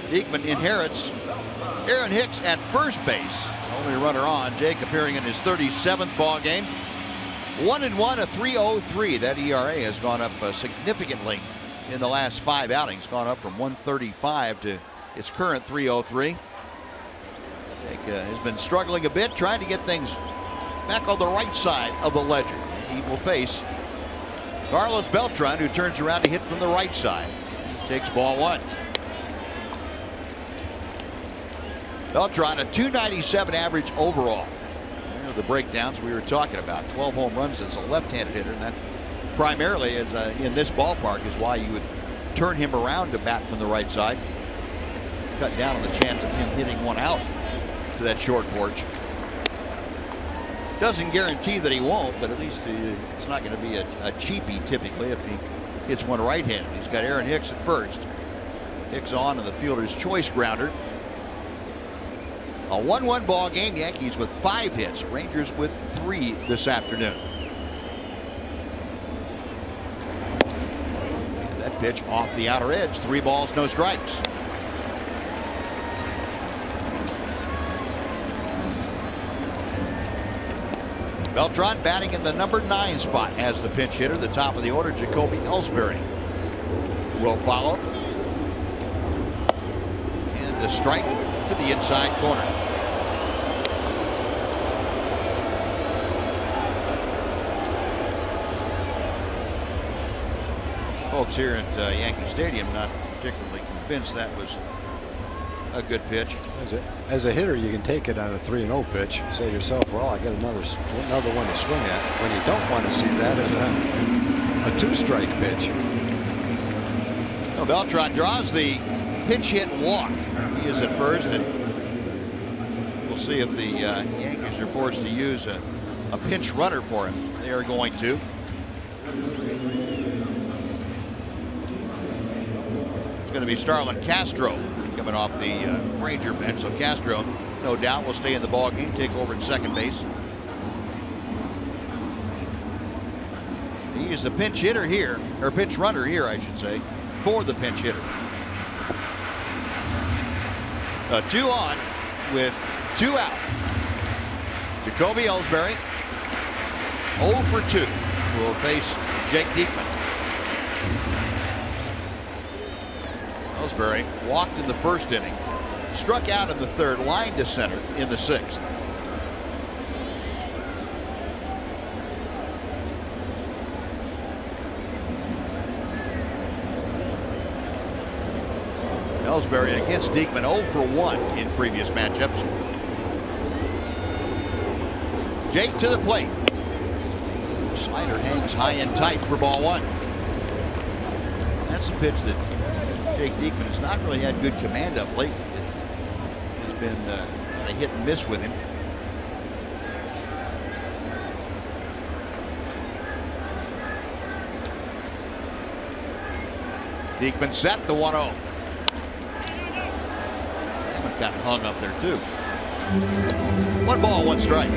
Diekman inherits Aaron Hicks at first base. Only runner on. Jake appearing in his 37th ball game. 1-1, a 3.03. That ERA has gone up significantly in the last 5 outings. Gone up from 1.35 to its current 3.03. Jake has been struggling a bit, trying to get things back on the right side of the ledger. He will face Carlos Beltran, who turns around to hit from the right side. Takes ball 1. Beltran, a .297 average overall. There are the breakdowns we were talking about. 12 home runs as a left-handed hitter, and that primarily is in this ballpark is why you would turn him around to bat from the right side. Cut down on the chance of him hitting one out to that short porch. Doesn't guarantee that he won't, but at least it's not going to be a cheapie typically if he hits one right-handed. He's got Aaron Hicks at first. Hicks on to the fielder's choice grounder. A 1-1 ball game. Yankees with 5 hits. Rangers with 3 this afternoon. That pitch off the outer edge. 3 balls, no strikes. Beltran batting in the number 9 spot as the pinch hitter. The top of the order, Jacoby Ellsbury will follow. And a strike to the inside corner. Folks here at Yankee Stadium not particularly convinced that was a good pitch. As a hitter, you can take it on a 3-0 pitch. Say to yourself, well, I got another one to swing at. When you don't want to see that as a 2-strike pitch. Well, Beltran draws the pitch hit walk. He is at first, and we'll see if the Yankees are forced to use a pinch runner for him. They are going to. It's going to be Starlin Castro coming off the Ranger bench. So Castro, no doubt, will stay in the ball game, take over at second base. He is the pinch hitter here, or pinch runner here, I should say, for the pinch hitter. 2 on with 2 out. Jacoby Ellsbury, 0 for 2, will face Jake Diekman. Ellsbury walked in the first inning, struck out in the 3rd, lined to center in the 6th. Ellsbury against Diekman, 0 for 1 in previous matchups. Jake to the plate. Slider hangs high and tight for ball 1. That's a pitch that Jake Diekman has not really had good command of lately. It has been kind of hit and miss with him. Diekman set the 1-0. Hammond got hung up there too. 1 ball, 1 strike.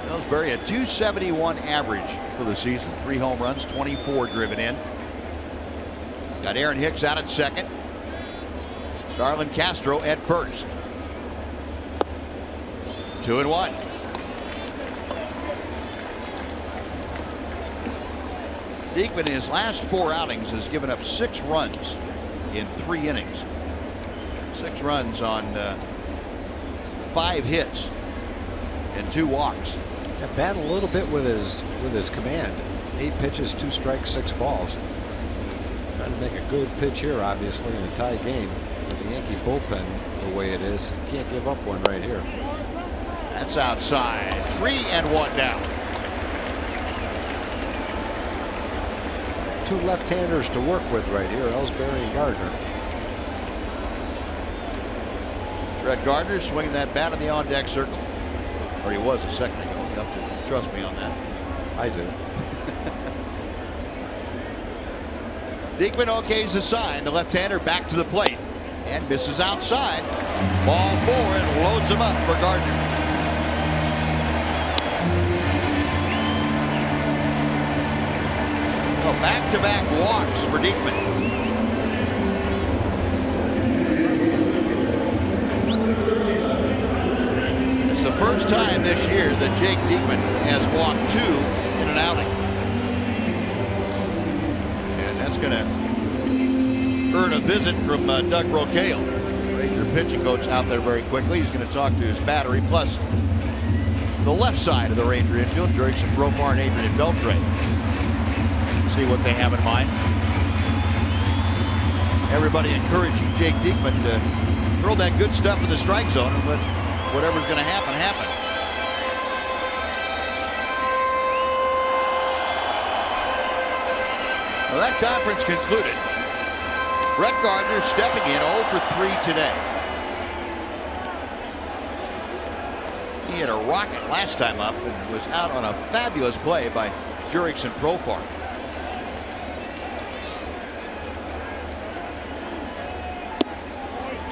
Ellsbury, a .271 average for the season. 3 home runs, 24 driven in. Got Aaron Hicks out at second. Starlin Castro at first. 2-1. Diekman in his last 4 outings has given up 6 runs in 3 innings. 6 runs on 5 hits and 2 walks. Yeah, battled a little bit with his command. 8 pitches, 2 strikes, 6 balls. Trying to make a good pitch here, obviously, in a tie game. With the Yankee bullpen the way it is, can't give up one right here. That's outside. 3-1 now. 2 left-handers to work with right here, Ellsbury and Gardner. Brett Gardner swinging that bat in the on-deck circle. Or he was a second ago. You have to trust me on that. I do. Diekman okays the sign. The left-hander back to the plate. And misses outside. Ball 4 and loads him up for Gardner. Well, back-to-back walks for Diekman. It's the first time this year that Jake Diekman has walked 2 in an outing. And that's going to earn a visit from Doug Brocail, Ranger pitching coach, out there very quickly. He's going to talk to his battery, plus the left side of the Ranger infield, Jurickson, Profar, and Adrian Beltre. See what they have in mind. Everybody encouraging Jake Diekman to throw that good stuff in the strike zone, but whatever's going to happen, happen. Well, that conference concluded. Brett Gardner stepping in 0 for 3 today. He had a rocket last time up and was out on a fabulous play by Jurickson Profar.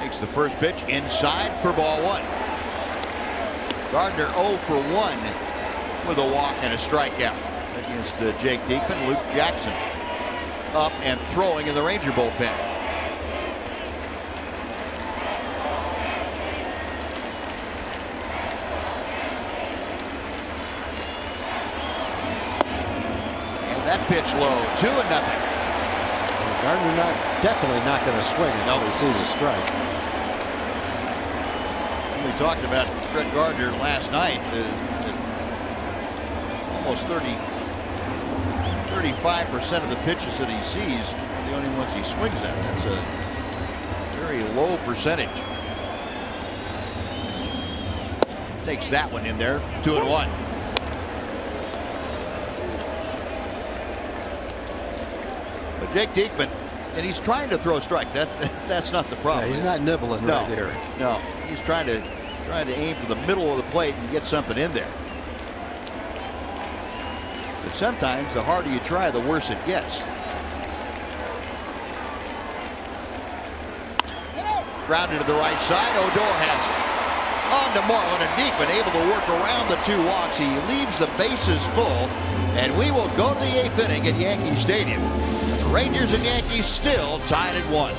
Takes the first pitch inside for ball 1. Gardner 0 for 1 with a walk and a strikeout against Jake Diekman. Luke Jackson up and throwing in the Ranger bullpen. That pitch low, 2-0. Gardner definitely not going to swing until he sees a strike. We talked about Brett Gardner last night. Almost 35% of the pitches that he sees are the only ones he swings at. That's a very low percentage. Takes that one in there, 2-1. Jake Diekman, and he's trying to throw a strike. That's not the problem. Yeah, he's not nibbling right here. No, he's trying to aim for the middle of the plate and get something in there. But sometimes the harder you try, the worse it gets. Grounded to the right side. Odor has it. On to Moreland, and Diekman able to work around the 2 walks. He leaves the bases full, and we will go to the 8th inning at Yankee Stadium. The Rangers and Yankees still tied at 1.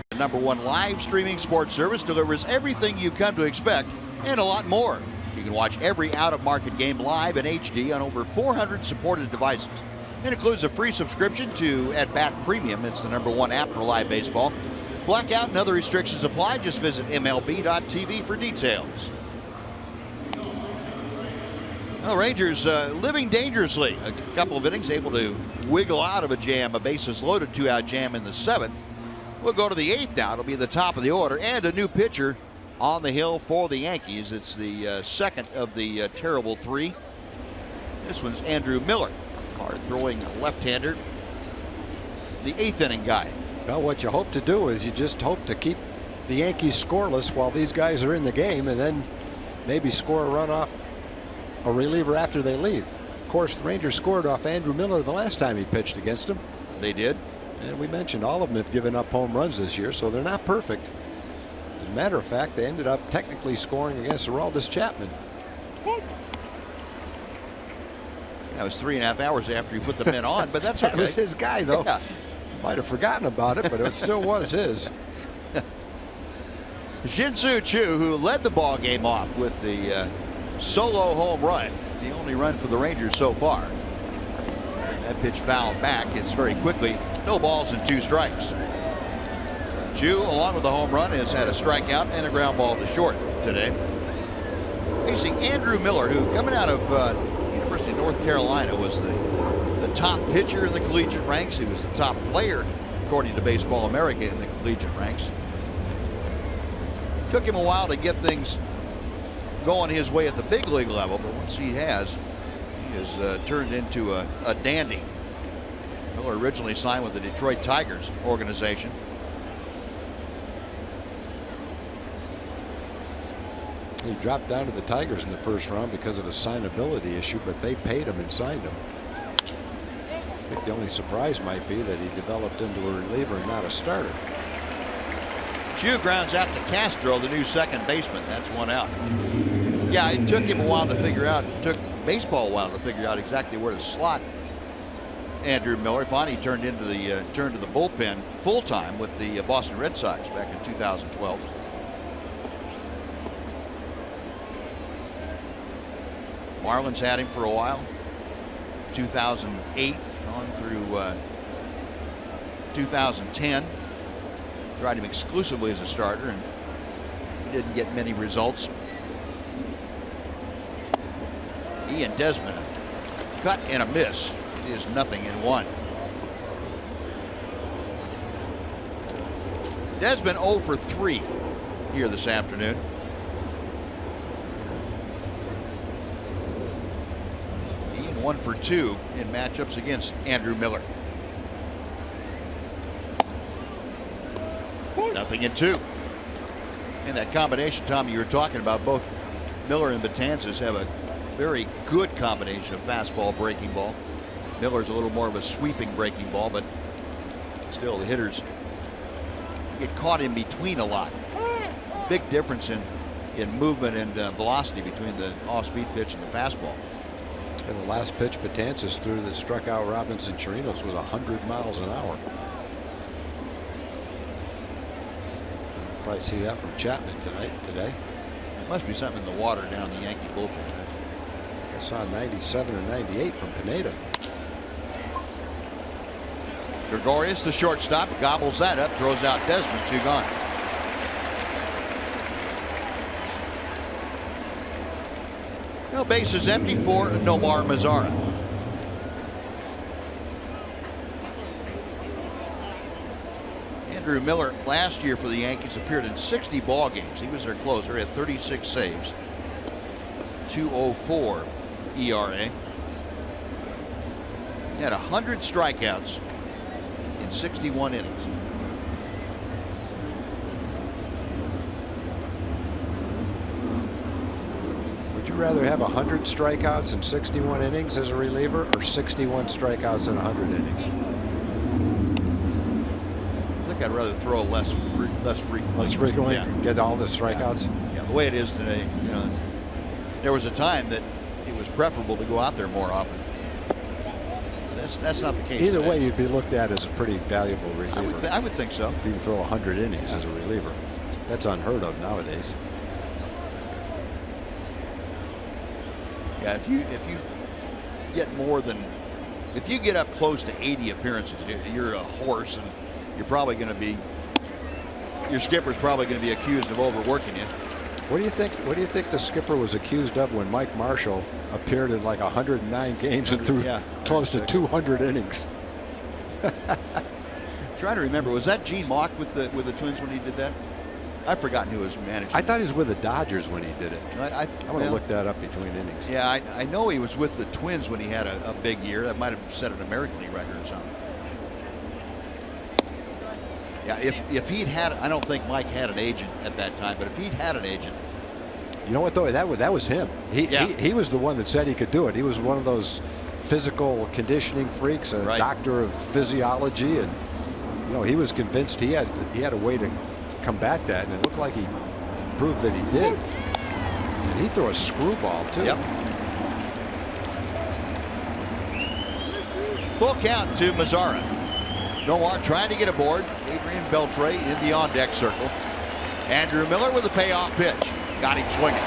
The #1 live streaming sports service delivers everything you've come to expect and a lot more. You can watch every out-of-market game live in HD on over 400 supported devices. It includes a free subscription to At Bat Premium. It's the #1 app for live baseball. Blackout and other restrictions apply. Just visit MLB.tv for details. Well, Rangers living dangerously. A couple of innings, able to wiggle out of a jam, a bases loaded 2-out jam in the 7th. We'll go to the 8th now. It'll be the top of the order, and a new pitcher on the hill for the Yankees. It's the second of the terrible three. This one's Andrew Miller, hard throwing left-hander, the 8th inning guy. Well, what you hope to do is you just hope to keep the Yankees scoreless while these guys are in the game, and then maybe score a run off a reliever after they leave. Of course, the Rangers scored off Andrew Miller the last time he pitched against them. They did. And we mentioned all of them have given up home runs this year, so they're not perfect. As a matter of fact, they ended up technically scoring against Aroldis Chapman. That was 3.5 hours after he put the men on, but that's okay. That was his guy, though. Yeah. Might have forgotten about it, but it still was his. Shin-Soo Choo, who led the ball game off with the solo home run, the only run for the Rangers so far. That pitch fouled back. It's very quickly 0 balls and 2 strikes. Choo, along with the home run, has had a strikeout and a ground ball to short today. Facing Andrew Miller, who coming out of University of North Carolina was the top pitcher in the collegiate ranks. He was the top player, according to Baseball America, in the collegiate ranks. Took him a while to get things going his way at the big league level, but once he has turned into a dandy. Miller originally signed with the Detroit Tigers organization. He dropped down to the Tigers in the first round because of a signability issue, but they paid him and signed him. I think the only surprise might be that he developed into a reliever and not a starter. Choo grounds out to Castro, the new second baseman. That's 1 out. Yeah, it took him a while to figure out. It took baseball a while to figure out exactly where to slot Andrew Miller. Finally turned to the bullpen full time with the Boston Red Sox back in 2012. Marlins had him for a while, 2008 on through 2010. Tried him exclusively as a starter and didn't get many results. He and Desmond, cut and a miss. It is 0-1. Desmond 0 for 3 here this afternoon. Ian 1 for 2 in matchups against Andrew Miller. 0-2. And that combination, Tommy, you were talking about, both Miller and Betances have a very good combination of fastball, breaking ball. Miller's a little more of a sweeping breaking ball, but still the hitters get caught in between a lot. Big difference in movement and velocity between the off-speed pitch and the fastball. And the last pitch Betances threw that struck out Robinson Chirinos was 100 miles an hour. Probably see that from Chapman today. It must be something in the water down the Yankee bullpen. I saw 97 or 98 from Pineda. Gregorius, the shortstop, gobbles that up, throws out Desmond, 2 gone. No bases empty for Nomar Mazara. Andrew Miller last year for the Yankees appeared in 60 ball games. He was their closer, had 36 saves, 2.04 ERA. He had 100 strikeouts in 61 innings. Would you rather have 100 strikeouts in 61 innings as a reliever, or 61 strikeouts in 100 innings? I think I'd rather throw less frequently. Less frequently? Yeah. Get all the strikeouts? Yeah, the way it is today, there was a time that it was preferable to go out there more often. That's not the case. Either today. way, you'd be looked at as a pretty valuable reliever. I would think so. If you can throw 100 innings as a reliever. That's unheard of nowadays. Yeah, if you get if you get up close to 80 appearances, you're a horse, and you're probably going to be, your skipper's probably going to be accused of overworking you. What do you think the skipper was accused of when Mike Marshall appeared in like 109 games and threw close to 200 innings? Trying to remember, was that Gene Mauch with the Twins when he did that? I've forgotten who was managing. I thought he was with the Dodgers when he did it. I'm going to look that up between innings. Yeah, I know he was with the Twins when he had a big year. That might have set an American League record or something. Yeah, if he'd had, I don't think Mike had an agent at that time, but if he'd had an agent. You know what, though? That was him. He was the one that said he could do it. He was one of those physical conditioning freaks, a doctor of physiology, and he was convinced he had a way to combat that, and it looked like he proved that he did. And he threw a screwball too. Yep. Full count to Mazzara. Nomar trying to get aboard. Adrian Beltre in the on-deck circle. Andrew Miller with a payoff pitch. Got him swinging.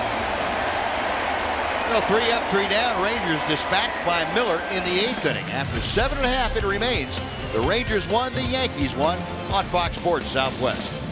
3 up, 3 down. Rangers dispatched by Miller in the 8th inning. After 7.5 it remains. The Rangers won, the Yankees won on Fox Sports Southwest.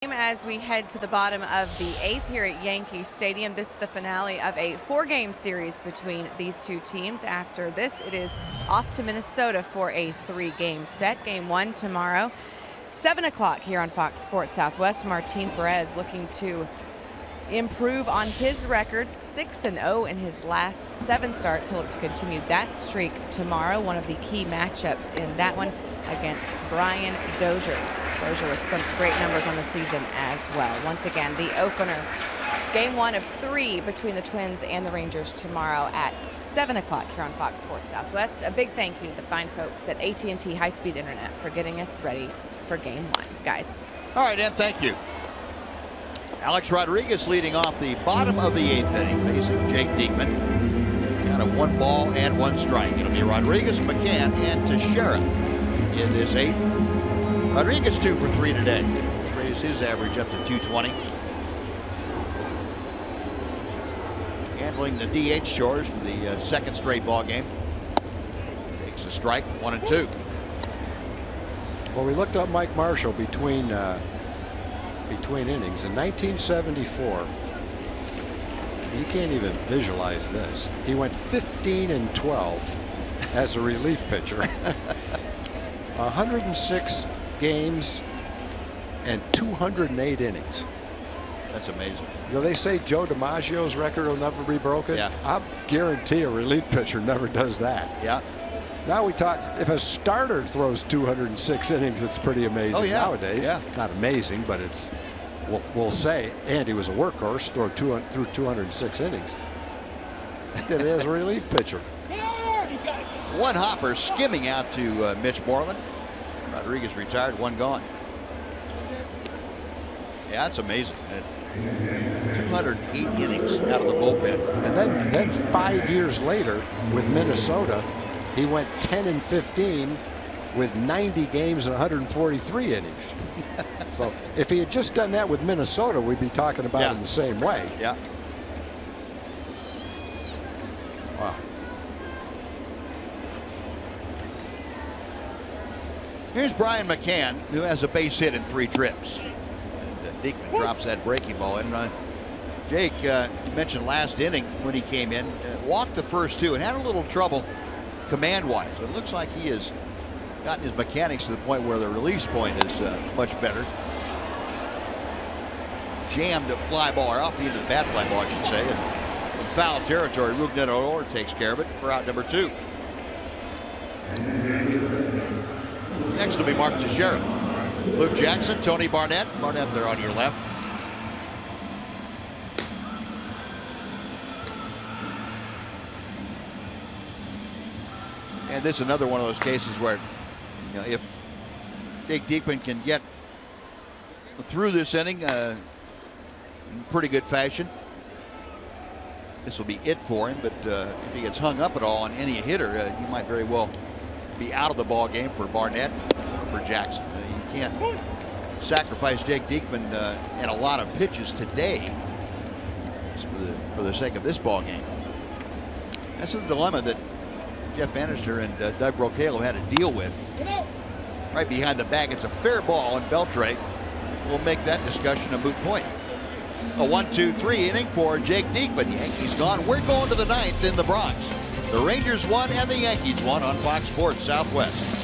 As we head to the bottom of the 8th here at Yankee Stadium, this is the finale of a 4-game series between these two teams. After this, it is off to Minnesota for a 3-game set. Game 1 tomorrow, 7 o'clock here on Fox Sports Southwest. Martin Perez looking to improve on his record, 6-0 in his last 7 starts. He'll look to continue that streak tomorrow. One of the key matchups in that one against Brian Dozier. Dozier with some great numbers on the season as well. Once again, the opener, game 1 of 3 between the Twins and the Rangers tomorrow at 7 o'clock here on Fox Sports Southwest. A big thank you to the fine folks at AT&T High-Speed Internet for getting us ready for game 1. Guys. All right, Ed, thank you. Alex Rodriguez leading off the bottom of the 8th inning, facing Jake Diekman. Got a 1 ball and 1 strike. It'll be Rodriguez, McCann, and Teixeira in this 8th. Rodriguez 2 for 3 today. Raised his average up to 220. Handling the DH chores for the 2nd straight ball game. Takes a strike, 1 and 2. Well, we looked up Mike Marshall between innings in 1974. You can't even visualize this. He went 15-12 as a relief pitcher. 106 games and 208 innings. That's amazing. They say Joe DiMaggio's record will never be broken. Yeah. I guarantee a relief pitcher never does that. Yeah. Now we talk, if a starter throws 206 innings, it's pretty amazing nowadays. Yeah. Not amazing, but it's, we'll say, and he was a workhorse, threw 206 innings. Did it as a relief pitcher. 1 hopper skimming out to Mitch Moreland. Rodriguez retired, 1 gone. Yeah, it's amazing. 208 innings out of the bullpen. And then 5 years later with Minnesota, he went 10-15 with 90 games and 143 innings. So if he had just done that with Minnesota, we'd be talking about him the same way. Yeah. Wow. Here's Brian McCann, who has a base hit in 3 trips. And Diekman drops that breaking ball in. Jake, you mentioned last inning when he came in, walked the first 2 and had a little trouble command-wise. It looks like he has gotten his mechanics to the point where the release point is much better. Jammed a fly ball, or off the end of the bat fly ball, I should say. And in foul territory, Rougned takes care of it for out number 2. Next will be Mark Teixeira. Luke Jackson, Tony Barnett. Barnett there on your left. And this is another one of those cases where, you know, if Jake Diekman can get through this inning in pretty good fashion, this will be it for him. But if he gets hung up at all on any hitter, he might very well be out of the ball game for Barnett or for Jackson. You can't sacrifice Jake Diekman and a lot of pitches today just for the sake of this ball game. That's the dilemma that Jeff Bannister and Doug Brocalo had to deal with. Right behind the bag, it's a fair ball, and Beltre will make that discussion a moot point. A 1-2-3 inning for Jake Diekman. Yankees gone. We're going to the 9th in the Bronx. The Rangers won and the Yankees won on Fox Sports Southwest.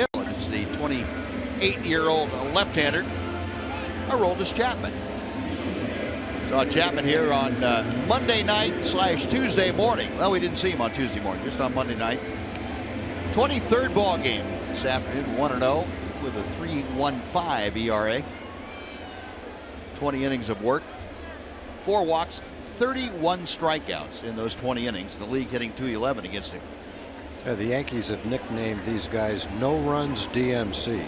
It's the 28-year-old left-hander, Aroldis Chapman. Saw Chapman here on Monday night / Tuesday morning. Well, we didn't see him on Tuesday morning, just on Monday night. 23rd ball game this afternoon, 1-0 with a 3.15 ERA. 20 innings of work, 4 walks, 31 strikeouts in those 20 innings. The league hitting .211 against him. The Yankees have nicknamed these guys No Runs DMC.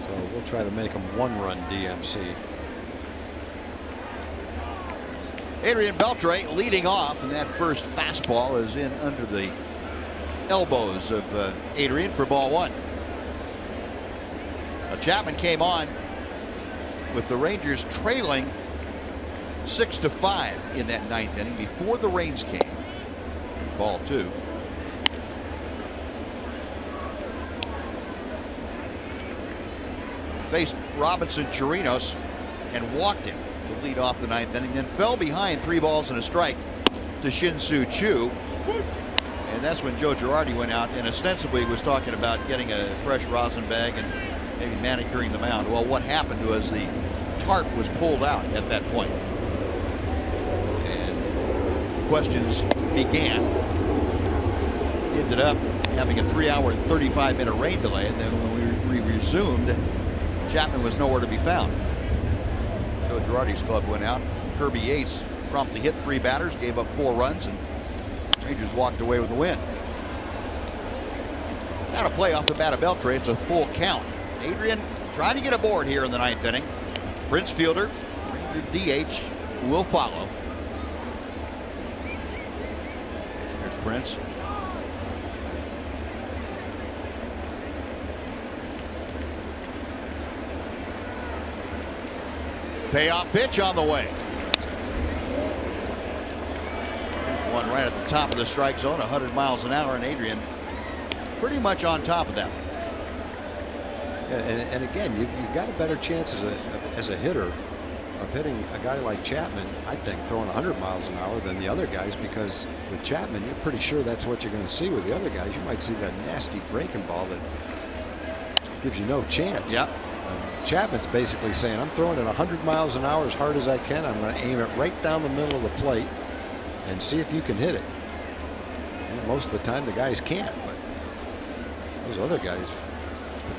So we'll try to make them 1-run DMC. Adrian Beltre leading off, and that first fastball is in under the elbows of Adrian for ball 1. Now Chapman came on with the Rangers trailing 6-5 in that 9th inning before the rains came. Ball 2. faced Robinson Chirinos and walked him to lead off the 9th inning, then fell behind 3 balls and a strike to Shin-Soo Choo. And that's when Joe Girardi went out and ostensibly was talking about getting a fresh rosin bag and maybe manicuring the mound. Well, what happened was the tarp was pulled out at that point. And questions began. He ended up having a 3-hour and 35-minute rain delay, and then when we resumed, Chapman was nowhere to be found. Joe Girardi's club went out. Kirby Yates promptly hit 3 batters, gave up 4 runs, and Rangers walked away with the win. Now to play off the bat of Beltre, it's a full count. Adrian trying to get aboard here in the 9th inning. Prince fielder, Ranger DH will follow. There's Prince. Payoff pitch on the way. There's one right at the top of the strike zone, 100 miles an hour, and Adrian pretty much on top of that. Yeah, and again, you've got a better chance as a hitter of hitting a guy like Chapman, I think, throwing 100 miles an hour than the other guys, because with Chapman, you're pretty sure that's what you're going to see. With the other guys, you might see that nasty breaking ball that gives you no chance. Yep. Chapman's basically saying, I'm throwing it 100 miles an hour as hard as I can. I'm going to aim it right down the middle of the plate and see if you can hit it. And most of the time, the guys can't. But those other guys,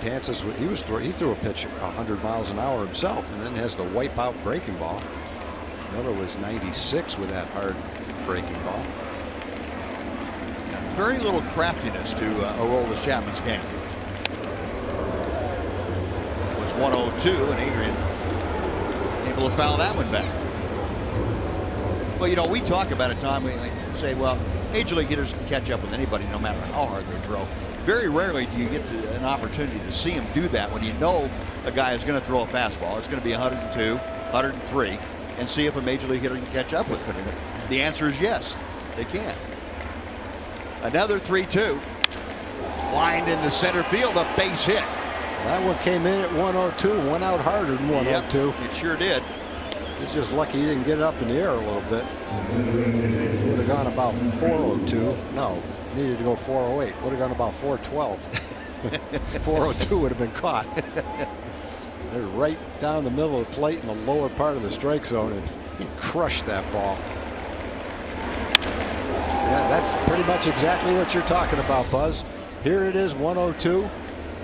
Betances, he threw a pitch 100 miles an hour himself, and then has the wipeout breaking ball. Miller was 96 with that hard breaking ball. Yeah, very little craftiness to Aroldis Chapman's game. 102, and Adrian able to foul that one back. Well, you know, we talk about it, Tom. We say, well, Major League hitters can catch up with anybody no matter how hard they throw. Very rarely do you get an opportunity to see him do that when you know a guy is going to throw a fastball. It's going to be 102, 103, and see if a Major League hitter can catch up with it. And the answer is yes, they can. Another 3-2. Lined into center field, a base hit. That one came in at 102, went out harder than 102. Yep, it sure did. He's just lucky he didn't get it up in the air a little bit. Would have gone about 402. No, needed to go 408. Would have gone about 412. 402 would have been caught. They're right down the middle of the plate in the lower part of the strike zone, and he crushed that ball. Yeah, that's pretty much exactly what you're talking about, Buzz. Here it is, 102.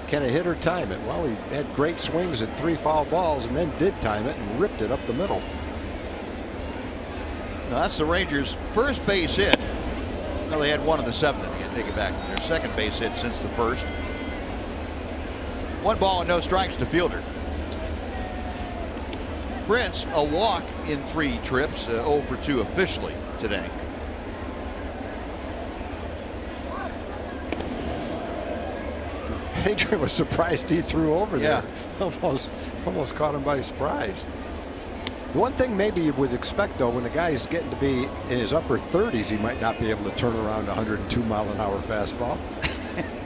Can a hitter time it? Well, he had great swings at 3 foul balls and then did time it and ripped it up the middle. Now that's the Rangers' first base hit. Well, they had one in the 7th. You can take it back. Their second base hit since the first. 1 ball and no strikes to fielder. Prince, a walk in 3 trips, 0 for 2 officially today. Adrian was surprised he threw over there. Almost caught him by surprise. The one thing maybe you would expect, though, when the guy's getting to be in his upper 30s, he might not be able to turn around a 102 mile an hour fastball.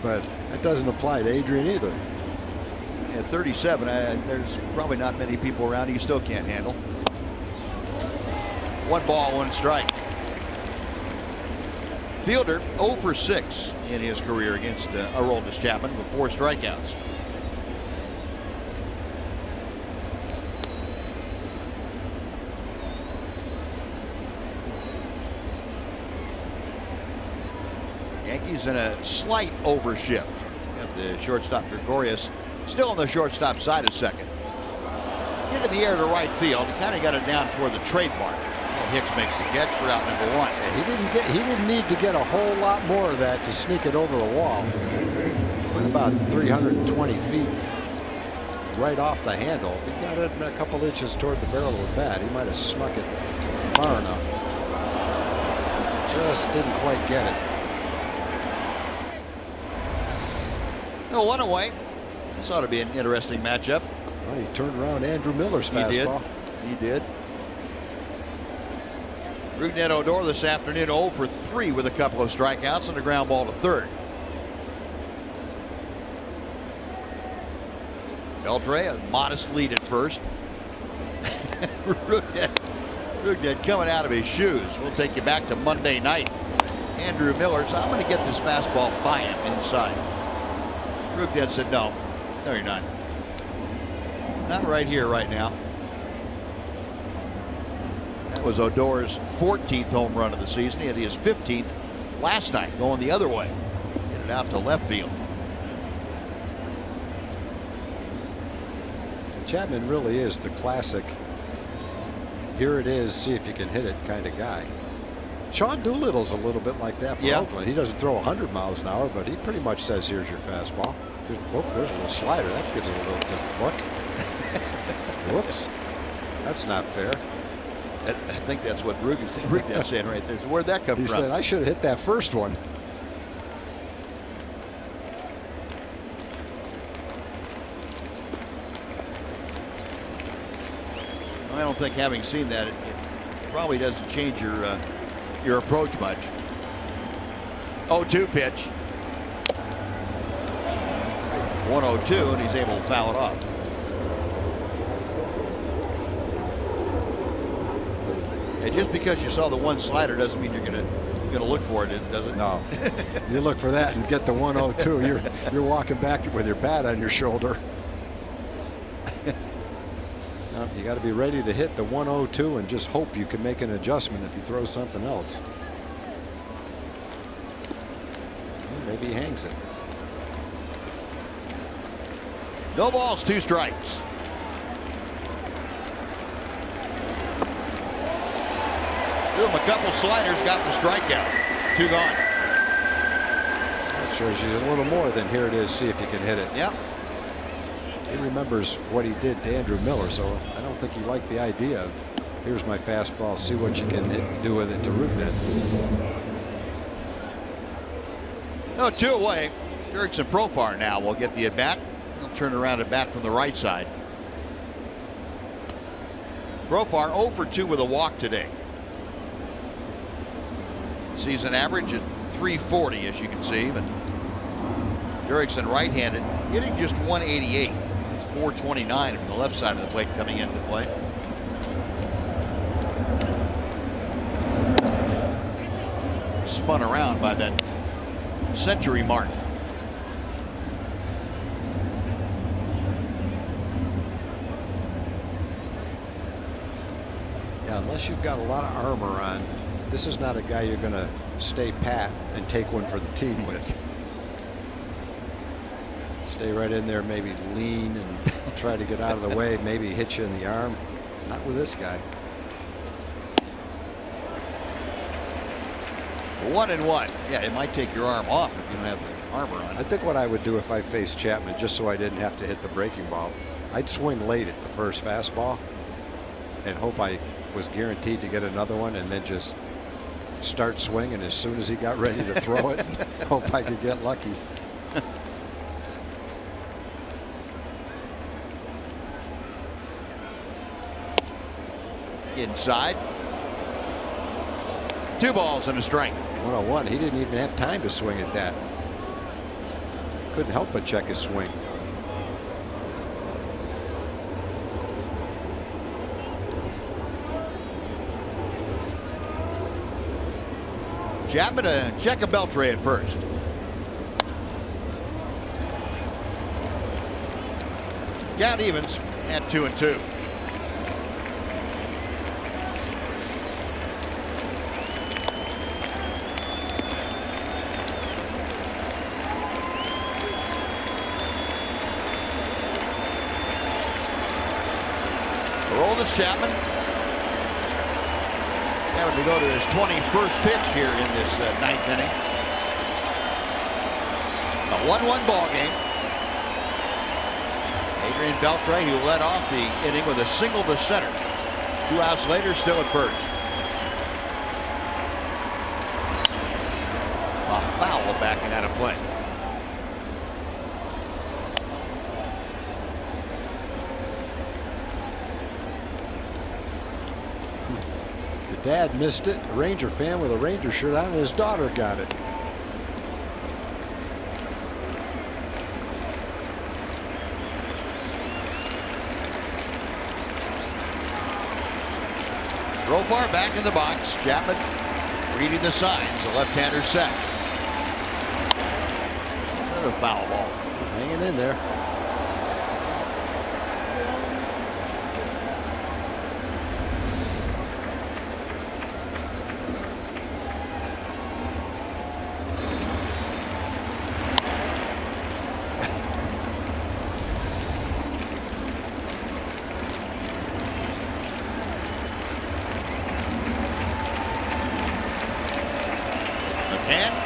But that doesn't apply to Adrian either. At 37, there's probably not many people around he still can't handle. 1 ball, 1 strike. Fielder 0 for 6 in his career against Aroldis Chapman with 4 strikeouts. Yankees in a slight overshift. Got the shortstop Gregorius still on the shortstop side of second. Into the air to right field. He kind of got it down toward the trademark. Hicks makes the catch for out number 1. He didn't need to get a whole lot more of that to sneak it over the wall. Went about 320 feet right off the handle. If he got it a couple inches toward the barrel of the bat, he might have snuck it far enough. Just didn't quite get it. No, 1 away. This ought to be an interesting matchup. Well, he turned around Andrew Miller's fastball. He did. Rougned Odor this afternoon 0 for 3 with a couple of strikeouts and a ground ball to third. Beltre, a modest lead at first. Rugnet coming out of his shoes. We'll take you back to Monday night. Andrew Miller said, I'm going to get this fastball by him inside. Rugnet said, no, you're not. Not right here, right now. That was Odor's 14th home run of the season. He had his 15th last night, going the other way. Get it out to left field. Chapman really is the classic, here it is, see if you can hit it kind of guy. Sean Doolittle's a little bit like that for Oakland. He doesn't throw 100 miles an hour, but he pretty much says, here's your fastball. There's a little slider. That gives it a little different look. Whoops. That's not fair. I think that's what Rugnet's saying right there. So where'd that come from? He said, I should have hit that first one. I don't think, having seen that, it probably doesn't change your approach much. 0-2 pitch. 1-0-2, and he's able to foul it off. And just because you saw the one slider doesn't mean you're gonna look for it, does it? No. You look for that and get the 1-0-2. You're walking back with your bat on your shoulder. No, you got to be ready to hit the 1-0-2 and just hope you can make an adjustment if he throws something else. Maybe he hangs it. No balls, 2 strikes. Threw him a couple sliders, got the strikeout. 2 gone. That shows you a little more than here it is, see if you can hit it. Yep. He remembers what he did to Andrew Miller, so I don't think he liked the idea of, here's my fastball, see what you can do with it to Rugnet. No, 2 away. Jurickson Profar now will get the at bat. He'll turn around at bat from the right side. Profar 0 for 2 with a walk today. Season average at 340, as you can see, but Jurickson right-handed, hitting just 188. He's 429 from the left side of the plate coming into play. Spun around by that century mark. Yeah, unless you've got a lot of armor on, this is not a guy you're going to stay pat and take one for the team with. Stay right in there, maybe lean and try to get out of the way, maybe hit you in the arm. Not with this guy. 1-1. Yeah, it might take your arm off if you don't have the armor on. I think what I would do if I faced Chapman, just so I didn't have to hit the breaking ball, I'd swing late at the first fastball and hope I was guaranteed to get another one, and then just start swinging as soon as he got ready to throw it. Hope I could get lucky. Inside. 2 balls and a strike. 1-0-1. He didn't even have time to swing at that. Couldn't help but check his swing. Chapman to check a Beltre at first. Count evens at 2-2. Aroldis Chapman having to go to his 21st pitch here in this 9th inning. A 1-1 ball game. Adrian Beltre, who led off the inning with a single to center. 2 outs later, still at first. A foul backing out of play. Dad missed it. A Ranger fan with a Ranger shirt on, and his daughter got it. Throw far back in the box. Chapman reading the signs. The left-hander set. Another foul ball. Hanging in there.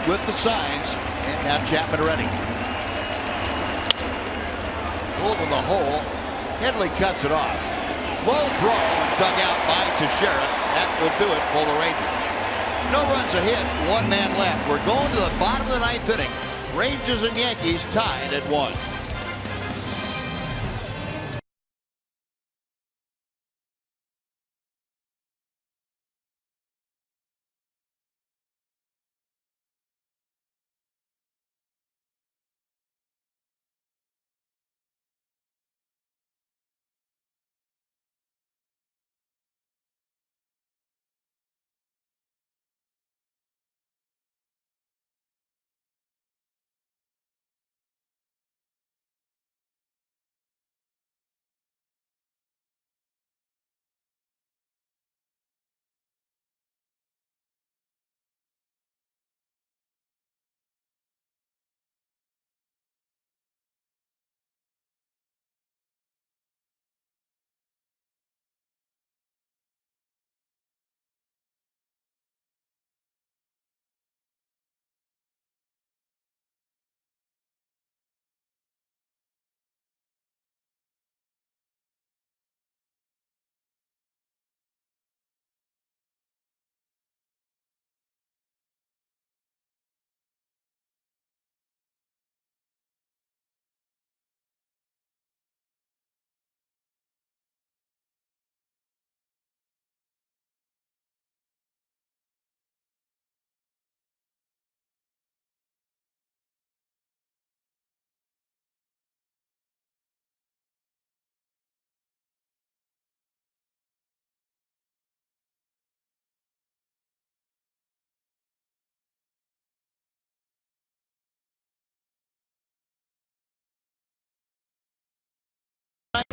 With the signs, and now Chapman ready. Pulled in the hole. Headley cuts it off. Low throw, dug out by Teixeira. That will do it for the Rangers. No runs a hit, one man left. We're going to the bottom of the ninth inning. Rangers and Yankees tied at 1.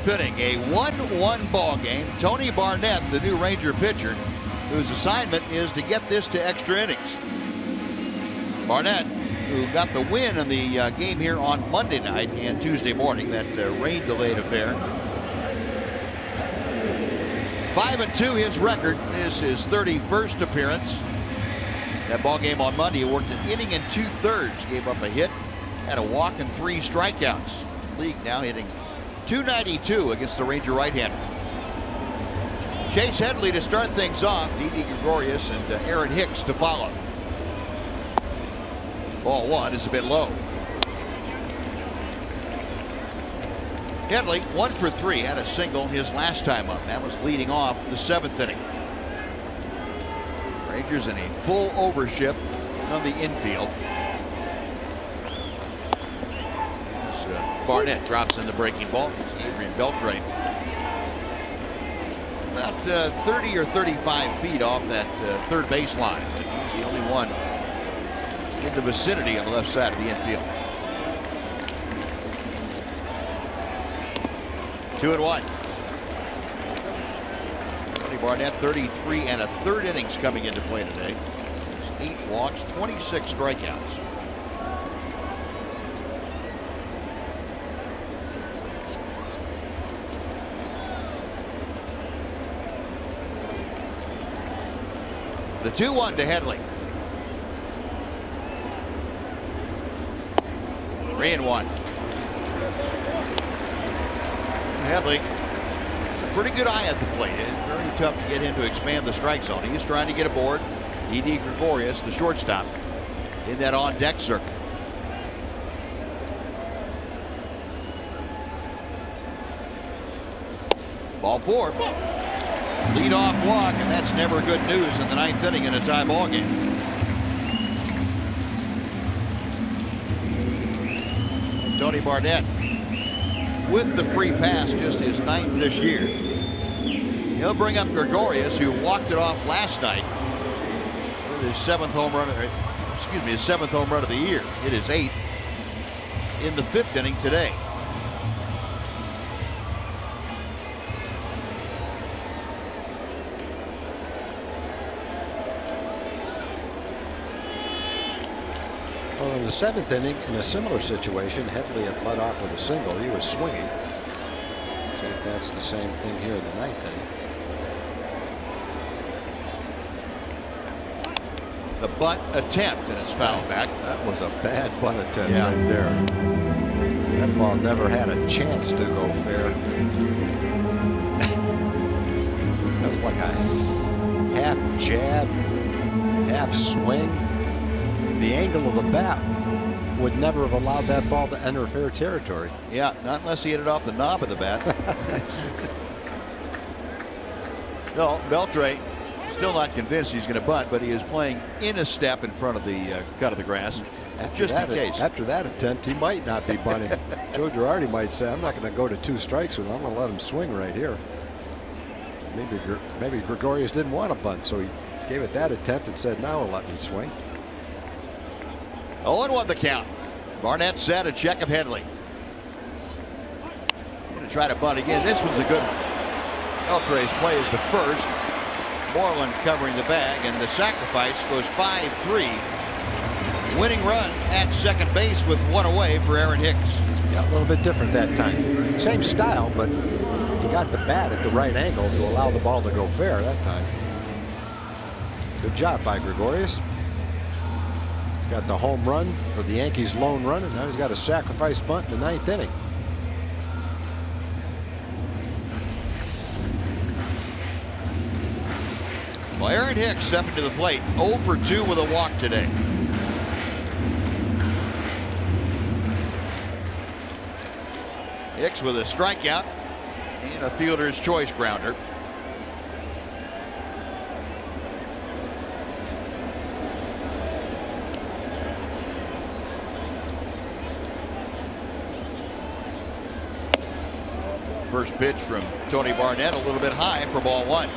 Fitting a 1-1 ball game. Tony Barnett, the new Ranger pitcher, whose assignment is to get this to extra innings. Barnett, who got the win in the game here on Monday night and Tuesday morning, that rain-delayed affair. 5-2 his record. Is his 31st appearance. That ball game on Monday, he worked an inning and 2/3, gave up a hit, had a walk and 3 strikeouts. League now hitting .292 against the Ranger right-hander. Chase Headley to start things off. Didi Gregorius and Aaron Hicks to follow. Ball 1 is a bit low. Headley 1 for 3, had a single his last time up. That was leading off the 7th inning. Rangers in a full overshift on the infield. Barnett drops in the breaking ball. It's Adrian Beltre. About 30 or 35 feet off that third base line, but he's the only one in the vicinity on the left side of the infield. 2-1. Tony Barnett, 33 1/3 innings coming into play today. 8 walks, 26 strikeouts. The 2-1 to Headley. 3-1. Headley, pretty good eye at the plate. Very tough to get him to expand the strike zone. He's trying to get aboard. Didi Gregorius, the shortstop, in that on-deck circle. Ball 4. Lead-off walk, and that's never good news in the 9th inning in a tie ball game. Tony Barnett with the free pass, just his 9th this year. He'll bring up Gregorius, who walked it off last night with his seventh home run of the year. Hit his 8th in the 5th inning today. Well, in the 7th inning, in a similar situation, Headley had led off with a single. He was swinging. See if that's the same thing here in the 9th inning. The bunt attempt, and it's fouled back. That was a bad bunt attempt right there. That ball never had a chance to go fair. That was like a half jab, half swing. The angle of the bat would never have allowed that ball to enter fair territory. Yeah, not unless he hit it off the knob of the bat. No, Beltre still not convinced he's going to bunt, but he is playing in a step in front of the cut of the grass. Just in case. After that attempt, he might not be bunting. Joe Girardi might say, I'm not going to go to 2 strikes with him. I'm going to let him swing right here. Maybe Gregorius didn't want to bunt, so he gave it that attempt and said, now he'll let me swing. 0-1 the count. Barnett set a check of Headley. Going to try to bunt again. This one's a good one. Beltre's play is the first. Moreland covering the bag, and the sacrifice goes 5-3. Winning run at second base with 1 away for Aaron Hicks. Yeah, a little bit different that time. Same style, but he got the bat at the right angle to allow the ball to go fair that time. Good job by Gregorius. Got the home run for the Yankees' lone run, and now he's got a sacrifice bunt in the 9th inning. Well, Aaron Hicks stepping to the plate, 0 for 2 with a walk today. Hicks with a strikeout and a fielder's choice grounder. First pitch from Tony Barnett, a little bit high for ball 1.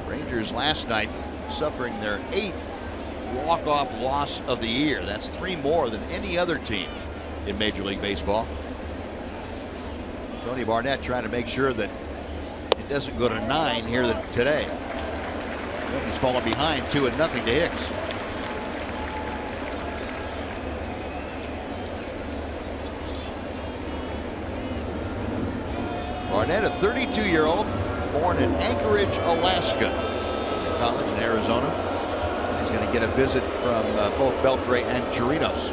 Rangers last night suffering their 8th walk-off loss of the year. That's 3 more than any other team in Major League Baseball. Tony Barnett trying to make sure that it doesn't go to 9 here today. He's fallen behind 2-0 to Hicks. Barnett, a 32-year-old, born in Anchorage, Alaska. Went to college in Arizona. He's going to get a visit from both Beltre and Chirinos.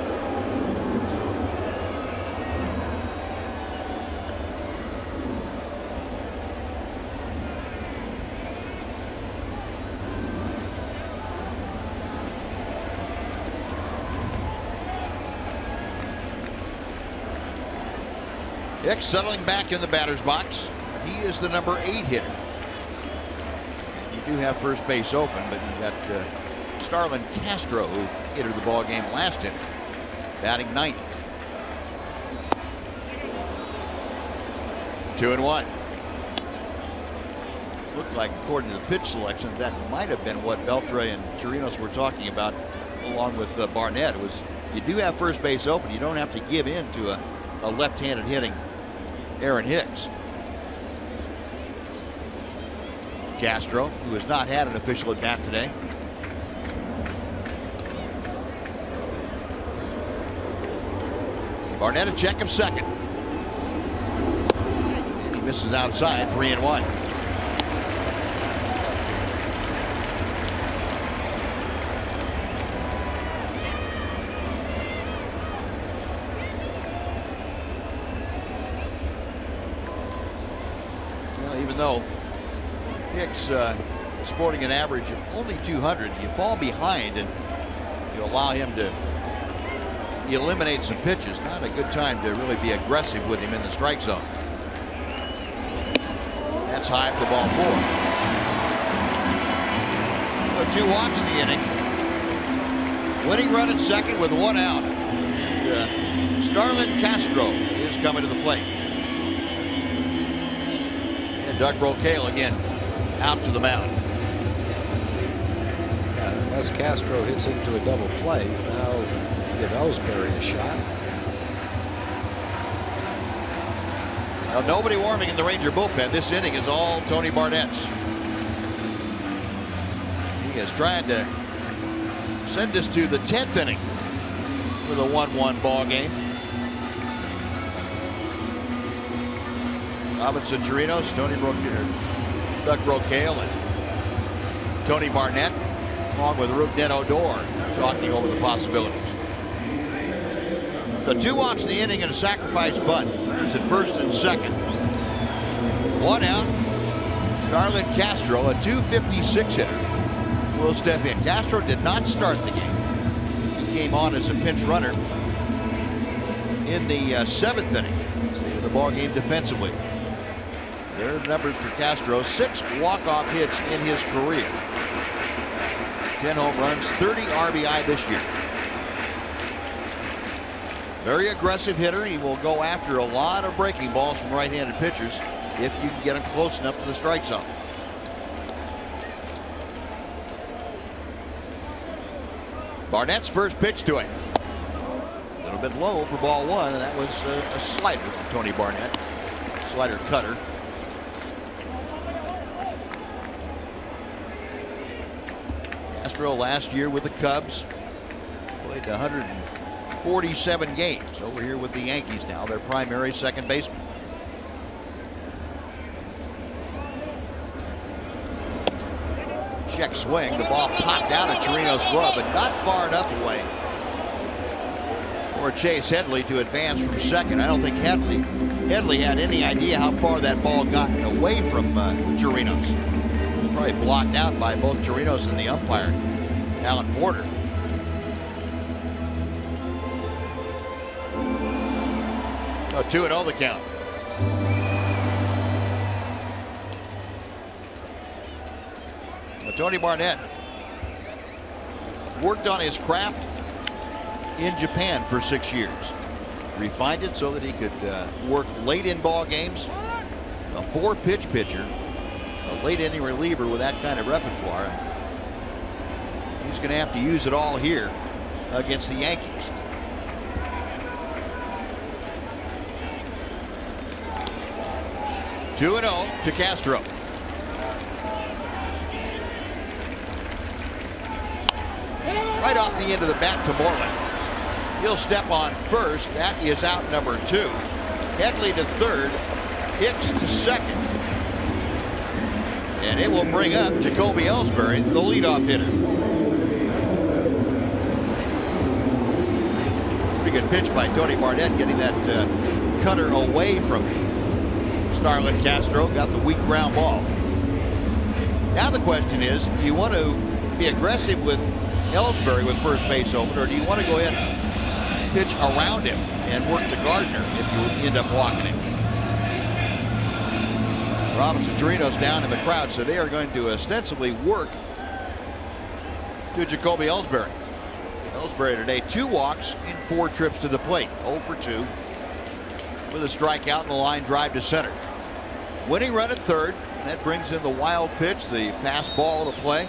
Hicks settling back in the batter's box. He is the number 8 hitter. You do have first base open, but you've got Starlin Castro, who entered the ball game last inning, batting 9th. 2-1. Looked like, according to the pitch selection, that might have been what Beltre and Chirinos were talking about, along with Barnett. It was, you do have first base open. You don't have to give in to a left-handed hitting Aaron Hicks. Castro, who has not had an official at bat today. Barnett a check of second. And he misses outside, 3-1. Well, even though Hicks sporting an average of only 200, you fall behind and you allow him to eliminate some pitches. Not a good time to really be aggressive with him in the strike zone. That's high for ball 4. So 2 walks in the inning. Winning run at second with 1 out. And Starlin Castro is coming to the plate. And Doug Brocail again out to the mound. Yeah, unless Castro hits into a double play, now give Ellsbury a shot. Now, nobody warming in the Ranger bullpen. This inning is all Tony Barnett's. He is trying to send us to the 10th inning with a 1-1 ball game. Robinson Chirinos, Doug Brocail, and Tony Barnett, along with Rougned Odor, talking over the possibilities. So 2 walks in the inning and a sacrifice bunt. Runners at first and second. 1 out. Starlin Castro, a .256 hitter, will step in. Castro did not start the game. He came on as a pinch runner in the 7th inning. Saved the ball game defensively. There are the numbers for Castro. 6 walk-off hits in his career. 10 home runs, 30 RBI this year. Very aggressive hitter. He will go after a lot of breaking balls from right-handed pitchers if you can get him close enough to the strike zone. Barnett's first pitch to him. A little bit low for ball 1, and that was a slider from Tony Barnett. Slider cutter. Castro last year with the Cubs played 147 games. Over here with the Yankees now, their primary second baseman. Check swing. The ball popped out of Chirinos' glove, but not far enough away for Chase Headley to advance from second. I don't think Headley had any idea how far that ball got away from Chirinos. It was probably blocked out by both Chirinos and the umpire, Alan Porter. A 2-0 the count. Tony Barnett worked on his craft in Japan for 6 years. Refined it so that he could work late in ball games. A 4-pitch pitcher, a late inning reliever with that kind of repertoire. He's going to have to use it all here against the Yankees. (2-0) to Castro. Right off the end of the bat to Moreland. He'll step on first. That is out number 2. Headley to third. Hicks to second. And it will bring up Jacoby Ellsbury, the leadoff hitter. Pretty good pitch by Tony Barnett, getting that cutter away from Starlin Castro. Got the weak ground ball. Now the question is, do you want to be aggressive with Ellsbury with first base open, or do you want to go ahead and pitch around him and work to Gardner if you end up walking him? Robinson Chirinos down in the crowd, so they are going to ostensibly work to Jacoby Ellsbury. Ellsbury today 2 walks in 4 trips to the plate, 0 for 2 with a strikeout and a line drive to center. Winning run at third. That brings in the wild pitch, the pass ball to play.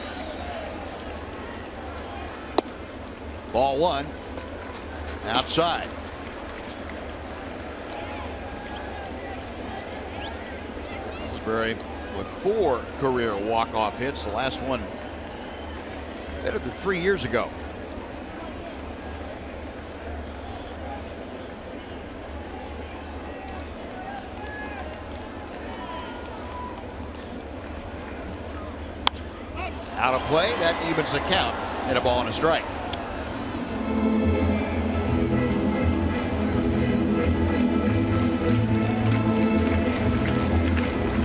Ball 1 outside. Ellsbury with 4 career walk-off hits. The last one better than 3 years ago. Out of play, that evens the count, and a ball and a strike.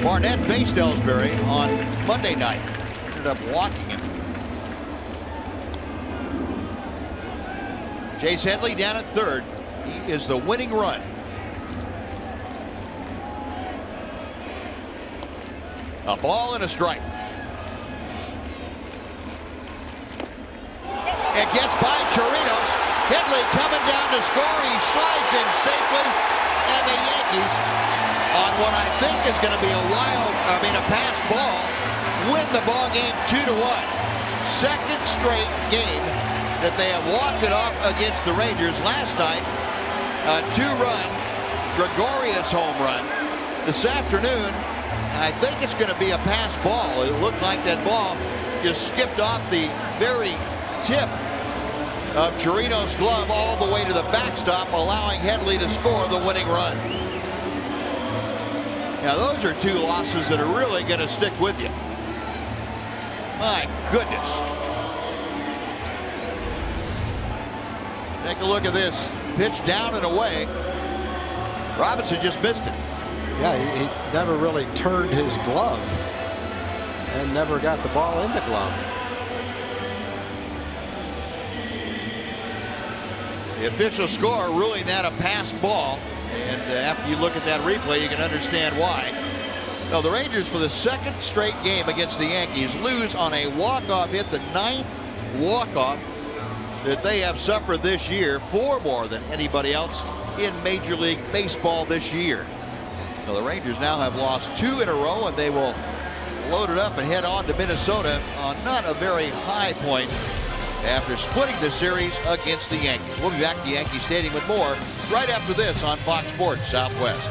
Barnett faced Ellsbury on Monday night. Ended up walking him. Chase Headley down at third. He is the winning run. A ball and a strike. It gets by Chirinos. Headley coming down to score. He slides in safely. And the Yankees, on what I think is going to be a pass ball, win the ball game 2-1. Second straight game that they have walked it off against the Rangers. Last night, a 2-run Gregorius home run. This afternoon, I think it's going to be a pass ball. It looked like that ball just skipped off the very tip of Chirino's glove all the way to the backstop, allowing Headley to score the winning run. Now, those are two losses that are really going to stick with you. My goodness. Take a look at this. Pitch down and away. Robinson just missed it. Yeah, he never really turned his glove and never got the ball in the glove. The official score ruling that a pass ball. And after you look at that replay, you can understand why. Now, the Rangers, for the second straight game against the Yankees, lose on a walk-off hit, the 9th walk-off that they have suffered this year, 4 more than anybody else in Major League Baseball this year. Now, the Rangers now have lost 2 in a row, and they will load it up and head on to Minnesota on not a very high point after splitting the series against the Yankees. We'll be back to Yankee Stadium with more right after this on Fox Sports Southwest.